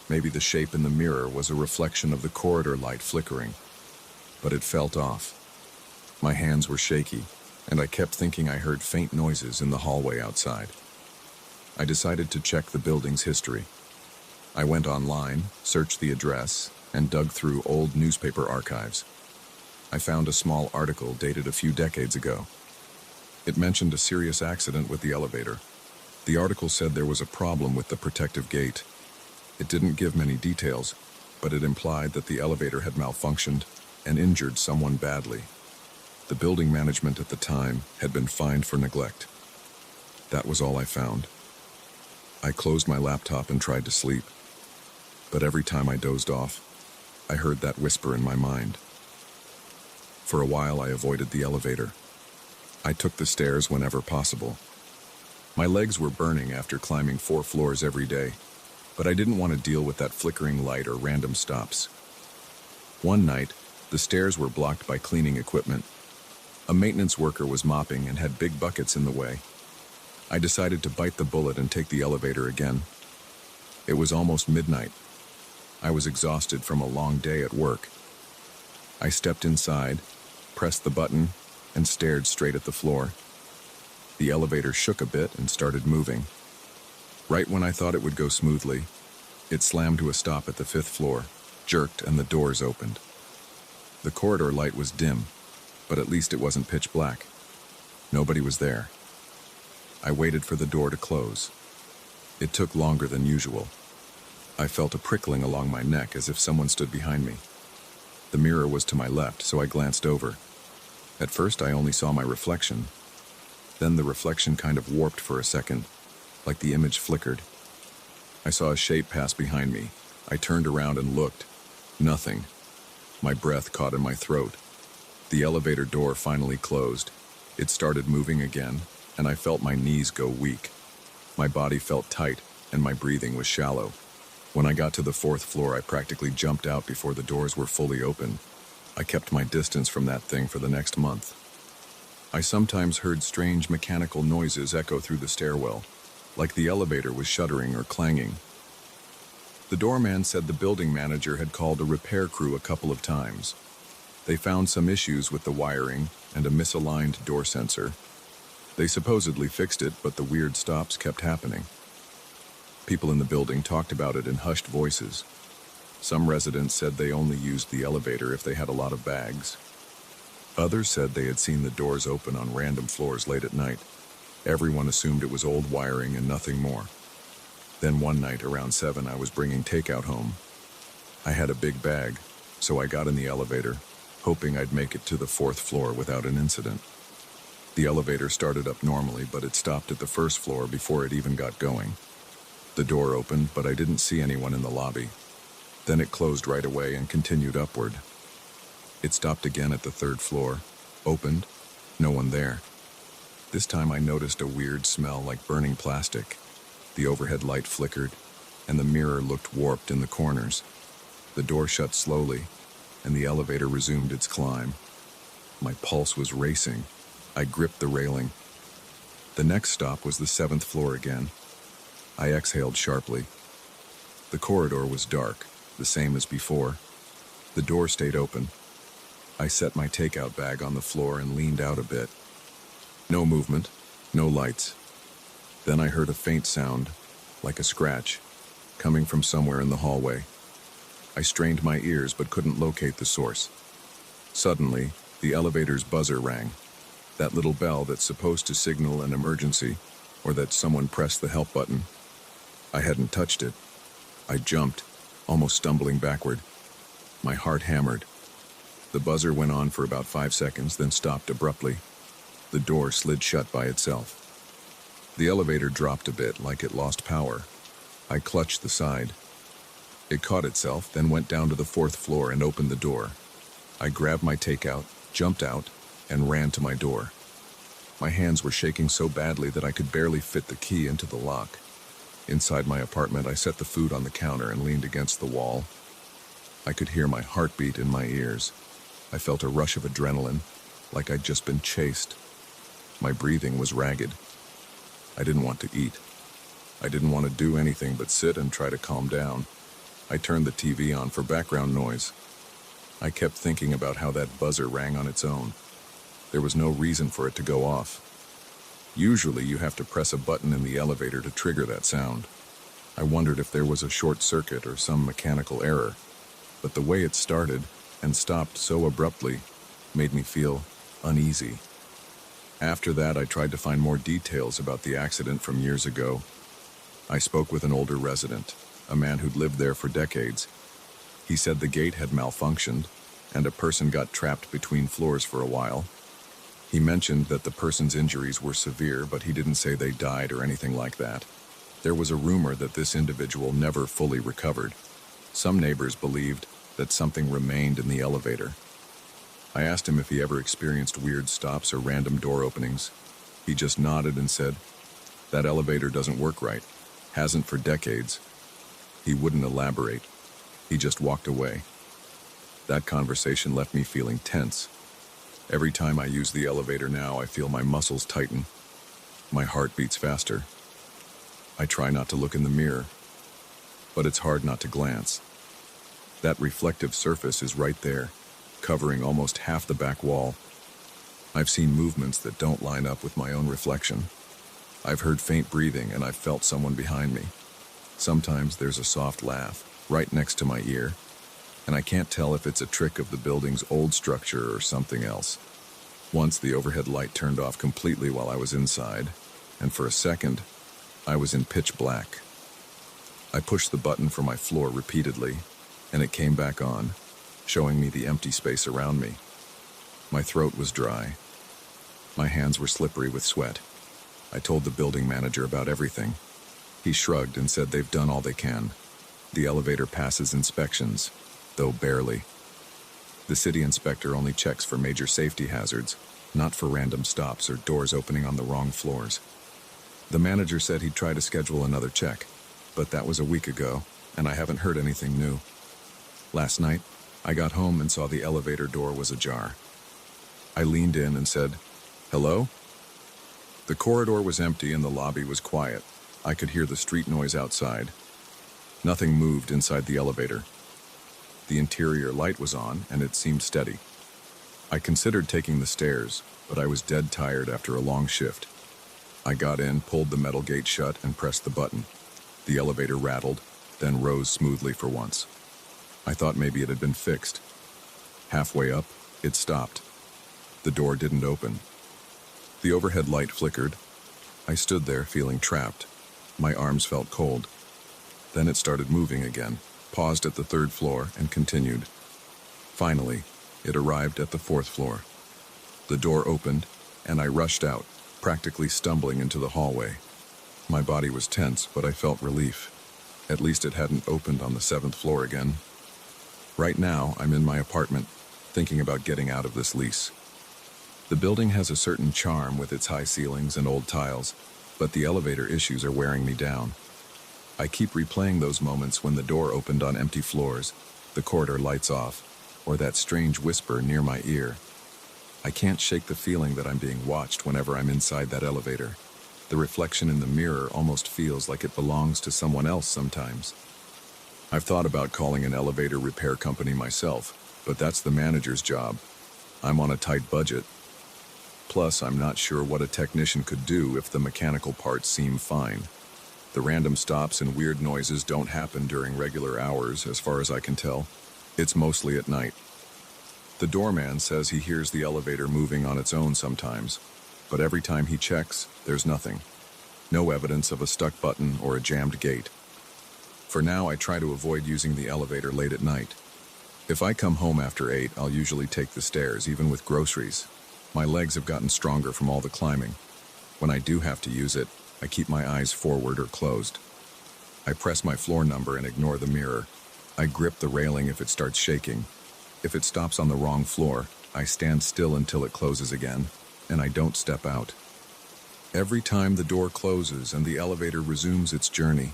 Maybe the shape in the mirror was a reflection of the corridor light flickering. But it felt off. My hands were shaky, and I kept thinking I heard faint noises in the hallway outside. I decided to check the building's history. I went online, searched the address, and dug through old newspaper archives. I found a small article dated a few decades ago. It mentioned a serious accident with the elevator. The article said there was a problem with the protective gate. It didn't give many details, but it implied that the elevator had malfunctioned and injured someone badly. The building management at the time had been fined for neglect. That was all I found. I closed my laptop and tried to sleep. But every time I dozed off, I heard that whisper in my mind. For a while, I avoided the elevator. I took the stairs whenever possible. My legs were burning after climbing 4 floors every day, but I didn't want to deal with that flickering light or random stops. One night, the stairs were blocked by cleaning equipment. A maintenance worker was mopping and had big buckets in the way. I decided to bite the bullet and take the elevator again. It was almost midnight. I was exhausted from a long day at work. I stepped inside, pressed the button, and stared straight at the floor. The elevator shook a bit and started moving. Right when I thought it would go smoothly, it slammed to a stop at the 5th floor, jerked, and the doors opened. The corridor light was dim, but at least it wasn't pitch black. Nobody was there. I waited for the door to close. It took longer than usual. I felt a prickling along my neck as if someone stood behind me. The mirror was to my left, so I glanced over. At first, I only saw my reflection. Then the reflection kind of warped for a second, like the image flickered. I saw a shape pass behind me. I turned around and looked. Nothing. My breath caught in my throat. The elevator door finally closed. It started moving again, and I felt my knees go weak. My body felt tight, and my breathing was shallow. When I got to the 4th floor, I practically jumped out before the doors were fully open. I kept my distance from that thing for the next month. I sometimes heard strange mechanical noises echo through the stairwell, like the elevator was shuddering or clanging. The doorman said the building manager had called a repair crew a couple of times. They found some issues with the wiring and a misaligned door sensor. They supposedly fixed it, but the weird stops kept happening. People in the building talked about it in hushed voices. Some residents said they only used the elevator if they had a lot of bags. Others said they had seen the doors open on random floors late at night. Everyone assumed it was old wiring and nothing more. Then one night around 7, I was bringing takeout home. I had a big bag, so I got in the elevator, hoping I'd make it to the 4th floor without an incident. The elevator started up normally, but it stopped at the 1st floor before it even got going. The door opened, but I didn't see anyone in the lobby. Then it closed right away and continued upward. It stopped again at the 3rd floor, opened, no one there. This time I noticed a weird smell like burning plastic. The overhead light flickered, and the mirror looked warped in the corners. The door shut slowly, and the elevator resumed its climb. My pulse was racing. I gripped the railing. The next stop was the 7th floor again. I exhaled sharply. The corridor was dark, the same as before. The door stayed open. I set my takeout bag on the floor and leaned out a bit. No movement, no lights. Then I heard a faint sound, like a scratch, coming from somewhere in the hallway. I strained my ears but couldn't locate the source. Suddenly, the elevator's buzzer rang. That little bell that's supposed to signal an emergency, or that someone pressed the help button. I hadn't touched it. I jumped, almost stumbling backward. My heart hammered. The buzzer went on for about 5 seconds, then stopped abruptly. The door slid shut by itself. The elevator dropped a bit, like it lost power. I clutched the side. It caught itself, then went down to the 4th floor and opened the door. I grabbed my takeout, jumped out, and ran to my door. My hands were shaking so badly that I could barely fit the key into the lock. Inside my apartment, I set the food on the counter and leaned against the wall. I could hear my heartbeat in my ears. I felt a rush of adrenaline, like I'd just been chased. My breathing was ragged. I didn't want to eat. I didn't want to do anything but sit and try to calm down. I turned the TV on for background noise. I kept thinking about how that buzzer rang on its own. There was no reason for it to go off. Usually you have to press a button in the elevator to trigger that sound. I wondered if there was a short circuit or some mechanical error, but the way it started and stopped so abruptly made me feel uneasy. After that, I tried to find more details about the accident from years ago. I spoke with an older resident, a man who'd lived there for decades. He said the gate had malfunctioned, and a person got trapped between floors for a while. He mentioned that the person's injuries were severe, but he didn't say they died or anything like that. There was a rumor that this individual never fully recovered. Some neighbors believed that something remained in the elevator. I asked him if he ever experienced weird stops or random door openings. He just nodded and said, "That elevator doesn't work right. Hasn't for decades." He wouldn't elaborate. He just walked away. That conversation left me feeling tense. Every time I use the elevator now, I feel my muscles tighten. My heart beats faster. I try not to look in the mirror, but it's hard not to glance. That reflective surface is right there, covering almost half the back wall. I've seen movements that don't line up with my own reflection. I've heard faint breathing and I've felt someone behind me. Sometimes there's a soft laugh right next to my ear, and I can't tell if it's a trick of the building's old structure or something else. Once the overhead light turned off completely while I was inside, and for a second, I was in pitch black. I pushed the button for my floor repeatedly, and it came back on, showing me the empty space around me. My throat was dry. My hands were slippery with sweat. I told the building manager about everything. He shrugged and said they've done all they can. The elevator passes inspections, though barely. The city inspector only checks for major safety hazards, not for random stops or doors opening on the wrong floors. The manager said he'd try to schedule another check, but that was a week ago, and I haven't heard anything new. Last night, I got home and saw the elevator door was ajar. I leaned in and said, "Hello?" The corridor was empty and the lobby was quiet. I could hear the street noise outside. Nothing moved inside the elevator. The interior light was on, and it seemed steady. I considered taking the stairs, but I was dead tired after a long shift. I got in, pulled the metal gate shut, and pressed the button. The elevator rattled, then rose smoothly for once. I thought maybe it had been fixed. Halfway up, it stopped. The door didn't open. The overhead light flickered. I stood there, feeling trapped. My arms felt cold. Then it started moving again, paused at the 3rd floor, and continued. Finally, it arrived at the 4th floor. The door opened, and I rushed out, practically stumbling into the hallway. My body was tense, but I felt relief. At least it hadn't opened on the 7th floor again. Right now, I'm in my apartment, thinking about getting out of this lease. The building has a certain charm with its high ceilings and old tiles, but the elevator issues are wearing me down. I keep replaying those moments when the door opened on empty floors, the corridor lights off, or that strange whisper near my ear. I can't shake the feeling that I'm being watched whenever I'm inside that elevator. The reflection in the mirror almost feels like it belongs to someone else sometimes. I've thought about calling an elevator repair company myself, but that's the manager's job. I'm on a tight budget. Plus, I'm not sure what a technician could do if the mechanical parts seem fine. The random stops and weird noises don't happen during regular hours, as far as I can tell. It's mostly at night. The doorman says he hears the elevator moving on its own sometimes, but every time he checks, there's nothing. No evidence of a stuck button or a jammed gate. For now, I try to avoid using the elevator late at night. If I come home after 8, I'll usually take the stairs, even with groceries. My legs have gotten stronger from all the climbing. When I do have to use it, I keep my eyes forward or closed. I press my floor number and ignore the mirror. I grip the railing if it starts shaking. If it stops on the wrong floor, I stand still until it closes again, and I don't step out. Every time the door closes and the elevator resumes its journey,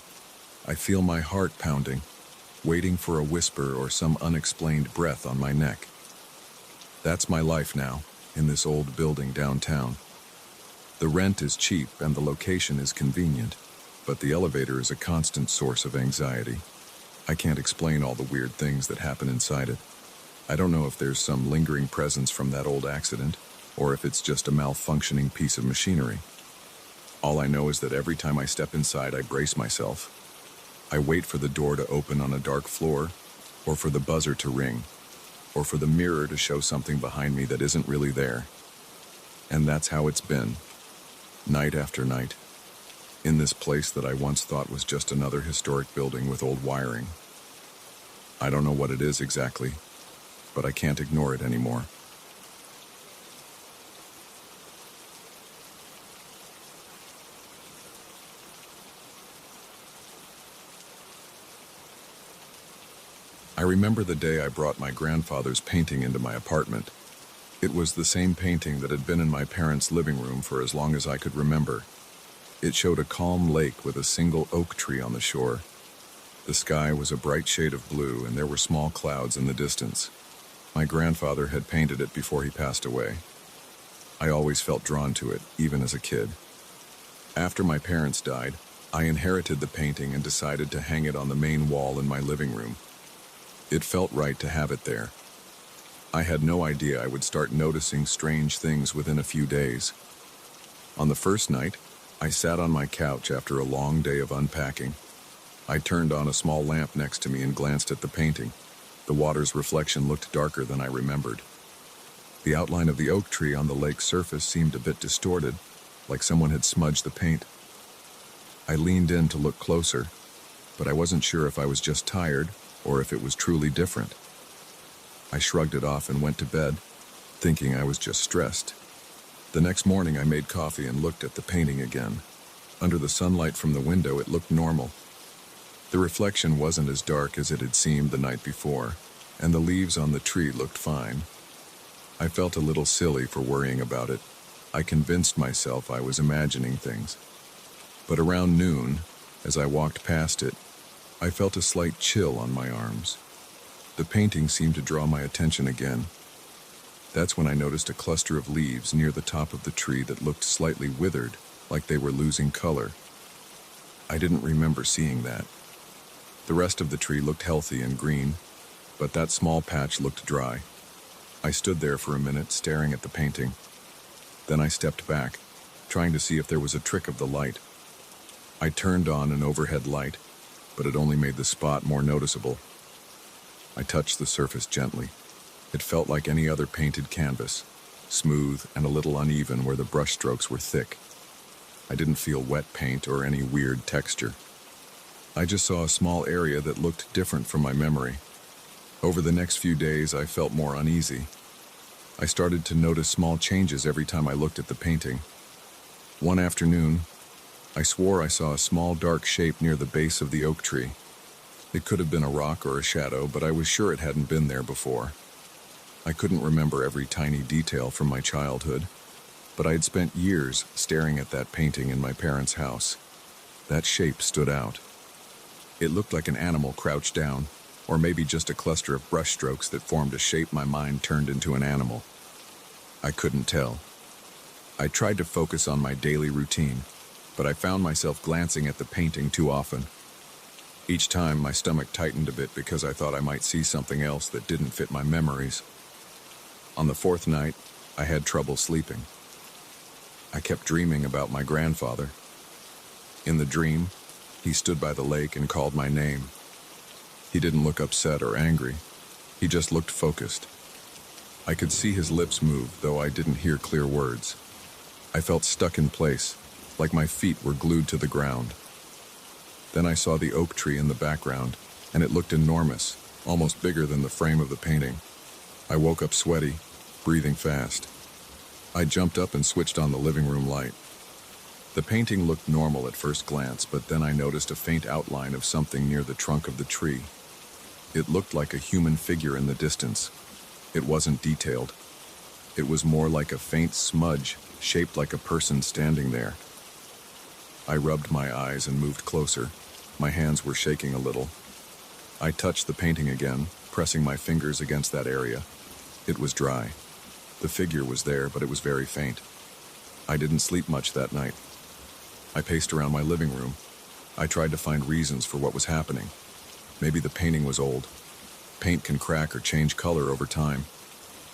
I feel my heart pounding, waiting for a whisper or some unexplained breath on my neck. That's my life now, in this old building downtown. The rent is cheap and the location is convenient, but the elevator is a constant source of anxiety. I can't explain all the weird things that happen inside it. I don't know if there's some lingering presence from that old accident, or if it's just a malfunctioning piece of machinery. All I know is that every time I step inside, I brace myself. I wait for the door to open on a dark floor, or for the buzzer to ring, or for the mirror to show something behind me that isn't really there. And that's how it's been, night after night, in this place that I once thought was just another historic building with old wiring. I don't know what it is exactly, but I can't ignore it anymore. I remember the day I brought my grandfather's painting into my apartment. It was the same painting that had been in my parents' living room for as long as I could remember. It showed a calm lake with a single oak tree on the shore. The sky was a bright shade of blue, and there were small clouds in the distance. My grandfather had painted it before he passed away. I always felt drawn to it, even as a kid. After my parents died, I inherited the painting and decided to hang it on the main wall in my living room. It felt right to have it there. I had no idea I would start noticing strange things within a few days. On the first night, I sat on my couch after a long day of unpacking. I turned on a small lamp next to me and glanced at the painting. The water's reflection looked darker than I remembered. The outline of the oak tree on the lake's surface seemed a bit distorted, like someone had smudged the paint. I leaned in to look closer. but I wasn't sure if I was just tired or if it was truly different. I shrugged it off and went to bed, thinking I was just stressed. The next morning I made coffee and looked at the painting again. Under the sunlight from the window, it looked normal. The reflection wasn't as dark as it had seemed the night before, and the leaves on the tree looked fine. I felt a little silly for worrying about it. I convinced myself I was imagining things. But around noon, as I walked past it, I felt a slight chill on my arms. The painting seemed to draw my attention again. That's when I noticed a cluster of leaves near the top of the tree that looked slightly withered, like they were losing color. I didn't remember seeing that. The rest of the tree looked healthy and green, but that small patch looked dry. I stood there for a minute, staring at the painting. Then I stepped back, trying to see if there was a trick of the light. I turned on an overhead light, but it only made the spot more noticeable. I touched the surface gently. It felt like any other painted canvas, smooth and a little uneven where the brushstrokes were thick. I didn't feel wet paint or any weird texture. I just saw a small area that looked different from my memory. Over the next few days, I felt more uneasy. I started to notice small changes every time I looked at the painting. One afternoon, I swore I saw a small dark shape near the base of the oak tree. It could have been a rock or a shadow, but I was sure it hadn't been there before. I couldn't remember every tiny detail from my childhood, but I had spent years staring at that painting in my parents' house. That shape stood out. It looked like an animal crouched down, or maybe just a cluster of brushstrokes that formed a shape my mind turned into an animal. I couldn't tell. I tried to focus on my daily routine, but I found myself glancing at the painting too often. Each time, my stomach tightened a bit because I thought I might see something else that didn't fit my memories. On the fourth night, I had trouble sleeping. I kept dreaming about my grandfather. In the dream, he stood by the lake and called my name. He didn't look upset or angry. He just looked focused. I could see his lips move, though I didn't hear clear words. I felt stuck in place, like my feet were glued to the ground. Then I saw the oak tree in the background, and it looked enormous, almost bigger than the frame of the painting. I woke up sweaty, breathing fast. I jumped up and switched on the living room light. The painting looked normal at first glance, but then I noticed a faint outline of something near the trunk of the tree. It looked like a human figure in the distance. It wasn't detailed. It was more like a faint smudge, shaped like a person standing there. I rubbed my eyes and moved closer. My hands were shaking a little. I touched the painting again, pressing my fingers against that area. It was dry. The figure was there, but it was very faint. I didn't sleep much that night. I paced around my living room. I tried to find reasons for what was happening. Maybe the painting was old. Paint can crack or change color over time.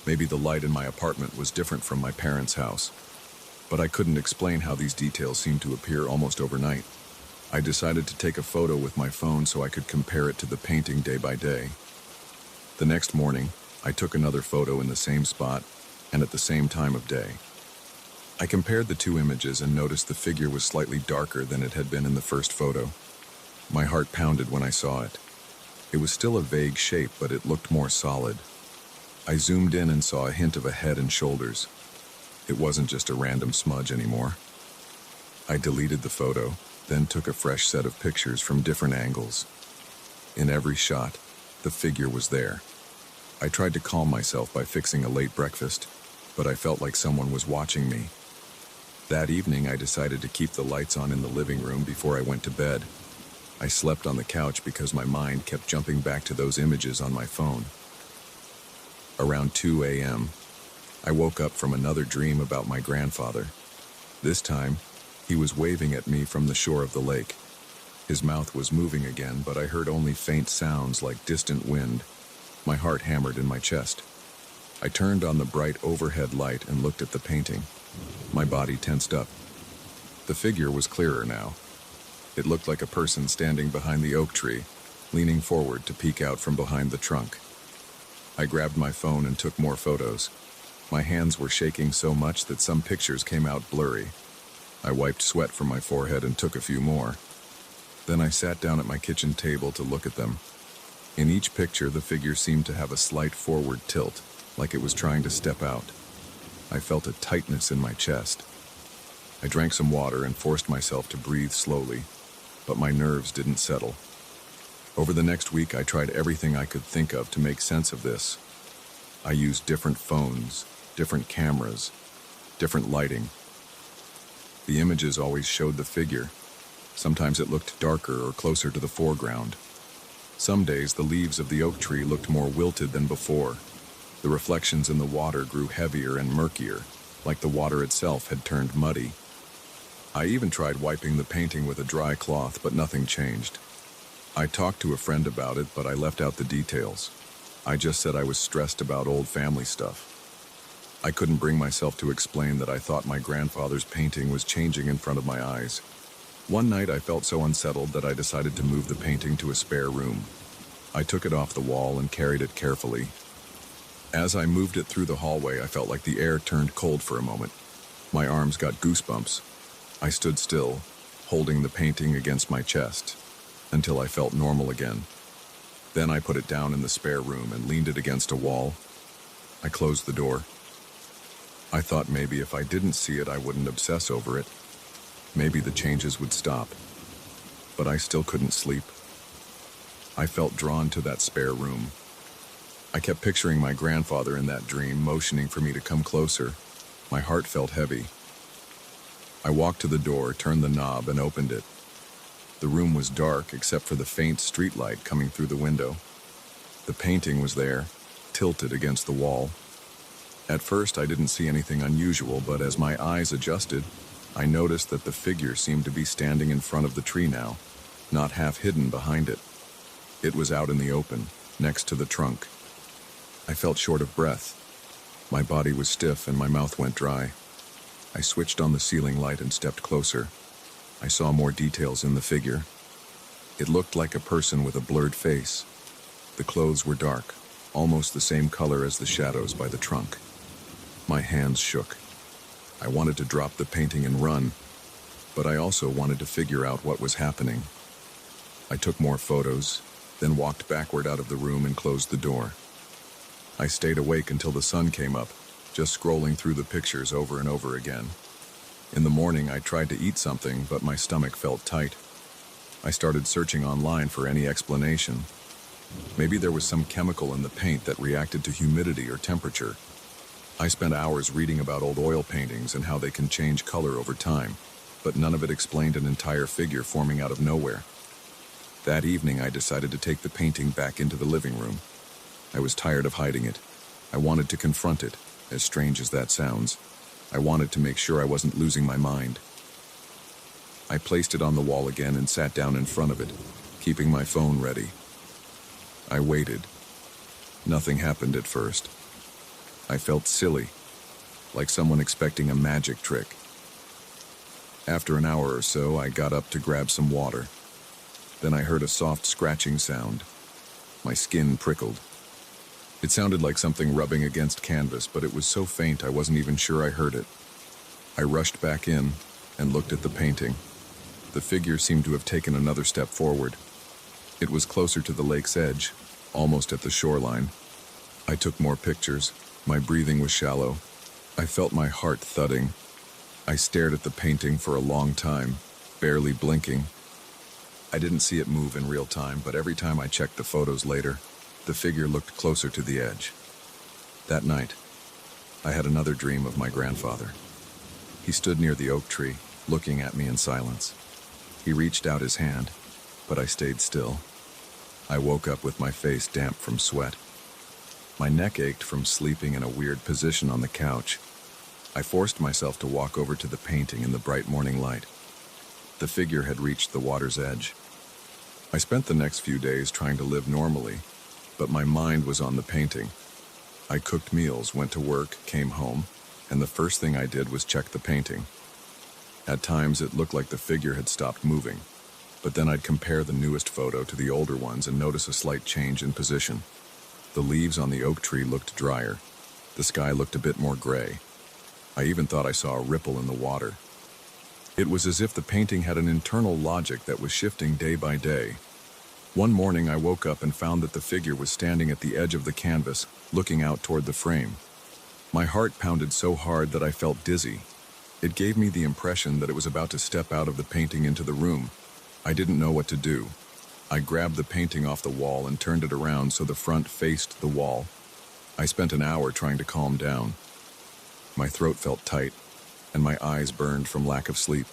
Maybe the light in my apartment was different from my parents' house. But I couldn't explain how these details seemed to appear almost overnight. I decided to take a photo with my phone so I could compare it to the painting day by day. The next morning, I took another photo in the same spot and at the same time of day. I compared the two images and noticed the figure was slightly darker than it had been in the first photo. My heart pounded when I saw it. It was still a vague shape, but it looked more solid. I zoomed in and saw a hint of a head and shoulders. It wasn't just a random smudge anymore. I deleted the photo, then took a fresh set of pictures from different angles. In every shot, the figure was there. I tried to calm myself by fixing a late breakfast, but I felt like someone was watching me. That evening, I decided to keep the lights on in the living room before I went to bed. I slept on the couch because my mind kept jumping back to those images on my phone. Around 2 a.m., I woke up from another dream about my grandfather. This time, he was waving at me from the shore of the lake. His mouth was moving again, but I heard only faint sounds like distant wind. My heart hammered in my chest. I turned on the bright overhead light and looked at the painting. My body tensed up. The figure was clearer now. It looked like a person standing behind the oak tree, leaning forward to peek out from behind the trunk. I grabbed my phone and took more photos. My hands were shaking so much that some pictures came out blurry. I wiped sweat from my forehead and took a few more. Then I sat down at my kitchen table to look at them. In each picture, the figure seemed to have a slight forward tilt, like it was trying to step out. I felt a tightness in my chest. I drank some water and forced myself to breathe slowly, but my nerves didn't settle. Over the next week, I tried everything I could think of to make sense of this. I used different phones, different cameras, different lighting. The images always showed the figure. Sometimes it looked darker or closer to the foreground. Some days, the leaves of the oak tree looked more wilted than before. The reflections in the water grew heavier and murkier, like the water itself had turned muddy. I even tried wiping the painting with a dry cloth, but nothing changed. I talked to a friend about it, but I left out the details. I just said I was stressed about old family stuff. I couldn't bring myself to explain that I thought my grandfather's painting was changing in front of my eyes. One night I felt so unsettled that I decided to move the painting to a spare room. I took it off the wall and carried it carefully. As I moved it through the hallway, I felt like the air turned cold for a moment. My arms got goosebumps. I stood still, holding the painting against my chest, until I felt normal again. Then I put it down in the spare room and leaned it against a wall. I closed the door. I thought maybe if I didn't see it, I wouldn't obsess over it. Maybe the changes would stop. But I still couldn't sleep. I felt drawn to that spare room. I kept picturing my grandfather in that dream, motioning for me to come closer. My heart felt heavy. I walked to the door, turned the knob, and opened it. The room was dark except for the faint streetlight coming through the window. The painting was there, tilted against the wall. At first, I didn't see anything unusual, but as my eyes adjusted, I noticed that the figure seemed to be standing in front of the tree now, not half hidden behind it. It was out in the open, next to the trunk. I felt short of breath. My body was stiff and my mouth went dry. I switched on the ceiling light and stepped closer. I saw more details in the figure. It looked like a person with a blurred face. The clothes were dark, almost the same color as the shadows by the trunk. My hands shook. I wanted to drop the painting and run, but I also wanted to figure out what was happening. I took more photos, then walked backward out of the room and closed the door. I stayed awake until the sun came up, just scrolling through the pictures over and over again. In the morning, I tried to eat something, but my stomach felt tight. I started searching online for any explanation. Maybe there was some chemical in the paint that reacted to humidity or temperature. I spent hours reading about old oil paintings and how they can change color over time, but none of it explained an entire figure forming out of nowhere. That evening, I decided to take the painting back into the living room. I was tired of hiding it. I wanted to confront it, as strange as that sounds. I wanted to make sure I wasn't losing my mind. I placed it on the wall again and sat down in front of it, keeping my phone ready. I waited. Nothing happened at first. I felt silly, like someone expecting a magic trick. After an hour or so, I got up to grab some water. Then I heard a soft scratching sound. My skin prickled. It sounded like something rubbing against canvas, but it was so faint I wasn't even sure I heard it. I rushed back in and looked at the painting. The figure seemed to have taken another step forward. It was closer to the lake's edge, almost at the shoreline. I took more pictures. My breathing was shallow. I felt my heart thudding. I stared at the painting for a long time, barely blinking. I didn't see it move in real time, but every time I checked the photos later, the figure looked closer to the edge. That night, I had another dream of my grandfather. He stood near the oak tree, looking at me in silence. He reached out his hand, but I stayed still. I woke up with my face damp from sweat. My neck ached from sleeping in a weird position on the couch. I forced myself to walk over to the painting in the bright morning light. The figure had reached the water's edge. I spent the next few days trying to live normally, but my mind was on the painting. I cooked meals, went to work, came home, and the first thing I did was check the painting. At times it looked like the figure had stopped moving, but then I'd compare the newest photo to the older ones and notice a slight change in position. The leaves on the oak tree looked drier. The sky looked a bit more gray. I even thought I saw a ripple in the water. It was as if the painting had an internal logic that was shifting day by day. One morning I woke up and found that the figure was standing at the edge of the canvas, looking out toward the frame. My heart pounded so hard that I felt dizzy. It gave me the impression that it was about to step out of the painting into the room. I didn't know what to do. I grabbed the painting off the wall and turned it around so the front faced the wall. I spent an hour trying to calm down. My throat felt tight, and my eyes burned from lack of sleep.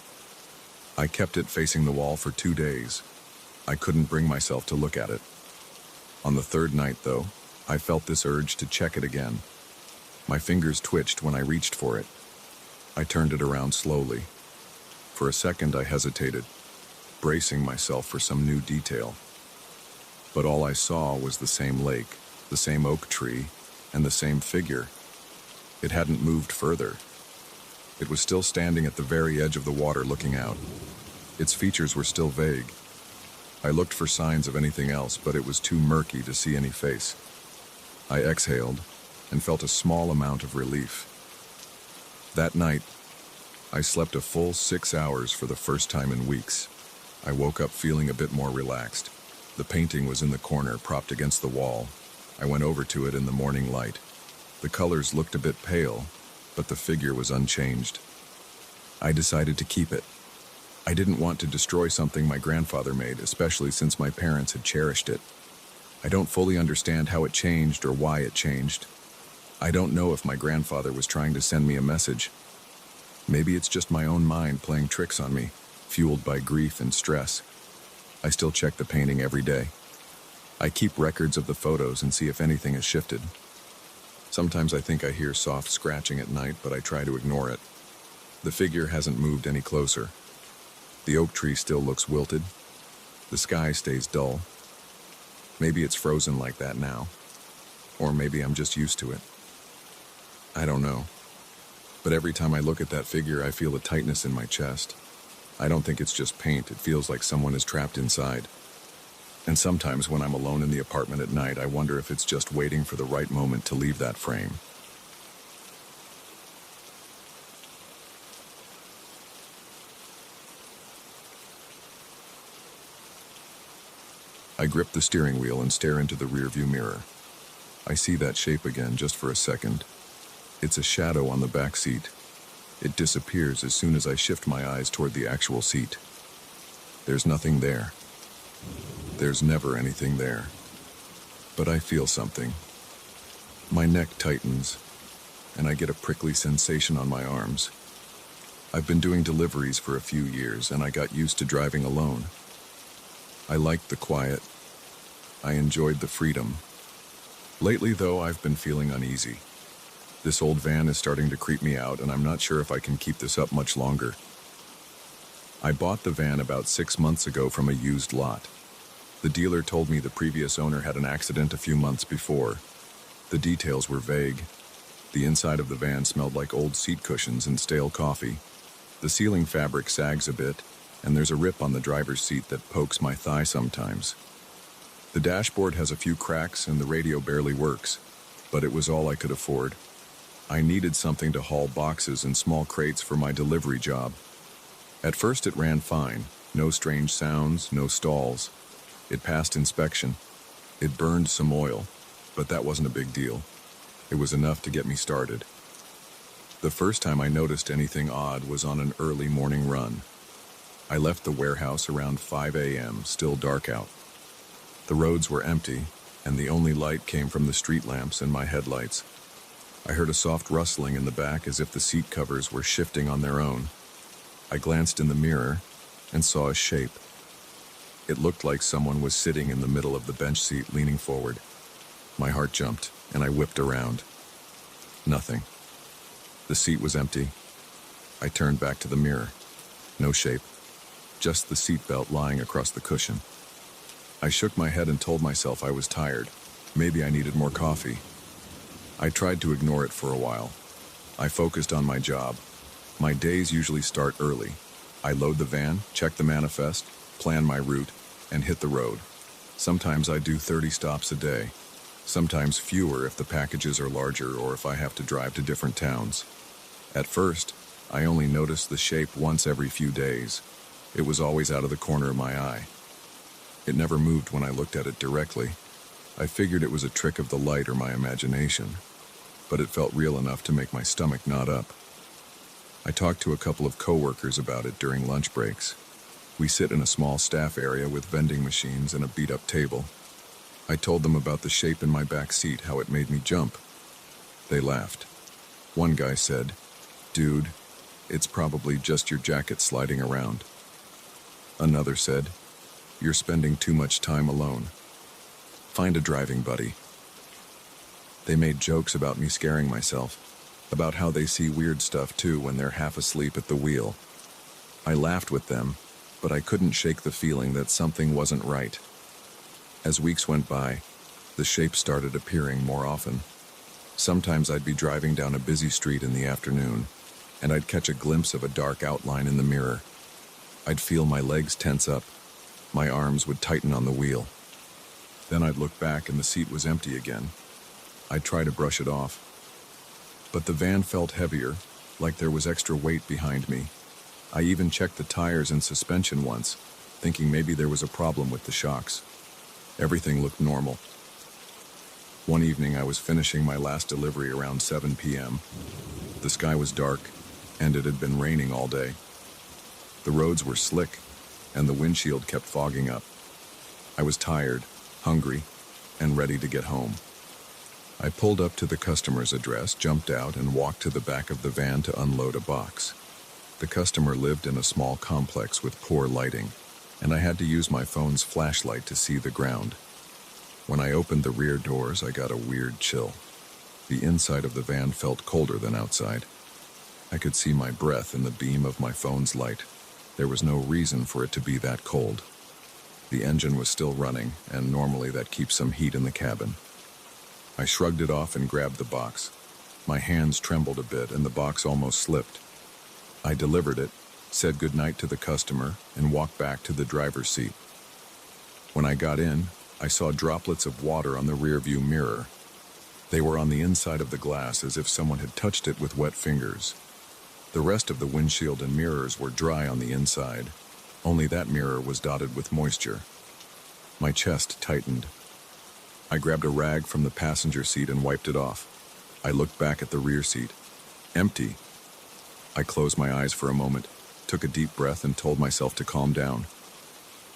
I kept it facing the wall for 2 days. I couldn't bring myself to look at it. On the third night, though, I felt this urge to check it again. My fingers twitched when I reached for it. I turned it around slowly. For a second, I hesitated, bracing myself for some new detail. But all I saw was the same lake, the same oak tree, and the same figure. It hadn't moved further. It was still standing at the very edge of the water looking out. Its features were still vague. I looked for signs of anything else, but it was too murky to see any face. I exhaled and felt a small amount of relief. That night, I slept a full 6 hours for the first time in weeks. I woke up feeling a bit more relaxed. The painting was in the corner, propped against the wall. I went over to it in the morning light. The colors looked a bit pale, but the figure was unchanged. I decided to keep it. I didn't want to destroy something my grandfather made, especially since my parents had cherished it. I don't fully understand how it changed or why it changed. I don't know if my grandfather was trying to send me a message. Maybe it's just my own mind playing tricks on me, fueled by grief and stress. I still check the painting every day. I keep records of the photos and see if anything has shifted. Sometimes I think I hear soft scratching at night, but I try to ignore it. The figure hasn't moved any closer. The oak tree still looks wilted. The sky stays dull. Maybe it's frozen like that now. Or maybe I'm just used to it. I don't know. But every time I look at that figure, I feel a tightness in my chest. I don't think it's just paint. It feels like someone is trapped inside. And sometimes when I'm alone in the apartment at night, I wonder if it's just waiting for the right moment to leave that frame. I grip the steering wheel and stare into the rearview mirror. I see that shape again just for a second. It's a shadow on the back seat. It disappears as soon as I shift my eyes toward the actual seat. There's nothing there. There's never anything there. But I feel something. My neck tightens, and I get a prickly sensation on my arms. I've been doing deliveries for a few years, and I got used to driving alone. I liked the quiet. I enjoyed the freedom. Lately, though, I've been feeling uneasy. This old van is starting to creep me out, and I'm not sure if I can keep this up much longer. I bought the van about 6 months ago from a used lot. The dealer told me the previous owner had an accident a few months before. The details were vague. The inside of the van smelled like old seat cushions and stale coffee. The ceiling fabric sags a bit, and there's a rip on the driver's seat that pokes my thigh sometimes. The dashboard has a few cracks and the radio barely works, but it was all I could afford. I needed something to haul boxes and small crates for my delivery job. At first it ran fine, no strange sounds, no stalls. It passed inspection. It burned some oil, but that wasn't a big deal. It was enough to get me started. The first time I noticed anything odd was on an early morning run. I left the warehouse around 5 a.m., still dark out. The roads were empty, and the only light came from the street lamps and my headlights. I heard a soft rustling in the back as if the seat covers were shifting on their own. I glanced in the mirror and saw a shape. It looked like someone was sitting in the middle of the bench seat leaning forward. My heart jumped, and I whipped around. Nothing. The seat was empty. I turned back to the mirror. No shape. Just the seatbelt lying across the cushion. I shook my head and told myself I was tired. Maybe I needed more coffee. I tried to ignore it for a while. I focused on my job. My days usually start early. I load the van, check the manifest, plan my route, and hit the road. Sometimes I do 30 stops a day. Sometimes fewer if the packages are larger or if I have to drive to different towns. At first, I only noticed the shape once every few days. It was always out of the corner of my eye. It never moved when I looked at it directly. I figured it was a trick of the light or my imagination, but it felt real enough to make my stomach knot up. I talked to a couple of coworkers about it during lunch breaks. We sit in a small staff area with vending machines and a beat-up table. I told them about the shape in my back seat, how it made me jump. They laughed. One guy said, "Dude, it's probably just your jacket sliding around." Another said, "You're spending too much time alone. Find a driving buddy." They made jokes about me scaring myself, about how they see weird stuff too when they're half asleep at the wheel. I laughed with them, but I couldn't shake the feeling that something wasn't right. As weeks went by, the shape started appearing more often. Sometimes I'd be driving down a busy street in the afternoon, and I'd catch a glimpse of a dark outline in the mirror. I'd feel my legs tense up. My arms would tighten on the wheel. Then I'd look back and the seat was empty again. I'd try to brush it off. But the van felt heavier, like there was extra weight behind me. I even checked the tires and suspension once, thinking maybe there was a problem with the shocks. Everything looked normal. One evening I was finishing my last delivery around 7 p.m. The sky was dark, and it had been raining all day. The roads were slick, and the windshield kept fogging up. I was tired, hungry, and ready to get home. I pulled up to the customer's address, jumped out, and walked to the back of the van to unload a box. The customer lived in a small complex with poor lighting, and I had to use my phone's flashlight to see the ground. When I opened the rear doors, I got a weird chill. The inside of the van felt colder than outside. I could see my breath in the beam of my phone's light. There was no reason for it to be that cold. The engine was still running, and normally that keeps some heat in the cabin. I shrugged it off and grabbed the box. My hands trembled a bit, and the box almost slipped. I delivered it, said goodnight to the customer, and walked back to the driver's seat. When I got in, I saw droplets of water on the rearview mirror. They were on the inside of the glass as if someone had touched it with wet fingers. The rest of the windshield and mirrors were dry on the inside. Only that mirror was dotted with moisture. My chest tightened. I grabbed a rag from the passenger seat and wiped it off. I looked back at the rear seat. Empty. I closed my eyes for a moment, took a deep breath, and told myself to calm down.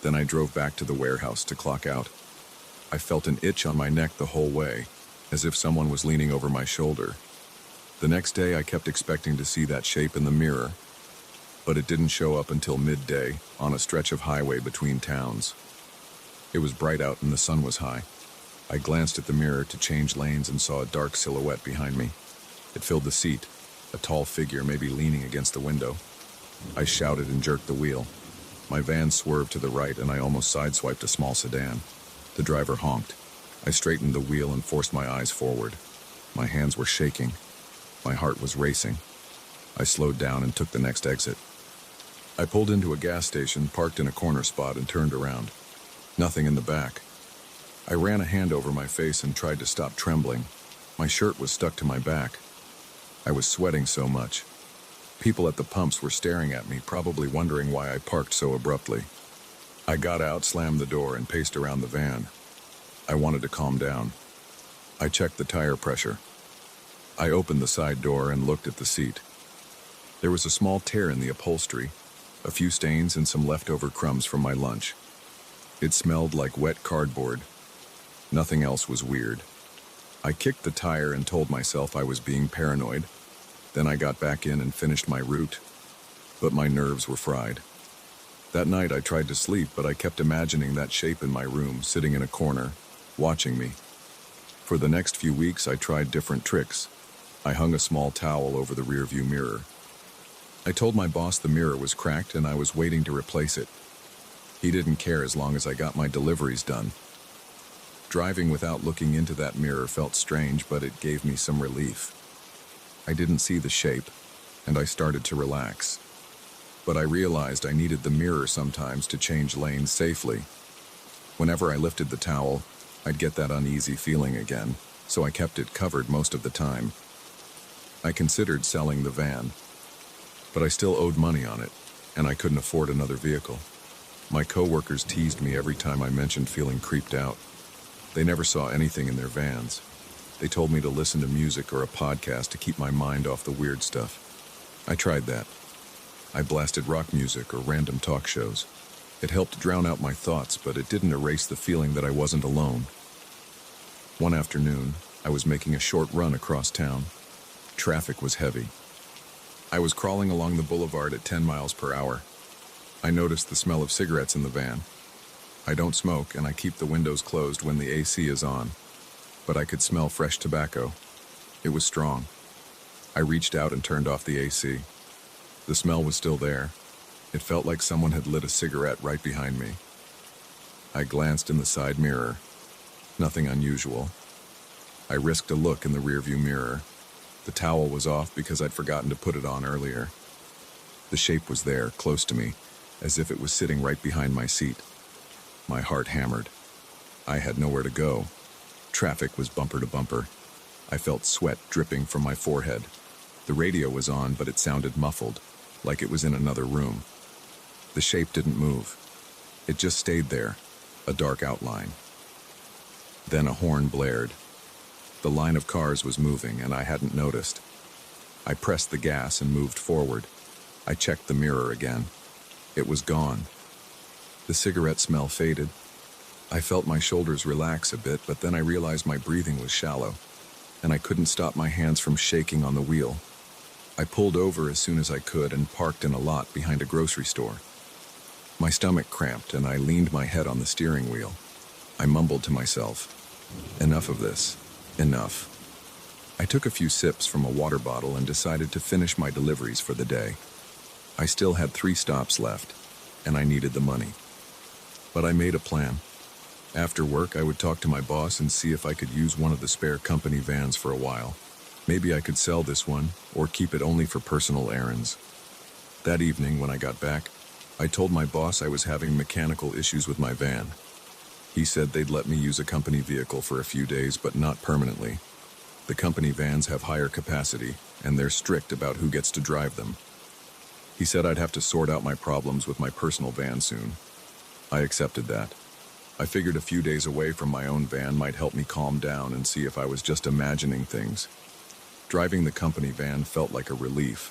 Then I drove back to the warehouse to clock out. I felt an itch on my neck the whole way, as if someone was leaning over my shoulder. The next day, I kept expecting to see that shape in the mirror, but it didn't show up until midday on a stretch of highway between towns. It was bright out and the sun was high. I glanced at the mirror to change lanes and saw a dark silhouette behind me. It filled the seat, a tall figure maybe leaning against the window. I shouted and jerked the wheel. My van swerved to the right and I almost sideswiped a small sedan. The driver honked. I straightened the wheel and forced my eyes forward. My hands were shaking. My heart was racing. I slowed down and took the next exit. I pulled into a gas station, parked in a corner spot, and turned around. Nothing in the back. I ran a hand over my face and tried to stop trembling. My shirt was stuck to my back. I was sweating so much. People at the pumps were staring at me, probably wondering why I parked so abruptly. I got out, slammed the door, and paced around the van. I wanted to calm down. I checked the tire pressure. I opened the side door and looked at the seat. There was a small tear in the upholstery, a few stains and some leftover crumbs from my lunch. It smelled like wet cardboard. Nothing else was weird. I kicked the tire and told myself I was being paranoid. Then I got back in and finished my route, but my nerves were fried. That night I tried to sleep, but I kept imagining that shape in my room, sitting in a corner, watching me. For the next few weeks I tried different tricks. I hung a small towel over the rearview mirror. I told my boss the mirror was cracked and I was waiting to replace it. He didn't care as long as I got my deliveries done. Driving without looking into that mirror felt strange, but it gave me some relief. I didn't see the shape, and I started to relax. But I realized I needed the mirror sometimes to change lanes safely. Whenever I lifted the towel, I'd get that uneasy feeling again, so I kept it covered most of the time. I considered selling the van. But I still owed money on it, and I couldn't afford another vehicle. My coworkers teased me every time I mentioned feeling creeped out. They never saw anything in their vans. They told me to listen to music or a podcast to keep my mind off the weird stuff. I tried that. I blasted rock music or random talk shows. It helped drown out my thoughts, but it didn't erase the feeling that I wasn't alone. One afternoon, I was making a short run across town. Traffic was heavy. I was crawling along the boulevard at 10 miles per hour. I noticed the smell of cigarettes in the van. I don't smoke, and I keep the windows closed when the AC is on. But I could smell fresh tobacco. It was strong. I reached out and turned off the AC. The smell was still there. It felt like someone had lit a cigarette right behind me. I glanced in the side mirror. Nothing unusual. I risked a look in the rearview mirror. The towel was off because I'd forgotten to put it on earlier. The shape was there, close to me, as if it was sitting right behind my seat. My heart hammered. I had nowhere to go. Traffic was bumper to bumper. I felt sweat dripping from my forehead. The radio was on, but it sounded muffled, like it was in another room. The shape didn't move. It just stayed there, a dark outline. Then a horn blared. The line of cars was moving, and I hadn't noticed. I pressed the gas and moved forward. I checked the mirror again. It was gone. The cigarette smell faded. I felt my shoulders relax a bit, but then I realized my breathing was shallow, and I couldn't stop my hands from shaking on the wheel. I pulled over as soon as I could and parked in a lot behind a grocery store. My stomach cramped, and I leaned my head on the steering wheel. I mumbled to myself, "Enough of this. Enough." I took a few sips from a water bottle and decided to finish my deliveries for the day. I still had 3 stops left, and I needed the money. But I made a plan. After work, I would talk to my boss and see if I could use one of the spare company vans for a while. Maybe I could sell this one, or keep it only for personal errands. That evening, when I got back, I told my boss I was having mechanical issues with my van. He said they'd let me use a company vehicle for a few days, but not permanently. The company vans have higher capacity, and they're strict about who gets to drive them. He said I'd have to sort out my problems with my personal van soon. I accepted that. I figured a few days away from my own van might help me calm down and see if I was just imagining things. Driving the company van felt like a relief.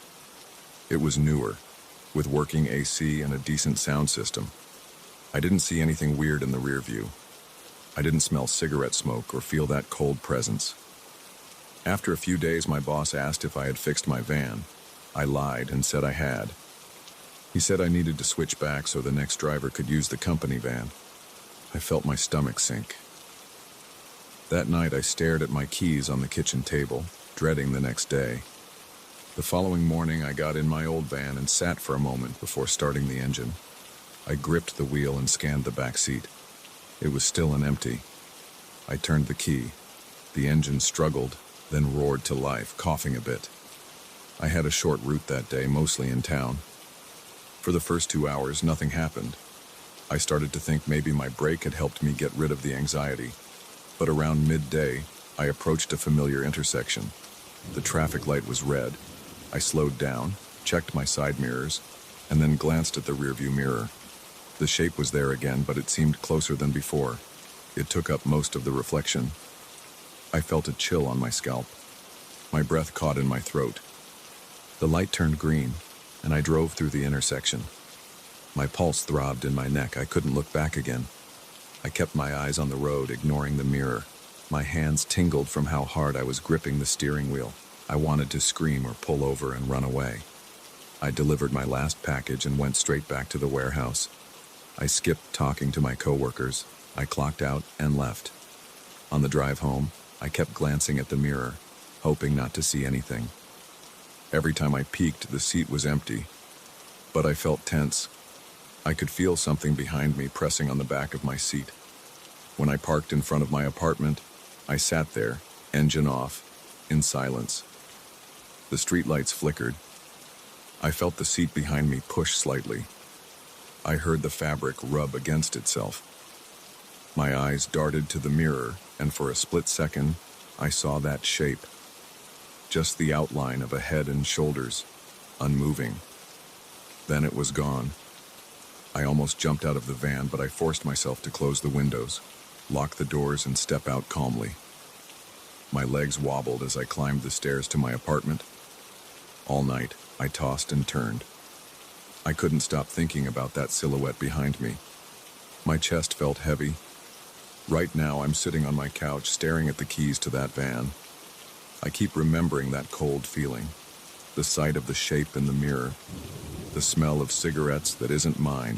It was newer, with working AC and a decent sound system. I didn't see anything weird in the rear view. I didn't smell cigarette smoke or feel that cold presence. After a few days, my boss asked if I had fixed my van. I lied and said I had. He said I needed to switch back so the next driver could use the company van. I felt my stomach sink. That night, I stared at my keys on the kitchen table, dreading the next day. The following morning, I got in my old van and sat for a moment before starting the engine. I gripped the wheel and scanned the back seat. It was still and empty. I turned the key. The engine struggled, then roared to life, coughing a bit. I had a short route that day, mostly in town. For the first 2 hours, nothing happened. I started to think maybe my brake had helped me get rid of the anxiety. But around midday, I approached a familiar intersection. The traffic light was red. I slowed down, checked my side mirrors, and then glanced at the rearview mirror. The shape was there again, but it seemed closer than before. It took up most of the reflection. I felt a chill on my scalp. My breath caught in my throat. The light turned green, and I drove through the intersection. My pulse throbbed in my neck. I couldn't look back again. I kept my eyes on the road, ignoring the mirror. My hands tingled from how hard I was gripping the steering wheel. I wanted to scream or pull over and run away. I delivered my last package and went straight back to the warehouse. I skipped talking to my coworkers. I clocked out and left. On the drive home, I kept glancing at the mirror, hoping not to see anything. Every time I peeked, the seat was empty, but I felt tense. I could feel something behind me pressing on the back of my seat. When I parked in front of my apartment, I sat there, engine off, in silence. The streetlights flickered. I felt the seat behind me push slightly. I heard the fabric rub against itself. My eyes darted to the mirror, and for a split second, I saw that shape. Just the outline of a head and shoulders, unmoving. Then it was gone. I almost jumped out of the van, but I forced myself to close the windows, lock the doors, and step out calmly. My legs wobbled as I climbed the stairs to my apartment. All night, I tossed and turned. I couldn't stop thinking about that silhouette behind me. My chest felt heavy. Right now, I'm sitting on my couch staring at the keys to that van. I keep remembering that cold feeling, the sight of the shape in the mirror, the smell of cigarettes that isn't mine.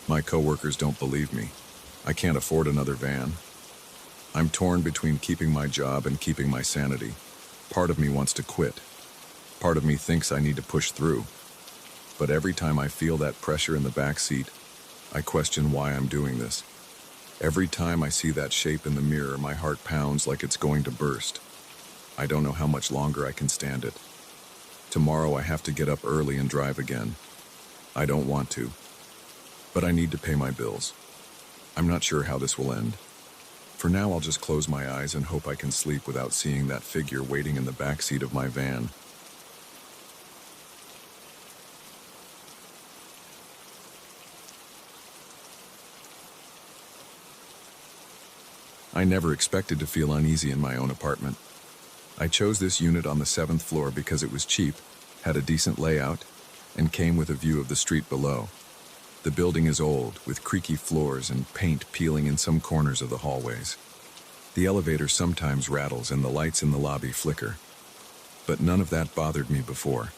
My coworkers don't believe me. I can't afford another van. I'm torn between keeping my job and keeping my sanity. Part of me wants to quit. Part of me thinks I need to push through. But every time I feel that pressure in the back seat, I question why I'm doing this. Every time I see that shape in the mirror, my heart pounds like it's going to burst. I don't know how much longer I can stand it. Tomorrow I have to get up early and drive again. I don't want to, but I need to pay my bills. I'm not sure how this will end. For now, I'll just close my eyes and hope I can sleep without seeing that figure waiting in the back seat of my van. I never expected to feel uneasy in my own apartment. I chose this unit on the 7th floor because it was cheap, had a decent layout, and came with a view of the street below. The building is old, with creaky floors and paint peeling in some corners of the hallways. The elevator sometimes rattles and the lights in the lobby flicker. But none of that bothered me before.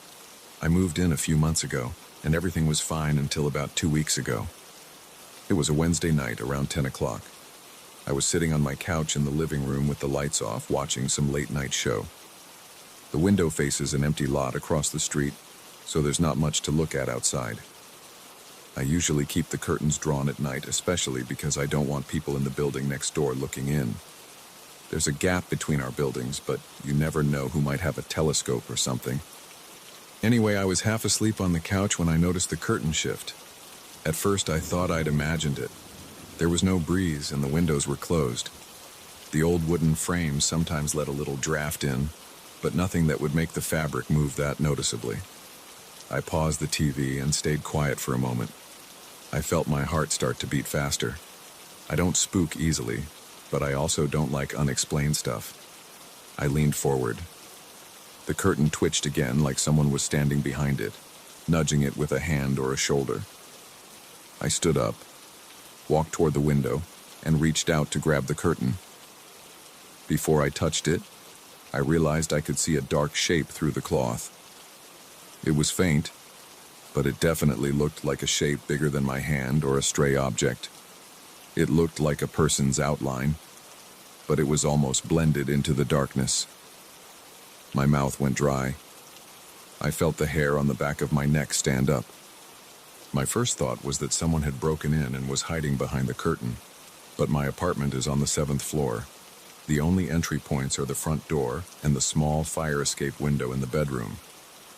I moved in a few months ago, and everything was fine until about 2 weeks ago. It was a Wednesday night around 10 o'clock. I was sitting on my couch in the living room with the lights off, watching some late-night show. The window faces an empty lot across the street, so there's not much to look at outside. I usually keep the curtains drawn at night, especially because I don't want people in the building next door looking in. There's a gap between our buildings, but you never know who might have a telescope or something. Anyway, I was half asleep on the couch when I noticed the curtain shift. At first, I thought I'd imagined it. There was no breeze and the windows were closed. The old wooden frames sometimes let a little draft in, but nothing that would make the fabric move that noticeably. I paused the TV and stayed quiet for a moment. I felt my heart start to beat faster. I don't spook easily, but I also don't like unexplained stuff. I leaned forward. The curtain twitched again like someone was standing behind it, nudging it with a hand or a shoulder. I stood up, walked toward the window, and reached out to grab the curtain. Before I touched it, I realized I could see a dark shape through the cloth. It was faint, but it definitely looked like a shape bigger than my hand or a stray object. It looked like a person's outline, but it was almost blended into the darkness. My mouth went dry. I felt the hair on the back of my neck stand up. My first thought was that someone had broken in and was hiding behind the curtain, but my apartment is on the 7th floor. The only entry points are the front door and the small fire escape window in the bedroom.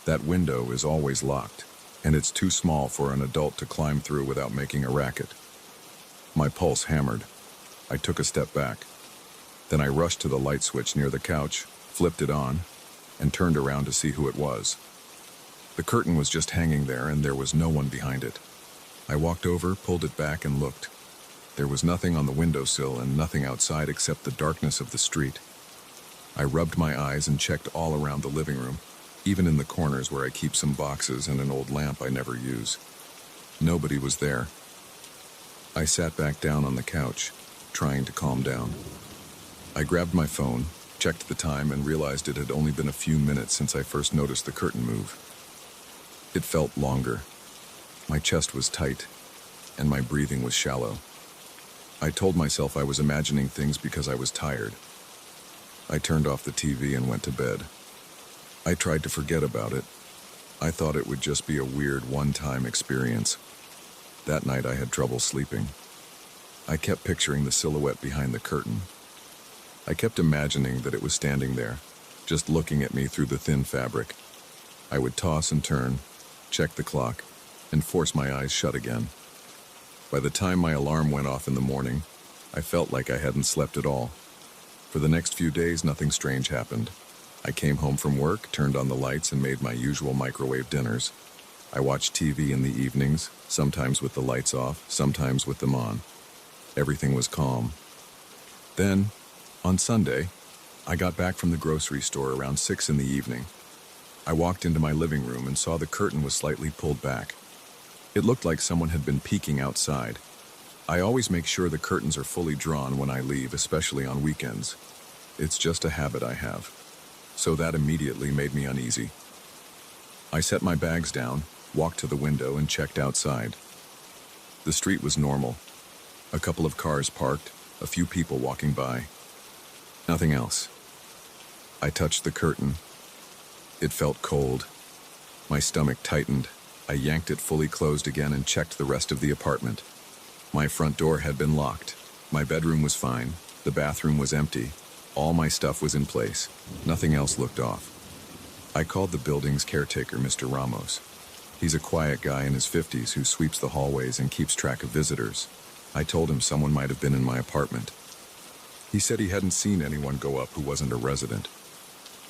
That window is always locked, and it's too small for an adult to climb through without making a racket. My pulse hammered. I took a step back. Then I rushed to the light switch near the couch, flipped it on, and turned around to see who it was. The curtain was just hanging there, and there was no one behind it. I walked over, pulled it back, and looked. There was nothing on the windowsill and nothing outside except the darkness of the street. I rubbed my eyes and checked all around the living room, even in the corners where I keep some boxes and an old lamp I never use. Nobody was there. I sat back down on the couch, trying to calm down. I grabbed my phone, checked the time, and realized it had only been a few minutes since I first noticed the curtain move. It felt longer. My chest was tight, and my breathing was shallow. I told myself I was imagining things because I was tired. I turned off the TV and went to bed. I tried to forget about it. I thought it would just be a weird one-time experience. That night I had trouble sleeping. I kept picturing the silhouette behind the curtain. I kept imagining that it was standing there, just looking at me through the thin fabric. I would toss and turn, check the clock, and force my eyes shut again. By the time my alarm went off in the morning, I felt like I hadn't slept at all. For the next few days, nothing strange happened. I came home from work, turned on the lights, and made my usual microwave dinners. I watched TV in the evenings, sometimes with the lights off, sometimes with them on. Everything was calm. Then, on Sunday, I got back from the grocery store around 6 in the evening. I walked into my living room and saw the curtain was slightly pulled back. It looked like someone had been peeking outside. I always make sure the curtains are fully drawn when I leave, especially on weekends. It's just a habit I have. So that immediately made me uneasy. I set my bags down, walked to the window, and checked outside. The street was normal. A couple of cars parked, a few people walking by. Nothing else. I touched the curtain. It felt cold. My stomach tightened. I yanked it fully closed again and checked the rest of the apartment. My front door had been locked. My bedroom was fine. The bathroom was empty. All my stuff was in place. Nothing else looked off. I called the building's caretaker, Mr. Ramos. He's a quiet guy in his 50s who sweeps the hallways and keeps track of visitors. I told him someone might have been in my apartment. He said he hadn't seen anyone go up who wasn't a resident.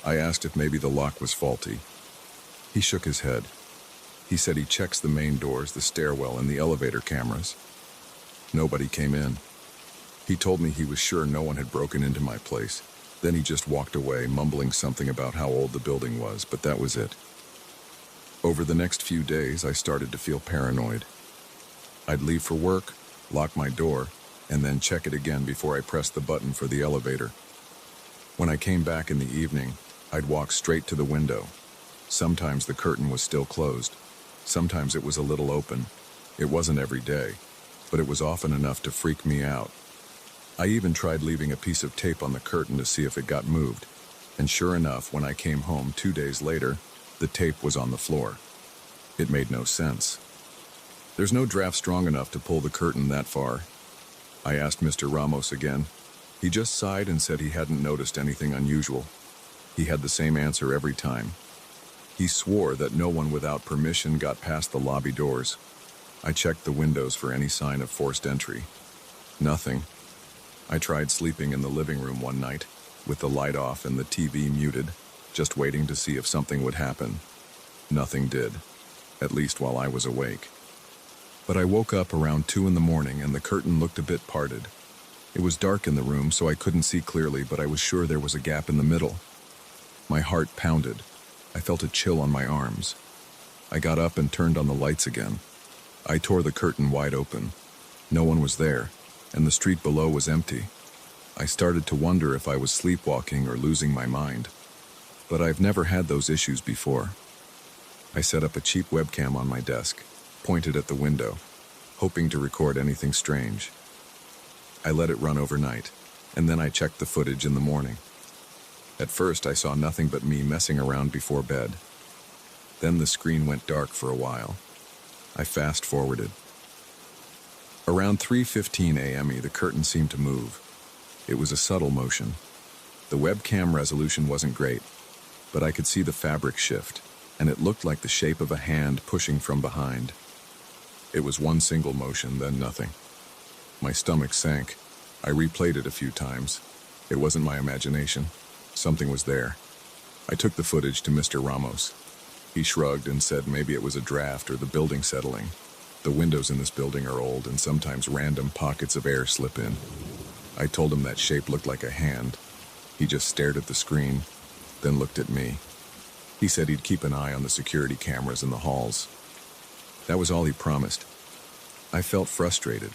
I asked if maybe the lock was faulty. He shook his head. He said he checks the main doors, the stairwell, and the elevator cameras. Nobody came in. He told me he was sure no one had broken into my place. Then he just walked away, mumbling something about how old the building was, but that was it. Over the next few days, I started to feel paranoid. I'd leave for work, lock my door, and then check it again before I pressed the button for the elevator. When I came back in the evening, I'd walk straight to the window. Sometimes the curtain was still closed. Sometimes it was a little open. It wasn't every day, but it was often enough to freak me out. I even tried leaving a piece of tape on the curtain to see if it got moved. And sure enough, when I came home 2 days later, the tape was on the floor. It made no sense. There's no draft strong enough to pull the curtain that far. I asked Mr. Ramos again. He just sighed and said he hadn't noticed anything unusual. He had the same answer every time. He swore that no one without permission got past the lobby doors. I checked the windows for any sign of forced entry. Nothing. I tried sleeping in the living room one night, with the light off and the TV muted, just waiting to see if something would happen. Nothing did, at least while I was awake. But I woke up around 2 in the morning and the curtain looked a bit parted. It was dark in the room, so I couldn't see clearly, but I was sure there was a gap in the middle. My heart pounded. I felt a chill on my arms. I got up and turned on the lights again. I tore the curtain wide open. No one was there, and the street below was empty. I started to wonder if I was sleepwalking or losing my mind. But I've never had those issues before. I set up a cheap webcam on my desk, pointed at the window, hoping to record anything strange. I let it run overnight, and then I checked the footage in the morning. At first, I saw nothing but me messing around before bed. Then the screen went dark for a while. I fast-forwarded. Around 3:15 a.m., the curtain seemed to move. It was a subtle motion. The webcam resolution wasn't great, but I could see the fabric shift, and it looked like the shape of a hand pushing from behind. It was one single motion, then nothing. My stomach sank. I replayed it a few times. It wasn't my imagination. Something was there. I took the footage to Mr. Ramos. He shrugged and said maybe it was a draft or the building settling. The windows in this building are old, and sometimes random pockets of air slip in. I told him that shape looked like a hand. He just stared at the screen, then looked at me. He said he'd keep an eye on the security cameras in the halls. That was all he promised. I felt frustrated.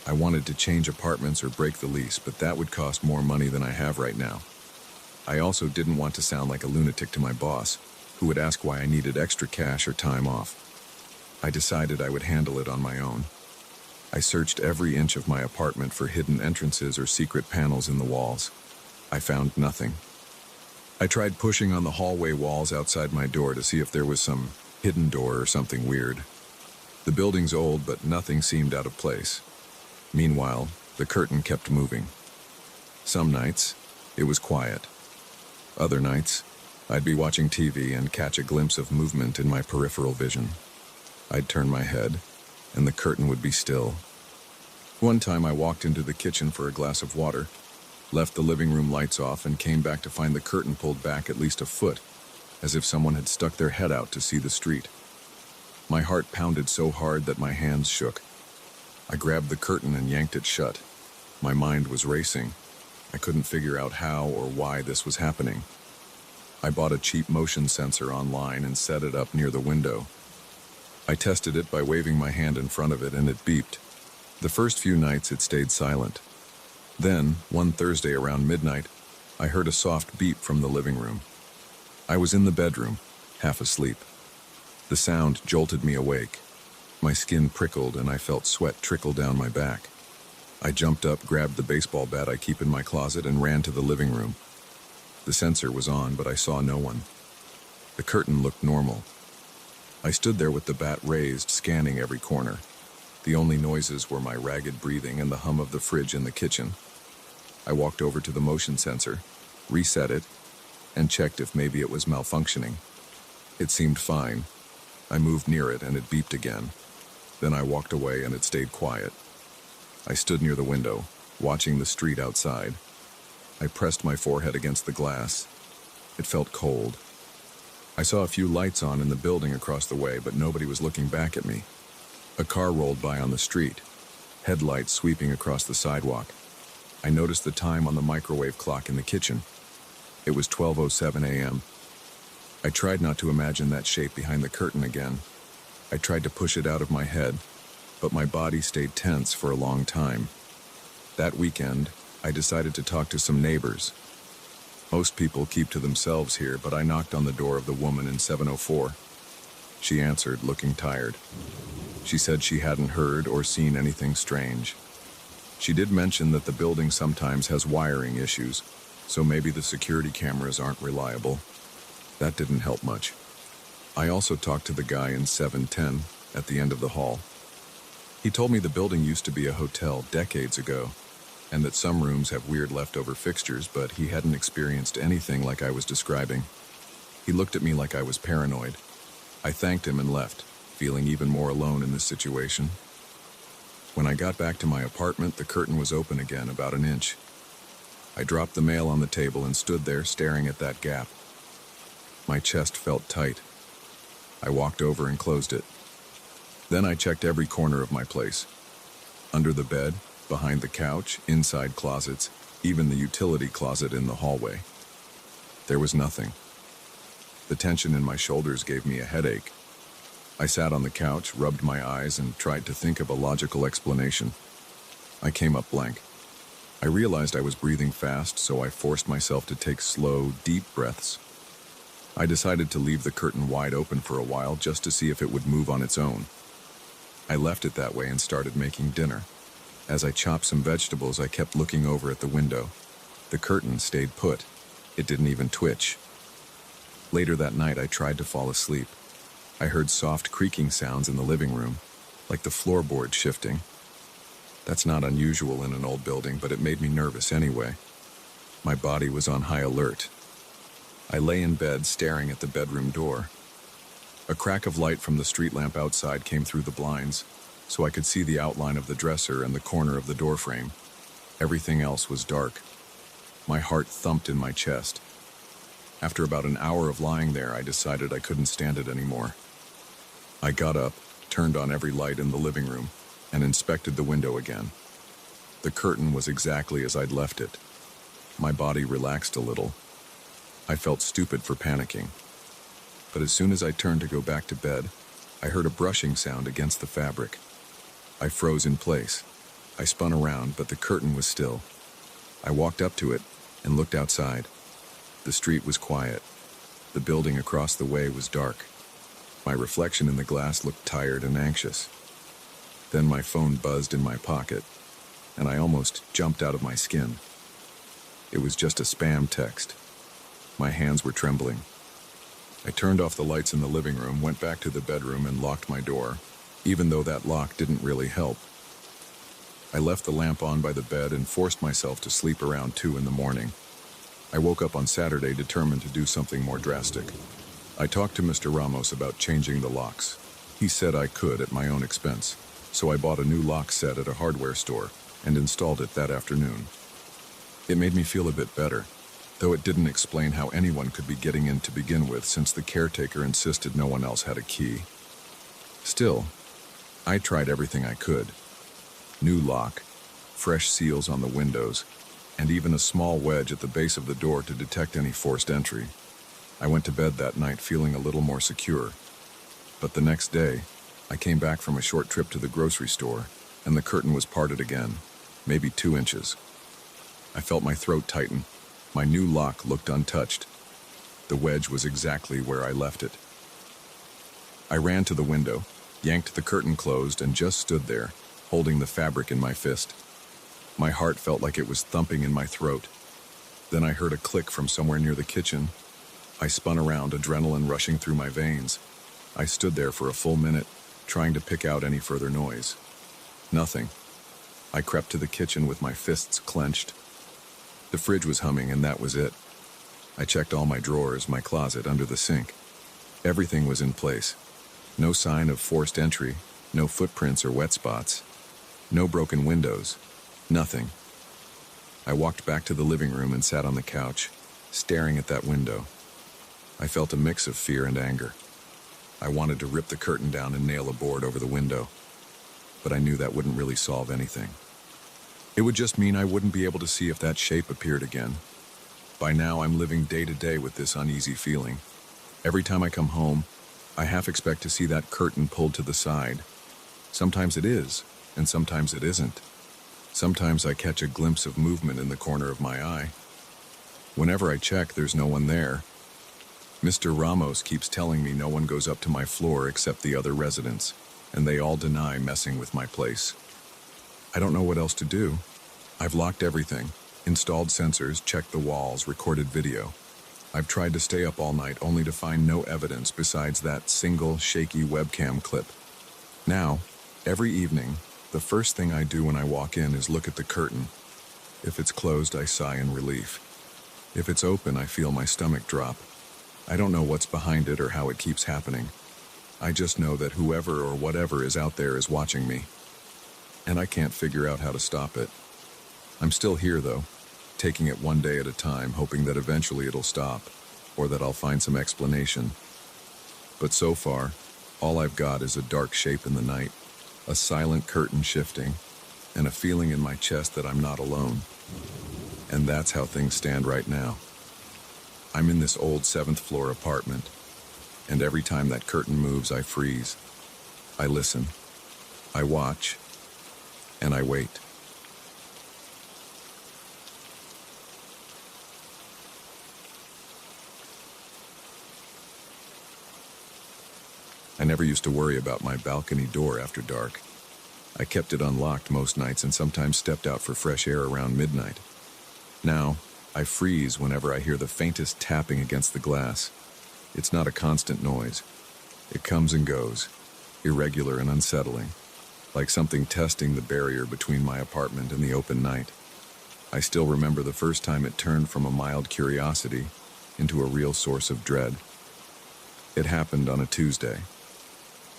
I wanted to change apartments or break the lease, but that would cost more money than I have right now. I also didn't want to sound like a lunatic to my boss, who would ask why I needed extra cash or time off. I decided I would handle it on my own. I searched every inch of my apartment for hidden entrances or secret panels in the walls. I found nothing. I tried pushing on the hallway walls outside my door to see if there was some hidden door or something weird. The building's old, but nothing seemed out of place. Meanwhile, the curtain kept moving. Some nights, it was quiet. Other nights, I'd be watching TV and catch a glimpse of movement in my peripheral vision. I'd turn my head, and the curtain would be still. One time I walked into the kitchen for a glass of water, left the living room lights off, and came back to find the curtain pulled back at least a foot, as if someone had stuck their head out to see the street. My heart pounded so hard that my hands shook. I grabbed the curtain and yanked it shut. My mind was racing. I couldn't figure out how or why this was happening. I bought a cheap motion sensor online and set it up near the window. I tested it by waving my hand in front of it, and it beeped. The first few nights it stayed silent. Then, one Thursday around midnight, I heard a soft beep from the living room. I was in the bedroom, half asleep. The sound jolted me awake. My skin prickled and I felt sweat trickle down my back. I jumped up, grabbed the baseball bat I keep in my closet, and ran to the living room. The sensor was on, but I saw no one. The curtain looked normal. I stood there with the bat raised, scanning every corner. The only noises were my ragged breathing and the hum of the fridge in the kitchen. I walked over to the motion sensor, reset it, and checked if maybe it was malfunctioning. It seemed fine. I moved near it and it beeped again. Then I walked away and it stayed quiet. I stood near the window, watching the street outside. I pressed my forehead against the glass. It felt cold. I saw a few lights on in the building across the way, but nobody was looking back at me. A car rolled by on the street, headlights sweeping across the sidewalk. I noticed the time on the microwave clock in the kitchen. It was 12:07 a.m. I tried not to imagine that shape behind the curtain again. I tried to push it out of my head, but my body stayed tense for a long time. That weekend, I decided to talk to some neighbors. Most people keep to themselves here, but I knocked on the door of the woman in 704. She answered, looking tired. She said she hadn't heard or seen anything strange. She did mention that the building sometimes has wiring issues, so maybe the security cameras aren't reliable. That didn't help much. I also talked to the guy in 710 at the end of the hall. He told me the building used to be a hotel decades ago, and that some rooms have weird leftover fixtures, but he hadn't experienced anything like I was describing. He looked at me like I was paranoid. I thanked him and left, feeling even more alone in this situation. When I got back to my apartment, the curtain was open again, about an inch. I dropped the mail on the table and stood there staring at that gap. My chest felt tight. I walked over and closed it. Then I checked every corner of my place. Under the bed, behind the couch, inside closets, even the utility closet in the hallway. There was nothing. The tension in my shoulders gave me a headache. I sat on the couch, rubbed my eyes, and tried to think of a logical explanation. I came up blank. I realized I was breathing fast, so I forced myself to take slow, deep breaths. I decided to leave the curtain wide open for a while just to see if it would move on its own. I left it that way and started making dinner. As I chopped some vegetables, I kept looking over at the window. The curtain stayed put. It didn't even twitch. Later that night, I tried to fall asleep. I heard soft creaking sounds in the living room, like the floorboard shifting. That's not unusual in an old building, but it made me nervous anyway. My body was on high alert. I lay in bed staring at the bedroom door. A crack of light from the street lamp outside came through the blinds, so I could see the outline of the dresser and the corner of the doorframe. Everything else was dark. My heart thumped in my chest. After about an hour of lying there, I decided I couldn't stand it anymore. I got up, turned on every light in the living room, and inspected the window again. The curtain was exactly as I'd left it. My body relaxed a little. I felt stupid for panicking. But as soon as I turned to go back to bed, I heard a brushing sound against the fabric. I froze in place. I spun around, but the curtain was still. I walked up to it and looked outside. The street was quiet. The building across the way was dark. My reflection in the glass looked tired and anxious. Then my phone buzzed in my pocket, and I almost jumped out of my skin. It was just a spam text. My hands were trembling. I turned off the lights in the living room, went back to the bedroom, and locked my door, even though that lock didn't really help. I left the lamp on by the bed and forced myself to sleep around 2 in the morning. I woke up on Saturday determined to do something more drastic. I talked to Mr. Ramos about changing the locks. He said I could at my own expense, so I bought a new lock set at a hardware store and installed it that afternoon. It made me feel a bit better, though it didn't explain how anyone could be getting in to begin with, since the caretaker insisted no one else had a key. Still, I tried everything I could. New lock, fresh seals on the windows, and even a small wedge at the base of the door to detect any forced entry. I went to bed that night feeling a little more secure. But the next day, I came back from a short trip to the grocery store, and the curtain was parted again, maybe 2 inches. I felt my throat tighten. My new lock looked untouched. The wedge was exactly where I left it. I ran to the window, yanked the curtain closed, and just stood there, holding the fabric in my fist. My heart felt like it was thumping in my throat. Then I heard a click from somewhere near the kitchen. I spun around, adrenaline rushing through my veins. I stood there for a full minute, trying to pick out any further noise. Nothing. I crept to the kitchen with my fists clenched. The fridge was humming, and that was it. I checked all my drawers, my closet, under the sink. Everything was in place. No sign of forced entry, no footprints or wet spots. No broken windows. Nothing. I walked back to the living room and sat on the couch, staring at that window. I felt a mix of fear and anger. I wanted to rip the curtain down and nail a board over the window, but I knew that wouldn't really solve anything. It would just mean I wouldn't be able to see if that shape appeared again. By now, I'm living day to day with this uneasy feeling. Every time I come home, I half expect to see that curtain pulled to the side. Sometimes it is, and sometimes it isn't. Sometimes I catch a glimpse of movement in the corner of my eye. Whenever I check, there's no one there. Mr. Ramos keeps telling me no one goes up to my floor except the other residents, and they all deny messing with my place. I don't know what else to do. I've locked everything, installed sensors, checked the walls, recorded video. I've tried to stay up all night only to find no evidence besides that single shaky webcam clip. Now, every evening, the first thing I do when I walk in is look at the curtain. If it's closed, I sigh in relief. If it's open, I feel my stomach drop. I don't know what's behind it or how it keeps happening. I just know that whoever or whatever is out there is watching me. And I can't figure out how to stop it. I'm still here, though, taking it one day at a time, hoping that eventually it'll stop, or that I'll find some explanation. But so far, all I've got is a dark shape in the night, a silent curtain shifting, and a feeling in my chest that I'm not alone. And that's how things stand right now. I'm in this old 7th floor apartment, and every time that curtain moves, I freeze. I listen. I watch. And I wait. I never used to worry about my balcony door after dark. I kept it unlocked most nights and sometimes stepped out for fresh air around midnight. Now, I freeze whenever I hear the faintest tapping against the glass. It's not a constant noise. It comes and goes, irregular and unsettling, like something testing the barrier between my apartment and the open night. I still remember the first time it turned from a mild curiosity into a real source of dread. It happened on a Tuesday.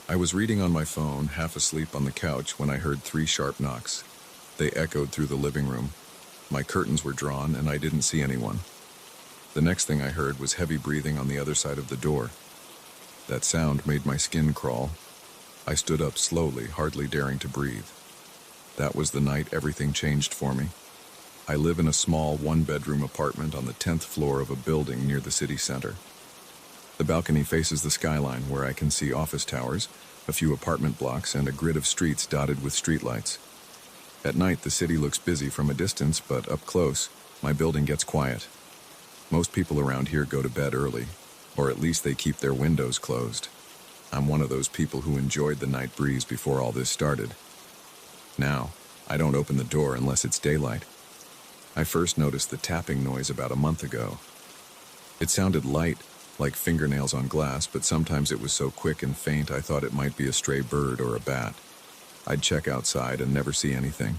I was reading on my phone, half asleep on the couch, when I heard 3 sharp knocks. They echoed through the living room. My curtains were drawn, and I didn't see anyone. The next thing I heard was heavy breathing on the other side of the door. That sound made my skin crawl. I stood up slowly, hardly daring to breathe. That was the night everything changed for me. I live in a small 1-bedroom apartment on the 10th floor of a building near the city center. The balcony faces the skyline, where I can see office towers, a few apartment blocks, and a grid of streets dotted with streetlights. At night, the city looks busy from a distance, but up close, my building gets quiet. Most people around here go to bed early, or at least they keep their windows closed. I'm one of those people who enjoyed the night breeze before all this started. Now, I don't open the door unless it's daylight. I first noticed the tapping noise about a month ago. It sounded light, like fingernails on glass, but sometimes it was so quick and faint I thought it might be a stray bird or a bat. I'd check outside and never see anything.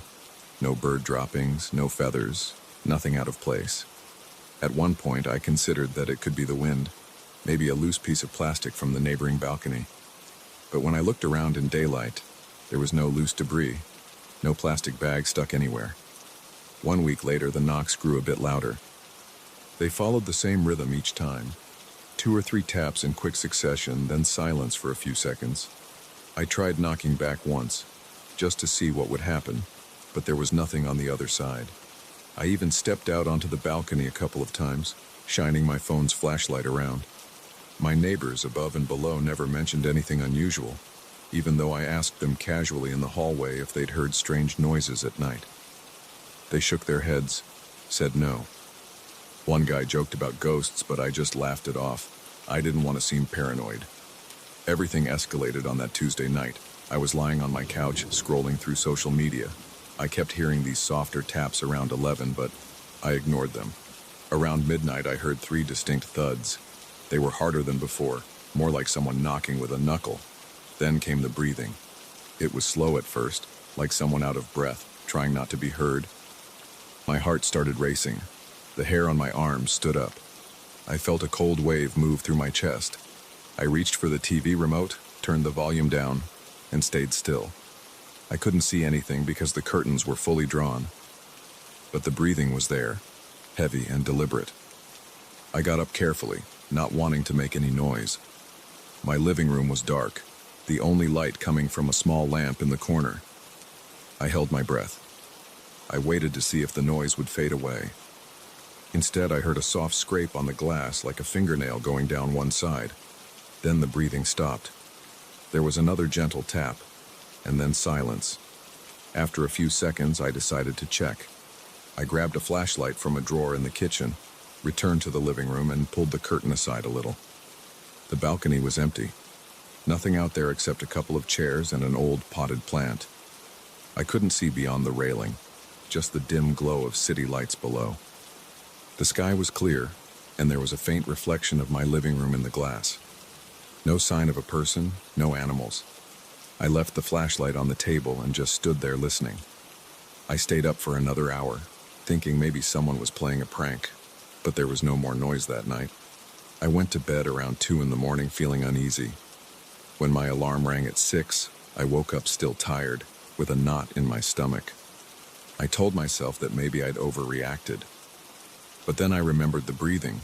No bird droppings, no feathers, nothing out of place. At one point, I considered that it could be the wind, maybe a loose piece of plastic from the neighboring balcony. But when I looked around in daylight, there was no loose debris, no plastic bag stuck anywhere. 1 week later, the knocks grew a bit louder. They followed the same rhythm each time. 2 or 3 taps in quick succession, then silence for a few seconds. I tried knocking back once, just to see what would happen, but there was nothing on the other side. I even stepped out onto the balcony a couple of times, shining my phone's flashlight around. My neighbors above and below never mentioned anything unusual, even though I asked them casually in the hallway if they'd heard strange noises at night. They shook their heads, said no. One guy joked about ghosts, but I just laughed it off. I didn't want to seem paranoid. Everything escalated on that Tuesday night. I was lying on my couch, scrolling through social media. I kept hearing these softer taps around 11, but I ignored them. Around midnight, I heard 3 distinct thuds. They were harder than before, more like someone knocking with a knuckle. Then came the breathing. It was slow at first, like someone out of breath, trying not to be heard. My heart started racing. The hair on my arms stood up. I felt a cold wave move through my chest. I reached for the TV remote, turned the volume down, and stayed still. I couldn't see anything because the curtains were fully drawn. But the breathing was there, heavy and deliberate. I got up carefully, not wanting to make any noise. My living room was dark, the only light coming from a small lamp in the corner. I held my breath. I waited to see if the noise would fade away. Instead, I heard a soft scrape on the glass like a fingernail going down one side. Then the breathing stopped. There was another gentle tap, and then silence. After a few seconds, I decided to check. I grabbed a flashlight from a drawer in the kitchen, returned to the living room, and pulled the curtain aside a little. The balcony was empty. Nothing out there except a couple of chairs and an old potted plant. I couldn't see beyond the railing, just the dim glow of city lights below. The sky was clear, and there was a faint reflection of my living room in the glass. No sign of a person, no animals. I left the flashlight on the table and just stood there listening. I stayed up for another hour, thinking maybe someone was playing a prank, but there was no more noise that night. I went to bed around 2 in the morning feeling uneasy. When my alarm rang at 6, I woke up still tired, with a knot in my stomach. I told myself that maybe I'd overreacted. But then I remembered the breathing.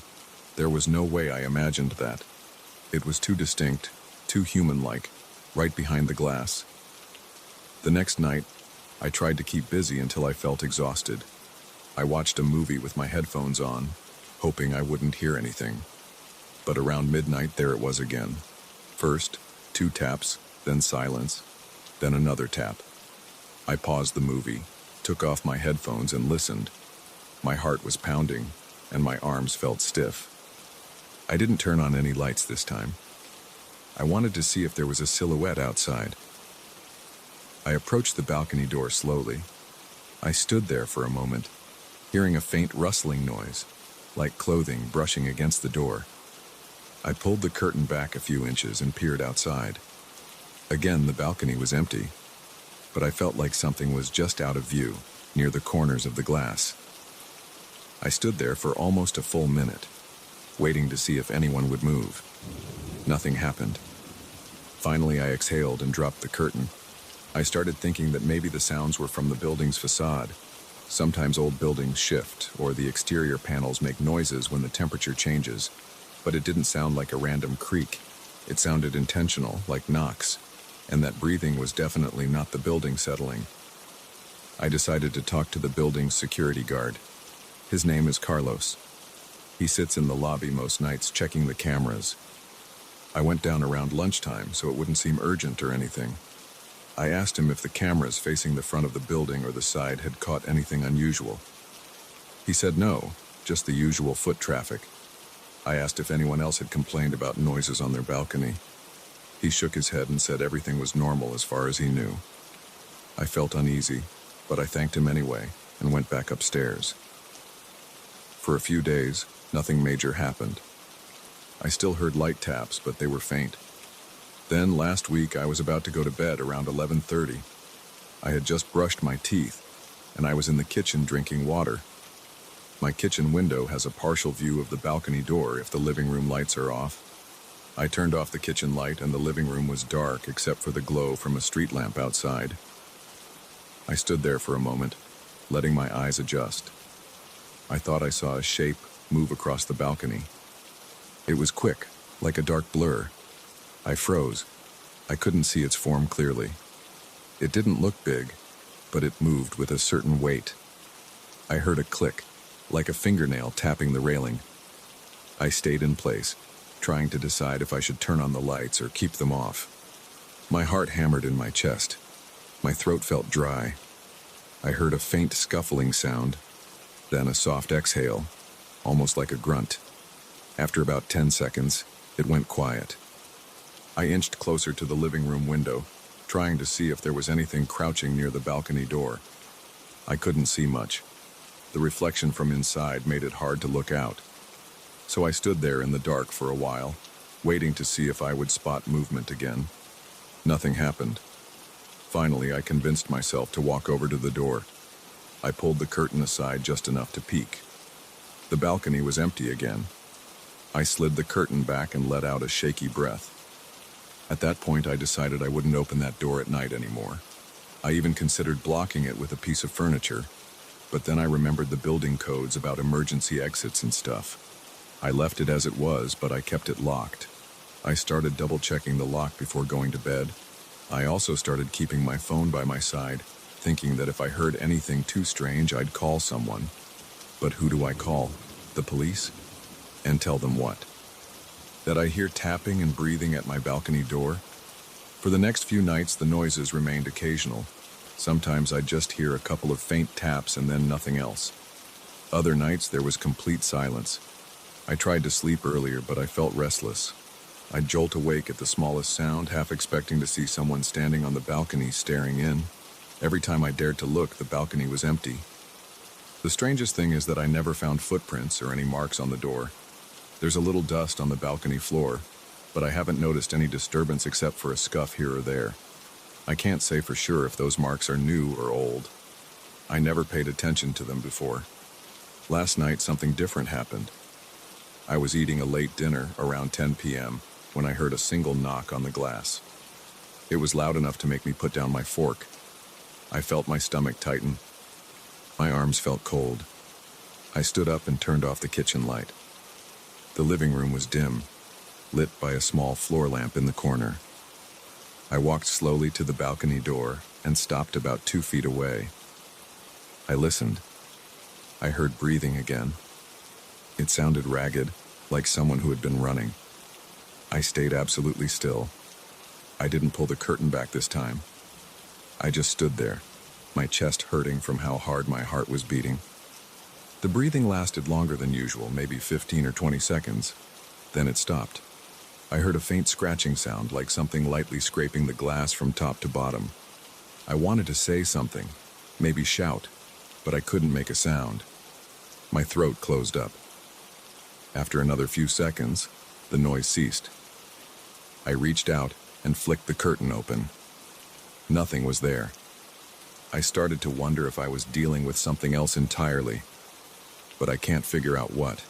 There was no way I imagined that. It was too distinct, too human-like, right behind the glass. The next night, I tried to keep busy until I felt exhausted. I watched a movie with my headphones on, hoping I wouldn't hear anything. But around midnight, there it was again. First, 2 taps, then silence, then another tap. I paused the movie, took off my headphones, and listened. My heart was pounding, and my arms felt stiff. I didn't turn on any lights this time. I wanted to see if there was a silhouette outside. I approached the balcony door slowly. I stood there for a moment, hearing a faint rustling noise, like clothing brushing against the door. I pulled the curtain back a few inches and peered outside. Again, the balcony was empty, but I felt like something was just out of view, near the corners of the glass. I stood there for almost a full minute, waiting to see if anyone would move. Nothing happened. Finally, I exhaled and dropped the curtain. I started thinking that maybe the sounds were from the building's facade. Sometimes old buildings shift, or the exterior panels make noises when the temperature changes, but it didn't sound like a random creak. It sounded intentional, like knocks, and that breathing was definitely not the building settling. I decided to talk to the building's security guard. His name is Carlos. He sits in the lobby most nights checking the cameras. I went down around lunchtime so it wouldn't seem urgent or anything. I asked him if the cameras facing the front of the building or the side had caught anything unusual. He said no, just the usual foot traffic. I asked if anyone else had complained about noises on their balcony. He shook his head and said everything was normal as far as he knew. I felt uneasy, but I thanked him anyway and went back upstairs. For a few days, nothing major happened. I still heard light taps, but they were faint. Then last week I was about to go to bed around 11:30. I had just brushed my teeth, and I was in the kitchen drinking water. My kitchen window has a partial view of the balcony door if the living room lights are off. I turned off the kitchen light and the living room was dark except for the glow from a street lamp outside. I stood there for a moment, letting my eyes adjust. I thought I saw a shape move across the balcony. It was quick, like a dark blur. I froze. I couldn't see its form clearly. It didn't look big, but it moved with a certain weight. I heard a click, like a fingernail tapping the railing. I stayed in place, trying to decide if I should turn on the lights or keep them off. My heart hammered in my chest. My throat felt dry. I heard a faint scuffling sound, then a soft exhale, almost like a grunt. After about 10 seconds, it went quiet. I inched closer to the living room window, trying to see if there was anything crouching near the balcony door. I couldn't see much. The reflection from inside made it hard to look out. So I stood there in the dark for a while, waiting to see if I would spot movement again. Nothing happened. Finally, I convinced myself to walk over to the door. I pulled the curtain aside just enough to peek. The balcony was empty again. I slid the curtain back and let out a shaky breath. At that point, I decided I wouldn't open that door at night anymore. I even considered blocking it with a piece of furniture, but then I remembered the building codes about emergency exits and stuff. I left it as it was, but I kept it locked. I started double-checking the lock before going to bed. I also started keeping my phone by my side, thinking that if I heard anything too strange, I'd call someone. But who do I call? The police? And tell them what? That I hear tapping and breathing at my balcony door? For the next few nights, the noises remained occasional. Sometimes I'd just hear a couple of faint taps and then nothing else. Other nights, there was complete silence. I tried to sleep earlier, but I felt restless. I'd jolt awake at the smallest sound, half expecting to see someone standing on the balcony staring in. Every time I dared to look, the balcony was empty. The strangest thing is that I never found footprints or any marks on the door. There's a little dust on the balcony floor, but I haven't noticed any disturbance except for a scuff here or there. I can't say for sure if those marks are new or old. I never paid attention to them before. Last night, something different happened. I was eating a late dinner around 10 p.m. when I heard a single knock on the glass. It was loud enough to make me put down my fork. I felt my stomach tighten. My arms felt cold. I stood up and turned off the kitchen light. The living room was dim, lit by a small floor lamp in the corner. I walked slowly to the balcony door and stopped about 2 feet away. I listened. I heard breathing again. It sounded ragged, like someone who had been running. I stayed absolutely still. I didn't pull the curtain back this time. I just stood there, my chest hurting from how hard my heart was beating. The breathing lasted longer than usual, maybe 15 or 20 seconds. Then it stopped. I heard a faint scratching sound, like something lightly scraping the glass from top to bottom. I wanted to say something, maybe shout, but I couldn't make a sound. My throat closed up. After another few seconds, the noise ceased. I reached out and flicked the curtain open. Nothing was there. I started to wonder if I was dealing with something else entirely, but I can't figure out what.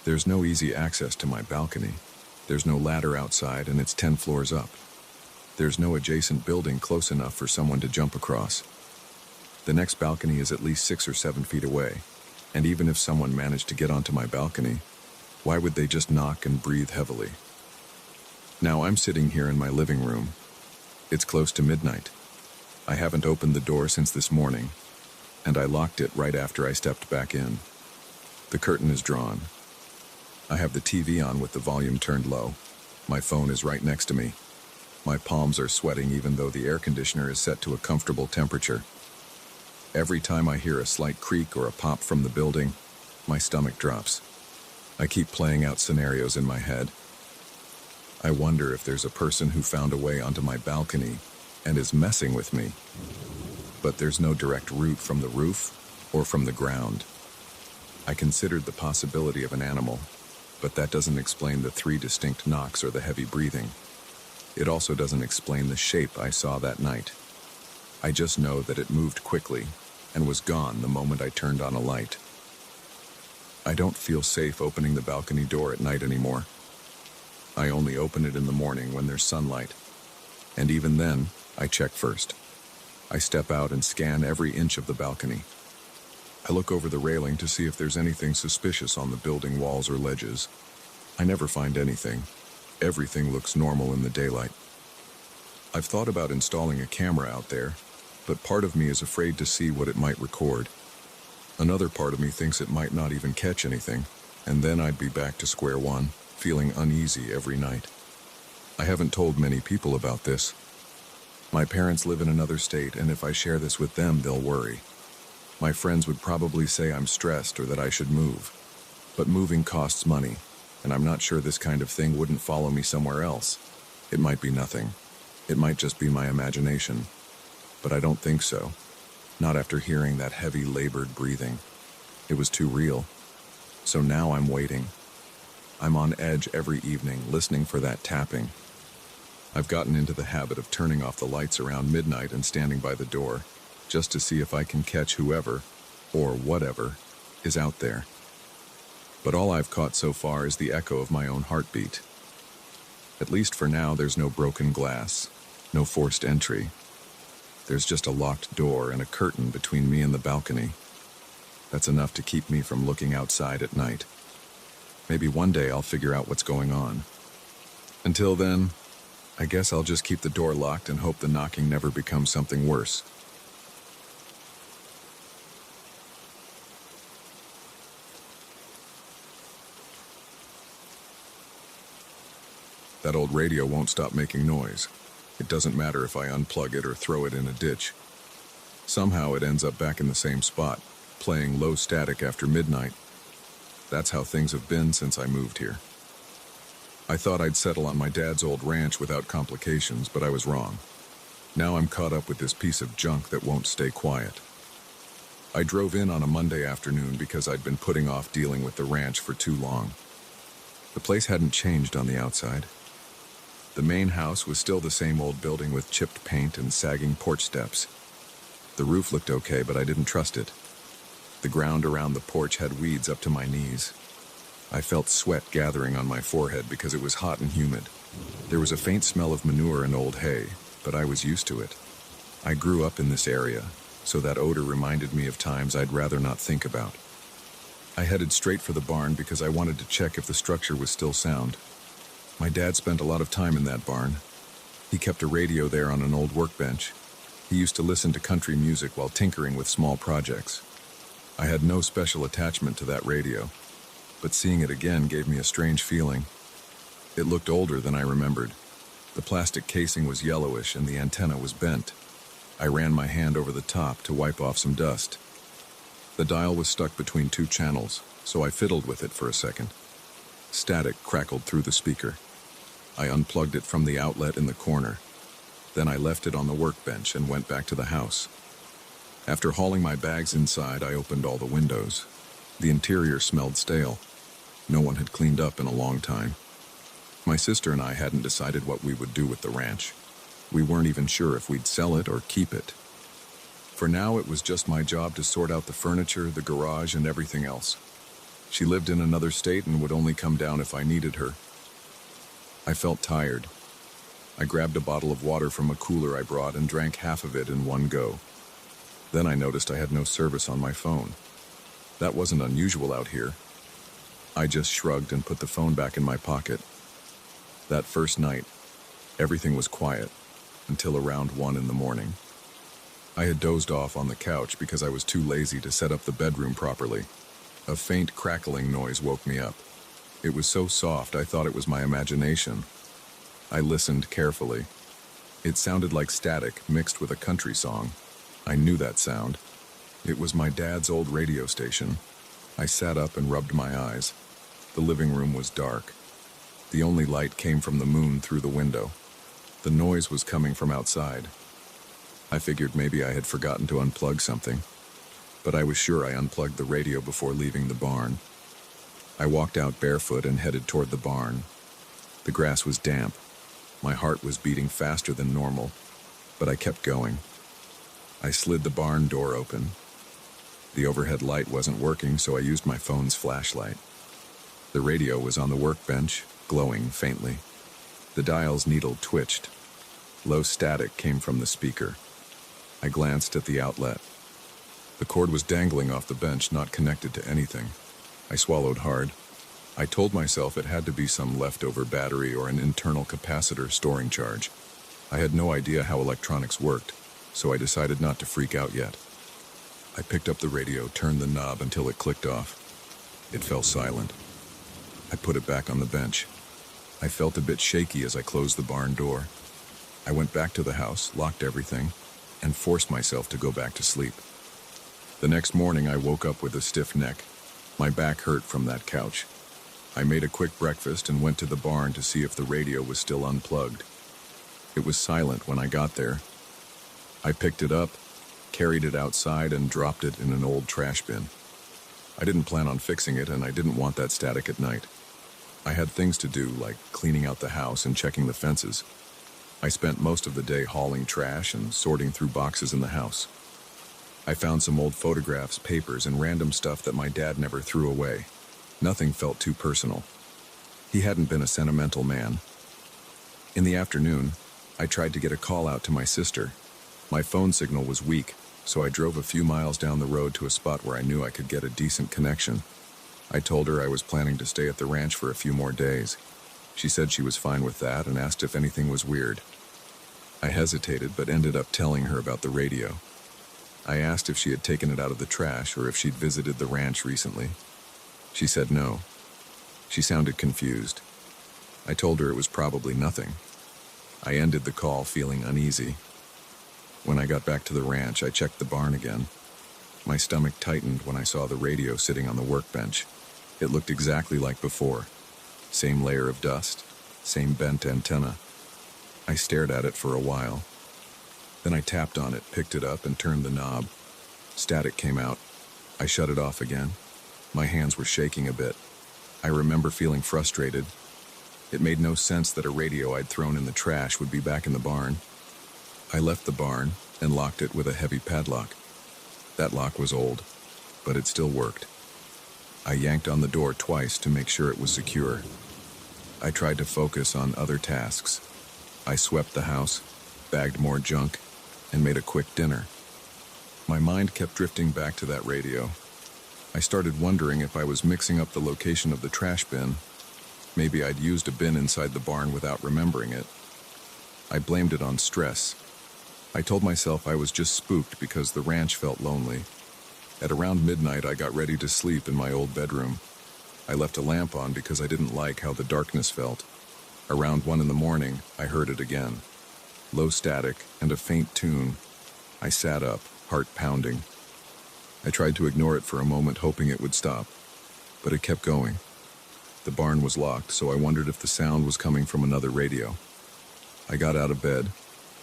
There's no easy access to my balcony. There's no ladder outside, and it's 10 floors up. There's no adjacent building close enough for someone to jump across. The next balcony is at least 6 or 7 feet away, and even if someone managed to get onto my balcony, why would they just knock and breathe heavily? Now I'm sitting here in my living room. It's close to midnight. I haven't opened the door since this morning, and I locked it right after I stepped back in. The curtain is drawn. I have the TV on with the volume turned low. My phone is right next to me. My palms are sweating even though the air conditioner is set to a comfortable temperature. Every time I hear a slight creak or a pop from the building, my stomach drops. I keep playing out scenarios in my head. I wonder if there's a person who found a way onto my balcony and is messing with me. But there's no direct route from the roof or from the ground. I considered the possibility of an animal, but that doesn't explain the 3 distinct knocks or the heavy breathing. It also doesn't explain the shape I saw that night. I just know that it moved quickly and was gone the moment I turned on a light. I don't feel safe opening the balcony door at night anymore. I only open it in the morning when there's sunlight. And even then, I check first. I step out and scan every inch of the balcony. I look over the railing to see if there's anything suspicious on the building walls or ledges. I never find anything. Everything looks normal in the daylight. I've thought about installing a camera out there, but part of me is afraid to see what it might record. Another part of me thinks it might not even catch anything, and then I'd be back to square one, feeling uneasy every night. I haven't told many people about this. My parents live in another state, and if I share this with them, they'll worry. My friends would probably say I'm stressed or that I should move. But moving costs money, and I'm not sure this kind of thing wouldn't follow me somewhere else. It might be nothing. It might just be my imagination. But I don't think so. Not after hearing that heavy, labored breathing. It was too real. So now I'm waiting. I'm on edge every evening, listening for that tapping. I've gotten into the habit of turning off the lights around midnight and standing by the door, just to see if I can catch whoever, or whatever, is out there. But all I've caught so far is the echo of my own heartbeat. At least for now, there's no broken glass, no forced entry. There's just a locked door and a curtain between me and the balcony. That's enough to keep me from looking outside at night. Maybe one day I'll figure out what's going on. Until then, I guess I'll just keep the door locked and hope the knocking never becomes something worse. That old radio won't stop making noise. It doesn't matter if I unplug it or throw it in a ditch. Somehow it ends up back in the same spot, playing low static after midnight. That's how things have been since I moved here. I thought I'd settle on my dad's old ranch without complications, but I was wrong. Now I'm caught up with this piece of junk that won't stay quiet. I drove in on a Monday afternoon because I'd been putting off dealing with the ranch for too long. The place hadn't changed on the outside. The main house was still the same old building with chipped paint and sagging porch steps. The roof looked okay, but I didn't trust it. The ground around the porch had weeds up to my knees. I felt sweat gathering on my forehead because it was hot and humid. There was a faint smell of manure and old hay, but I was used to it. I grew up in this area, so that odor reminded me of times I'd rather not think about. I headed straight for the barn because I wanted to check if the structure was still sound. My dad spent a lot of time in that barn. He kept a radio there on an old workbench. He used to listen to country music while tinkering with small projects. I had no special attachment to that radio, but seeing it again gave me a strange feeling. It looked older than I remembered. The plastic casing was yellowish and the antenna was bent. I ran my hand over the top to wipe off some dust. The dial was stuck between two channels, so I fiddled with it for a second. Static crackled through the speaker. I unplugged it from the outlet in the corner. Then I left it on the workbench and went back to the house. After hauling my bags inside, I opened all the windows. The interior smelled stale. No one had cleaned up in a long time. My sister and I hadn't decided what we would do with the ranch. We weren't even sure if we'd sell it or keep it. For now, it was just my job to sort out the furniture, the garage, and everything else. She lived in another state and would only come down if I needed her. I felt tired. I grabbed a bottle of water from a cooler I brought and drank half of it in one go. Then I noticed I had no service on my phone. That wasn't unusual out here. I just shrugged and put the phone back in my pocket. That first night, everything was quiet until around 1 in the morning. I had dozed off on the couch because I was too lazy to set up the bedroom properly. A faint crackling noise woke me up. It was so soft I thought it was my imagination. I listened carefully. It sounded like static mixed with a country song. I knew that sound. It was my dad's old radio station. I sat up and rubbed my eyes. The living room was dark. The only light came from the moon through the window. The noise was coming from outside. I figured maybe I had forgotten to unplug something, but I was sure I unplugged the radio before leaving the barn. I walked out barefoot and headed toward the barn. The grass was damp. My heart was beating faster than normal, but I kept going. I slid the barn door open. The overhead light wasn't working, so I used my phone's flashlight. The radio was on the workbench, glowing faintly. The dial's needle twitched. Low static came from the speaker. I glanced at the outlet. The cord was dangling off the bench, not connected to anything. I swallowed hard. I told myself it had to be some leftover battery or an internal capacitor storing charge. I had no idea how electronics worked, so I decided not to freak out yet. I picked up the radio, turned the knob until it clicked off. It fell silent. I put it back on the bench. I felt a bit shaky as I closed the barn door. I went back to the house, locked everything, and forced myself to go back to sleep. The next morning I woke up with a stiff neck. My back hurt from that couch. I made a quick breakfast and went to the barn to see if the radio was still unplugged. It was silent when I got there. I picked it up, carried it outside, and dropped it in an old trash bin. I didn't plan on fixing it, and I didn't want that static at night. I had things to do, like cleaning out the house and checking the fences. I spent most of the day hauling trash and sorting through boxes in the house. I found some old photographs, papers, and random stuff that my dad never threw away. Nothing felt too personal. He hadn't been a sentimental man. In the afternoon, I tried to get a call out to my sister. My phone signal was weak, so I drove a few miles down the road to a spot where I knew I could get a decent connection. I told her I was planning to stay at the ranch for a few more days. She said she was fine with that and asked if anything was weird. I hesitated, but ended up telling her about the radio. I asked if she had taken it out of the trash or if she'd visited the ranch recently. She said no. She sounded confused. I told her it was probably nothing. I ended the call feeling uneasy. When I got back to the ranch, I checked the barn again. My stomach tightened when I saw the radio sitting on the workbench. It looked exactly like before. Same layer of dust, same bent antenna. I stared at it for a while. Then I tapped on it, picked it up, and turned the knob. Static came out. I shut it off again. My hands were shaking a bit. I remember feeling frustrated. It made no sense that a radio I'd thrown in the trash would be back in the barn. I left the barn and locked it with a heavy padlock. That lock was old, but it still worked. I yanked on the door twice to make sure it was secure. I tried to focus on other tasks. I swept the house, bagged more junk, and made a quick dinner. My mind kept drifting back to that radio. I started wondering if I was mixing up the location of the trash bin. Maybe I'd used a bin inside the barn without remembering it. I blamed it on stress. I told myself I was just spooked because the ranch felt lonely. At around midnight, I got ready to sleep in my old bedroom. I left a lamp on because I didn't like how the darkness felt. Around 1 a.m, I heard it again. Low static and a faint tune. I sat up, heart pounding. I tried to ignore it for a moment, hoping it would stop, but it kept going. The barn was locked, so I wondered if the sound was coming from another radio. I got out of bed,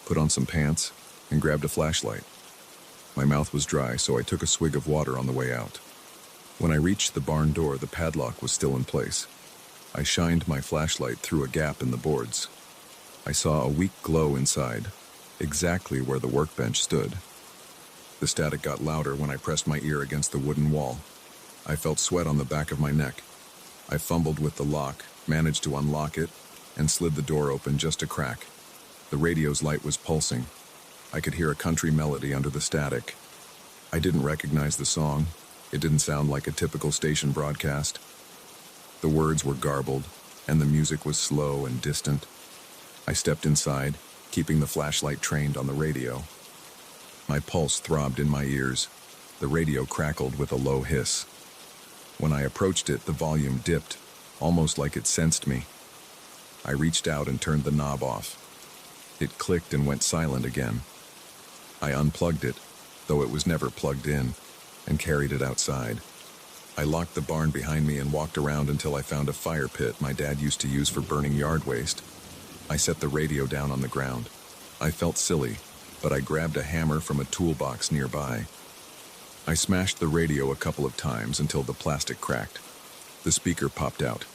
put on some pants, and grabbed a flashlight. My mouth was dry, so I took a swig of water on the way out. When I reached the barn door, the padlock was still in place. I shined my flashlight through a gap in the boards. I saw a weak glow inside, exactly where the workbench stood. The static got louder when I pressed my ear against the wooden wall. I felt sweat on the back of my neck. I fumbled with the lock, managed to unlock it, and slid the door open just a crack. The radio's light was pulsing. I could hear a country melody under the static. I didn't recognize the song. It didn't sound like a typical station broadcast. The words were garbled, and the music was slow and distant. I stepped inside, keeping the flashlight trained on the radio. My pulse throbbed in my ears. The radio crackled with a low hiss. When I approached it, the volume dipped, almost like it sensed me. I reached out and turned the knob off. It clicked and went silent again. I unplugged it, though it was never plugged in, and carried it outside. I locked the barn behind me and walked around until I found a fire pit my dad used to use for burning yard waste. I set the radio down on the ground. I felt silly, but I grabbed a hammer from a toolbox nearby. I smashed the radio a couple of times until the plastic cracked. The speaker popped out.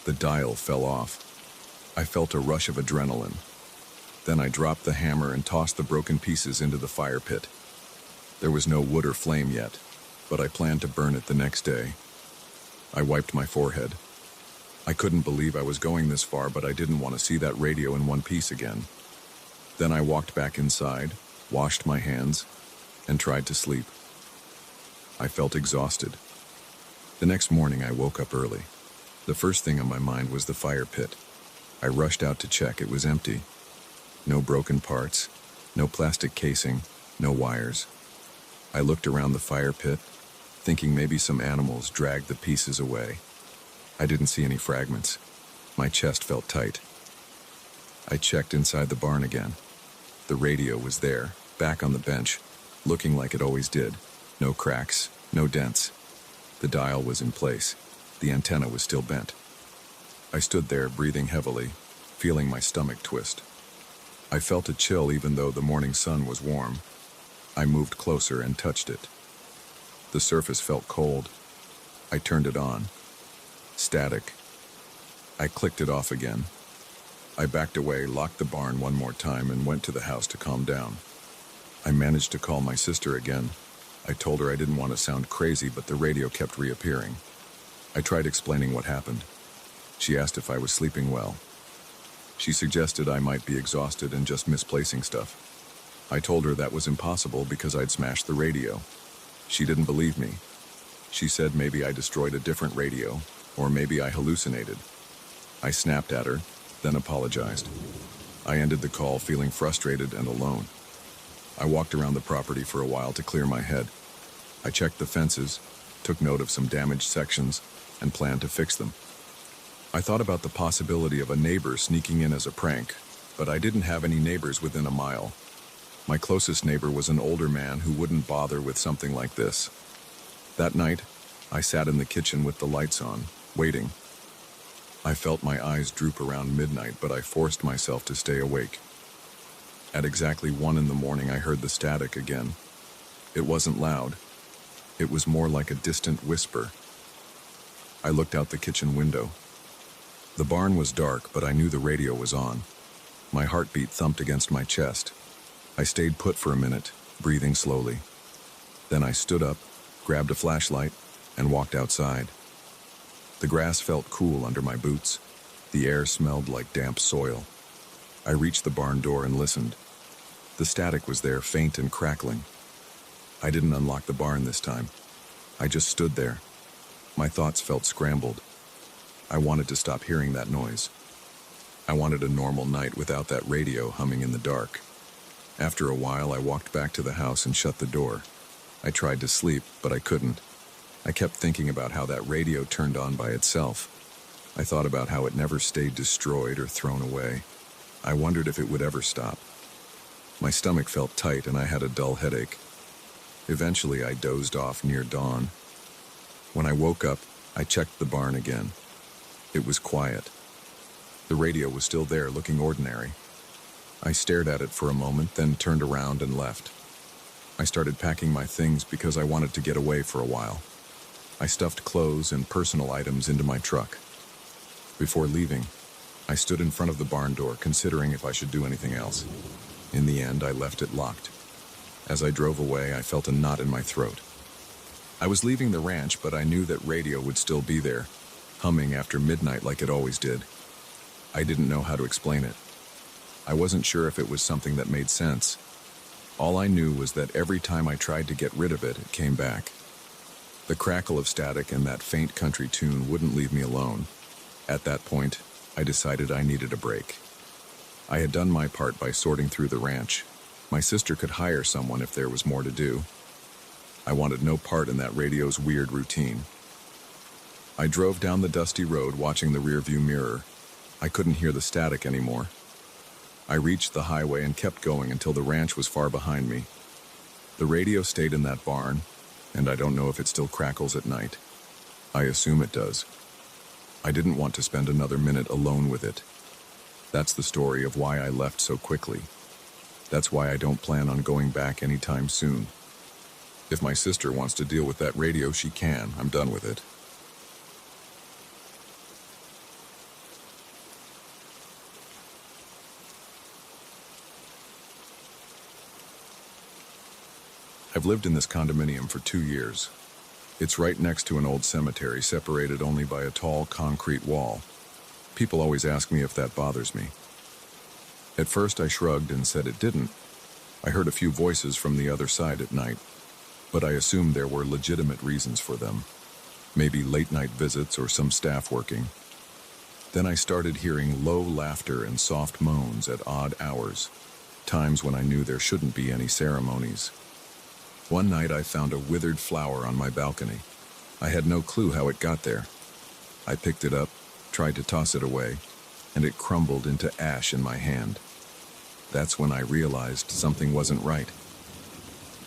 The dial fell off. I felt a rush of adrenaline. Then I dropped the hammer and tossed the broken pieces into the fire pit. There was no wood or flame yet, but I planned to burn it the next day. I wiped my forehead. I couldn't believe I was going this far, but I didn't want to see that radio in one piece again. Then I walked back inside, washed my hands, and tried to sleep. I felt exhausted. The next morning I woke up early. The first thing on my mind was the fire pit. I rushed out to check. It was empty. No broken parts, no plastic casing, no wires. I looked around the fire pit, thinking maybe some animals dragged the pieces away. I didn't see any fragments. My chest felt tight. I checked inside the barn again. The radio was there, back on the bench, looking like it always did. No cracks, no dents. The dial was in place. The antenna was still bent. I stood there, breathing heavily, feeling my stomach twist. I felt a chill even though the morning sun was warm. I moved closer and touched it. The surface felt cold. I turned it on. Static. I clicked it off again. I backed away, locked the barn one more time, and went to the house to calm down. I managed to call my sister again. I told her I didn't want to sound crazy, but the radio kept reappearing. I tried explaining what happened. She asked if I was sleeping well. She suggested I might be exhausted and just misplacing stuff. I told her that was impossible because I'd smashed the radio. She didn't believe me. She said maybe I destroyed a different radio, or maybe I hallucinated. I snapped at her, then apologized. I ended the call feeling frustrated and alone. I walked around the property for a while to clear my head. I checked the fences, took note of some damaged sections, and planned to fix them. I thought about the possibility of a neighbor sneaking in as a prank, but I didn't have any neighbors within a mile. My closest neighbor was an older man who wouldn't bother with something like this. That night, I sat in the kitchen with the lights on, waiting. I felt my eyes droop around midnight, but I forced myself to stay awake. At exactly 1 a.m, I heard the static again. It wasn't loud. It was more like a distant whisper. I looked out the kitchen window. The barn was dark, but I knew the radio was on. My heartbeat thumped against my chest. I stayed put for a minute, breathing slowly. Then I stood up, grabbed a flashlight, and walked outside. The grass felt cool under my boots. The air smelled like damp soil. I reached the barn door and listened. The static was there, faint and crackling. I didn't unlock the barn this time. I just stood there. My thoughts felt scrambled. I wanted to stop hearing that noise. I wanted a normal night without that radio humming in the dark. After a while, I walked back to the house and shut the door. I tried to sleep, but I couldn't. I kept thinking about how that radio turned on by itself. I thought about how it never stayed destroyed or thrown away. I wondered if it would ever stop. My stomach felt tight and I had a dull headache. Eventually, I dozed off near dawn. When I woke up, I checked the barn again. It was quiet. The radio was still there, looking ordinary. I stared at it for a moment, then turned around and left. I started packing my things because I wanted to get away for a while. I stuffed clothes and personal items into my truck. Before leaving, I stood in front of the barn door, considering if I should do anything else. In the end, I left it locked. As I drove away, I felt a knot in my throat. I was leaving the ranch, but I knew that radio would still be there, humming after midnight like it always did. I didn't know how to explain it. I wasn't sure if it was something that made sense. All I knew was that every time I tried to get rid of it, it came back. The crackle of static and that faint country tune wouldn't leave me alone. At that point, I decided I needed a break. I had done my part by sorting through the ranch. My sister could hire someone if there was more to do. I wanted no part in that radio's weird routine. I drove down the dusty road, watching the rearview mirror. I couldn't hear the static anymore. I reached the highway and kept going until the ranch was far behind me. The radio stayed in that barn, and I don't know if it still crackles at night. I assume it does. I didn't want to spend another minute alone with it. That's the story of why I left so quickly. That's why I don't plan on going back anytime soon. If my sister wants to deal with that radio, she can. I'm done with it. I've lived in this condominium for 2 years. It's right next to an old cemetery, separated only by a tall concrete wall. People always ask me if that bothers me. At first I shrugged and said it didn't. I heard a few voices from the other side at night, but I assumed there were legitimate reasons for them. Maybe late-night visits or some staff working. Then I started hearing low laughter and soft moans at odd hours, times when I knew there shouldn't be any ceremonies. One night I found a withered flower on my balcony. I had no clue how it got there. I picked it up, tried to toss it away, and it crumbled into ash in my hand. That's when I realized something wasn't right.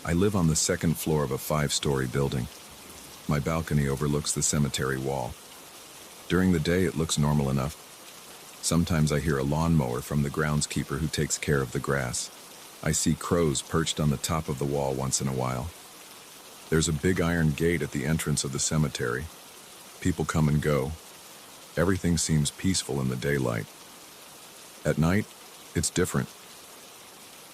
I live on the second floor of a 5-story building. My balcony overlooks the cemetery wall. During the day, it looks normal enough. Sometimes I hear a lawnmower from the groundskeeper who takes care of the grass. I see crows perched on the top of the wall once in a while. There's a big iron gate at the entrance of the cemetery. People come and go. Everything seems peaceful in the daylight. At night, it's different.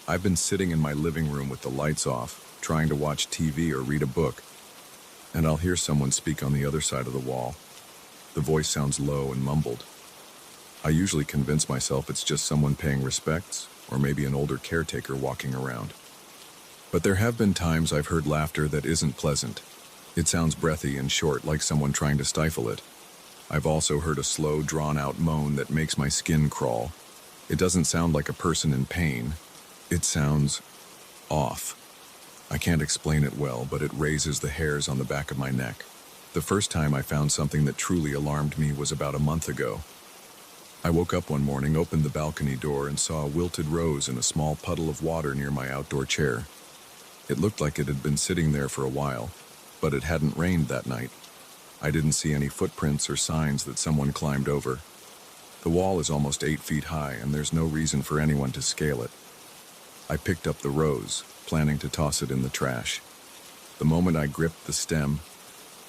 I've been sitting in my living room with the lights off, trying to watch TV or read a book, and I'll hear someone speak on the other side of the wall. The voice sounds low and mumbled. I usually convince myself it's just someone paying respects, or maybe an older caretaker walking around. But there have been times I've heard laughter that isn't pleasant. It sounds breathy and short, like someone trying to stifle it. I've also heard a slow, drawn-out moan that makes my skin crawl. It doesn't sound like a person in pain. It sounds off. I can't explain it well, but it raises the hairs on the back of my neck. The first time I found something that truly alarmed me was about a month ago. I woke up one morning, opened the balcony door, and saw a wilted rose in a small puddle of water near my outdoor chair. It looked like it had been sitting there for a while, but it hadn't rained that night. I didn't see any footprints or signs that someone climbed over. The wall is almost 8 feet high, and there's no reason for anyone to scale it. I picked up the rose, planning to toss it in the trash. The moment I gripped the stem,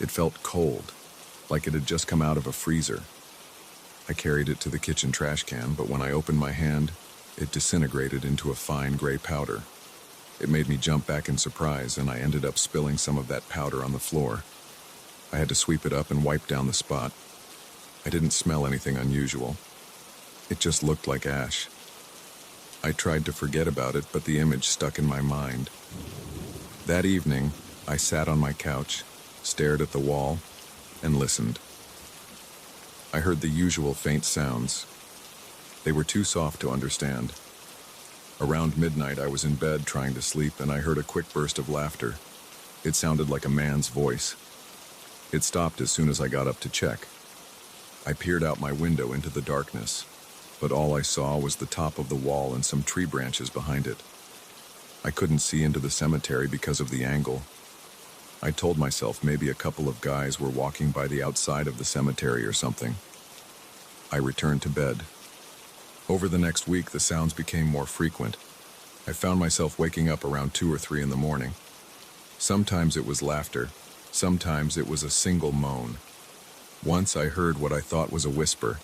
it felt cold, like it had just come out of a freezer. I carried it to the kitchen trash can, but when I opened my hand, it disintegrated into a fine gray powder. It made me jump back in surprise, and I ended up spilling some of that powder on the floor. I had to sweep it up and wipe down the spot. I didn't smell anything unusual. It just looked like ash. I tried to forget about it, but the image stuck in my mind. That evening, I sat on my couch, stared at the wall, and listened. I heard the usual faint sounds. They were too soft to understand. Around midnight, I was in bed trying to sleep, and I heard a quick burst of laughter. It sounded like a man's voice. It stopped as soon as I got up to check. I peered out my window into the darkness, but all I saw was the top of the wall and some tree branches behind it. I couldn't see into the cemetery because of the angle. I told myself maybe a couple of guys were walking by the outside of the cemetery or something. I returned to bed. Over the next week, the sounds became more frequent. I found myself waking up around 2 or 3 in the morning. Sometimes it was laughter. Sometimes it was a single moan. Once I heard what I thought was a whisper.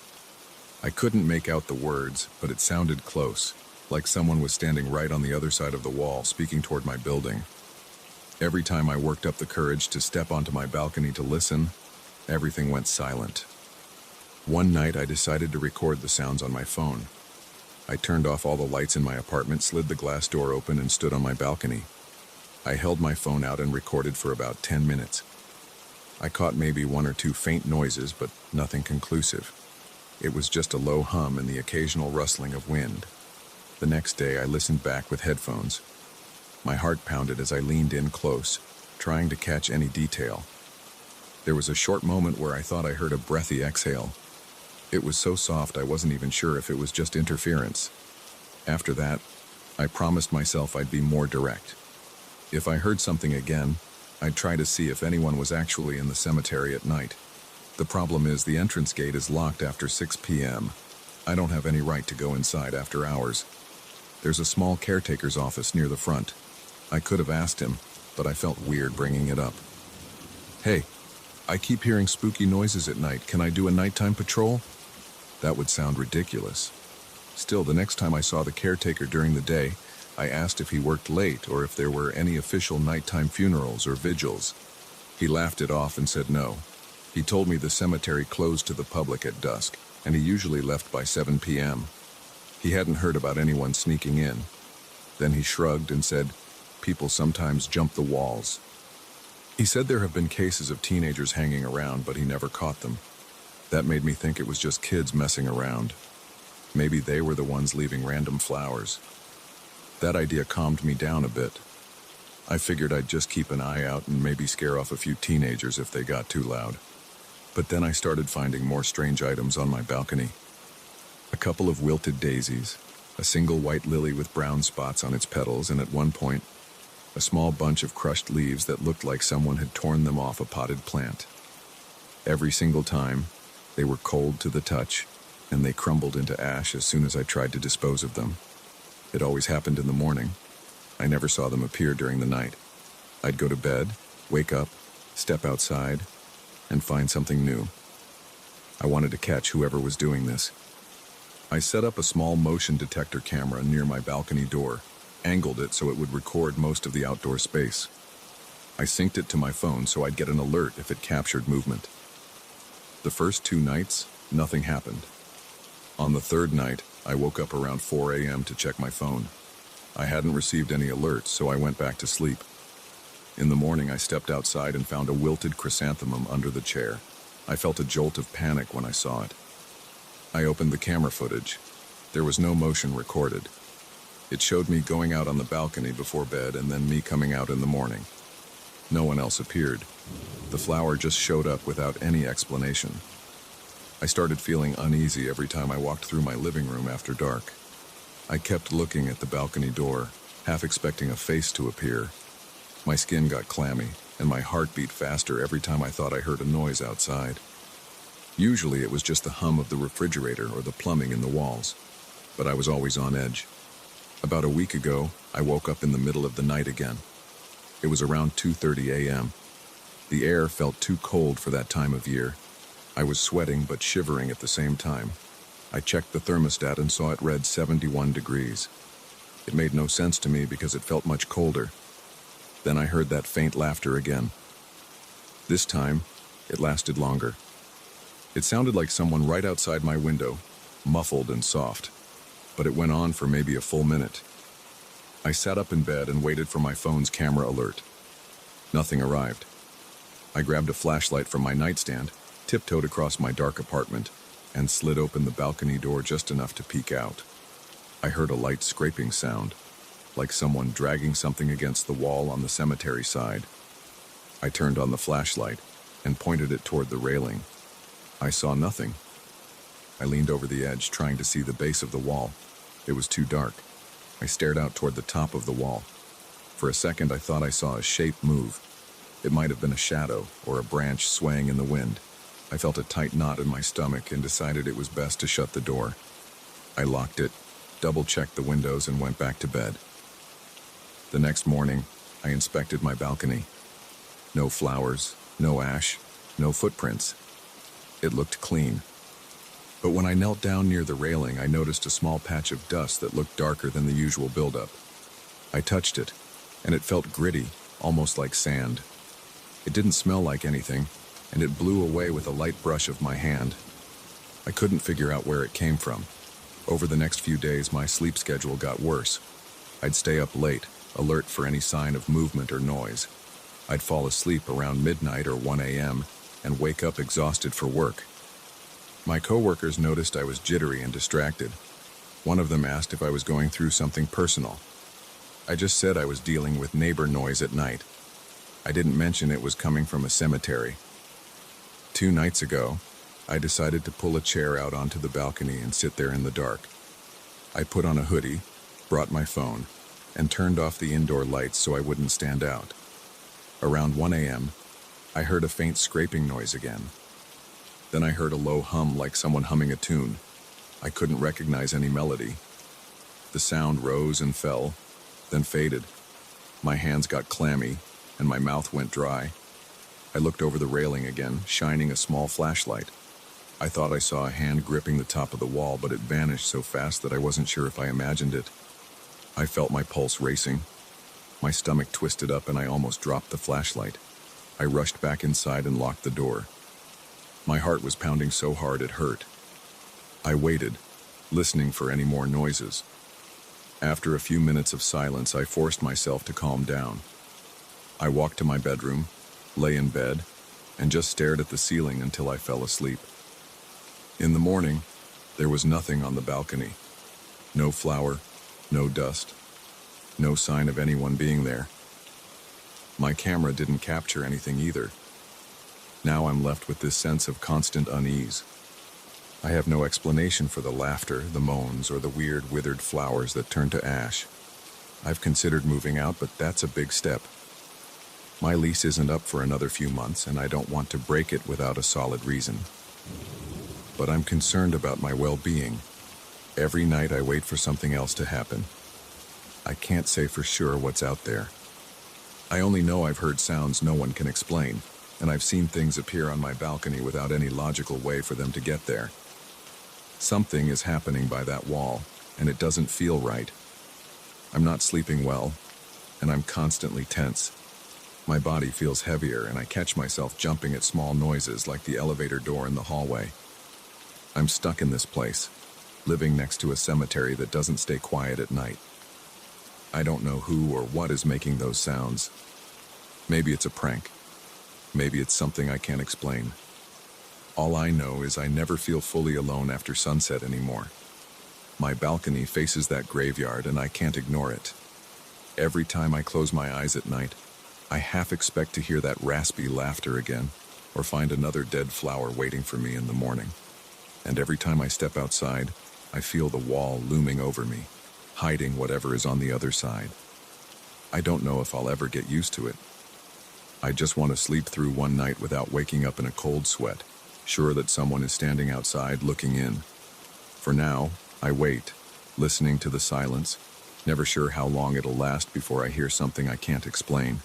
I couldn't make out the words, but it sounded close, like someone was standing right on the other side of the wall, speaking toward my building. Every time I worked up the courage to step onto my balcony to listen, everything went silent. One night, I decided to record the sounds on my phone. I turned off all the lights in my apartment, slid the glass door open, and stood on my balcony. I held my phone out and recorded for about 10 minutes. I caught maybe 1 or 2 faint noises, but nothing conclusive. It was just a low hum and the occasional rustling of wind. The next day, I listened back with headphones. My heart pounded as I leaned in close, trying to catch any detail. There was a short moment where I thought I heard a breathy exhale. It was so soft I wasn't even sure if it was just interference. After that, I promised myself I'd be more direct. If I heard something again, I'd try to see if anyone was actually in the cemetery at night. The problem is the entrance gate is locked after 6 p.m. I don't have any right to go inside after hours. There's a small caretaker's office near the front. I could have asked him, but I felt weird bringing it up. "Hey, I keep hearing spooky noises at night. Can I do a nighttime patrol?" That would sound ridiculous. Still, the next time I saw the caretaker during the day, I asked if he worked late or if there were any official nighttime funerals or vigils. He laughed it off and said no. He told me the cemetery closed to the public at dusk, and he usually left by 7 p.m. He hadn't heard about anyone sneaking in. Then he shrugged and said, "People sometimes jump the walls." He said there have been cases of teenagers hanging around, but he never caught them. That made me think it was just kids messing around. Maybe they were the ones leaving random flowers. That idea calmed me down a bit. I figured I'd just keep an eye out and maybe scare off a few teenagers if they got too loud. But then I started finding more strange items on my balcony. A couple of wilted daisies, a single white lily with brown spots on its petals, and at one point, a small bunch of crushed leaves that looked like someone had torn them off a potted plant. Every single time, they were cold to the touch, and they crumbled into ash as soon as I tried to dispose of them. It always happened in the morning. I never saw them appear during the night. I'd go to bed, wake up, step outside, and find something new. I wanted to catch whoever was doing this. I set up a small motion detector camera near my balcony door, angled it so it would record most of the outdoor space. I synced it to my phone so I'd get an alert if it captured movement. The first 2 nights, nothing happened. On the third night, I woke up around 4 a.m. to check my phone. I hadn't received any alerts, so I went back to sleep. In the morning, I stepped outside and found a wilted chrysanthemum under the chair. I felt a jolt of panic when I saw it. I opened the camera footage. There was no motion recorded. It showed me going out on the balcony before bed and then me coming out in the morning. No one else appeared. The flower just showed up without any explanation. I started feeling uneasy every time I walked through my living room after dark. I kept looking at the balcony door, half expecting a face to appear. My skin got clammy, and my heart beat faster every time I thought I heard a noise outside. Usually it was just the hum of the refrigerator or the plumbing in the walls, but I was always on edge. About a week ago, I woke up in the middle of the night again. It was around 2:30 a.m. The air felt too cold for that time of year. I was sweating but shivering at the same time. I checked the thermostat and saw it read 71 degrees. It made no sense to me because it felt much colder. Then I heard that faint laughter again. This time, it lasted longer. It sounded like someone right outside my window, muffled and soft, but it went on for maybe a full minute. I sat up in bed and waited for my phone's camera alert. Nothing arrived. I grabbed a flashlight from my nightstand, tiptoed across my dark apartment, and slid open the balcony door just enough to peek out. I heard a light scraping sound, like someone dragging something against the wall on the cemetery side. I turned on the flashlight and pointed it toward the railing. I saw nothing. I leaned over the edge, trying to see the base of the wall. It was too dark. I stared out toward the top of the wall. For a second, I thought I saw a shape move. It might have been a shadow or a branch swaying in the wind. I felt a tight knot in my stomach and decided it was best to shut the door. I locked it, double-checked the windows, and went back to bed. The next morning, I inspected my balcony. No flowers, no ash, no footprints. It looked clean. But when I knelt down near the railing, I noticed a small patch of dust that looked darker than the usual buildup. I touched it, and it felt gritty, almost like sand. It didn't smell like anything, and it blew away with a light brush of my hand. I couldn't figure out where it came from. Over the next few days, my sleep schedule got worse. I'd stay up late, alert for any sign of movement or noise. I'd fall asleep around midnight or 1 a.m. and wake up exhausted for work. My coworkers noticed I was jittery and distracted. One of them asked if I was going through something personal. I just said I was dealing with neighbor noise at night. I didn't mention it was coming from a cemetery. 2 nights ago, I decided to pull a chair out onto the balcony and sit there in the dark. I put on a hoodie, brought my phone, and turned off the indoor lights so I wouldn't stand out. Around 1 a.m., I heard a faint scraping noise again. Then I heard a low hum like someone humming a tune. I couldn't recognize any melody. The sound rose and fell, then faded. My hands got clammy, and my mouth went dry. I looked over the railing again, shining a small flashlight. I thought I saw a hand gripping the top of the wall, but it vanished so fast that I wasn't sure if I imagined it. I felt my pulse racing. My stomach twisted up and I almost dropped the flashlight. I rushed back inside and locked the door. My heart was pounding so hard it hurt. I waited, listening for any more noises. After a few minutes of silence, I forced myself to calm down. I walked to my bedroom, lay in bed, and just stared at the ceiling until I fell asleep. In the morning, there was nothing on the balcony. No flower, no dust, no sign of anyone being there. My camera didn't capture anything either. Now I'm left with this sense of constant unease. I have no explanation for the laughter, the moans, or the weird withered flowers that turn to ash. I've considered moving out, but that's a big step. My lease isn't up for another few months, and I don't want to break it without a solid reason. But I'm concerned about my well-being. Every night I wait for something else to happen. I can't say for sure what's out there. I only know I've heard sounds no one can explain, and I've seen things appear on my balcony without any logical way for them to get there. Something is happening by that wall, and it doesn't feel right. I'm not sleeping well, and I'm constantly tense. My body feels heavier, and I catch myself jumping at small noises like the elevator door in the hallway. I'm stuck in this place, living next to a cemetery that doesn't stay quiet at night. I don't know who or what is making those sounds. Maybe it's a prank. Maybe it's something I can't explain. All I know is I never feel fully alone after sunset anymore. My balcony faces that graveyard, and I can't ignore it. Every time I close my eyes at night, I half expect to hear that raspy laughter again, or find another dead flower waiting for me in the morning. And every time I step outside, I feel the wall looming over me, hiding whatever is on the other side. I don't know if I'll ever get used to it. I just want to sleep through one night without waking up in a cold sweat, sure that someone is standing outside looking in. For now, I wait, listening to the silence, never sure how long it'll last before I hear something I can't explain.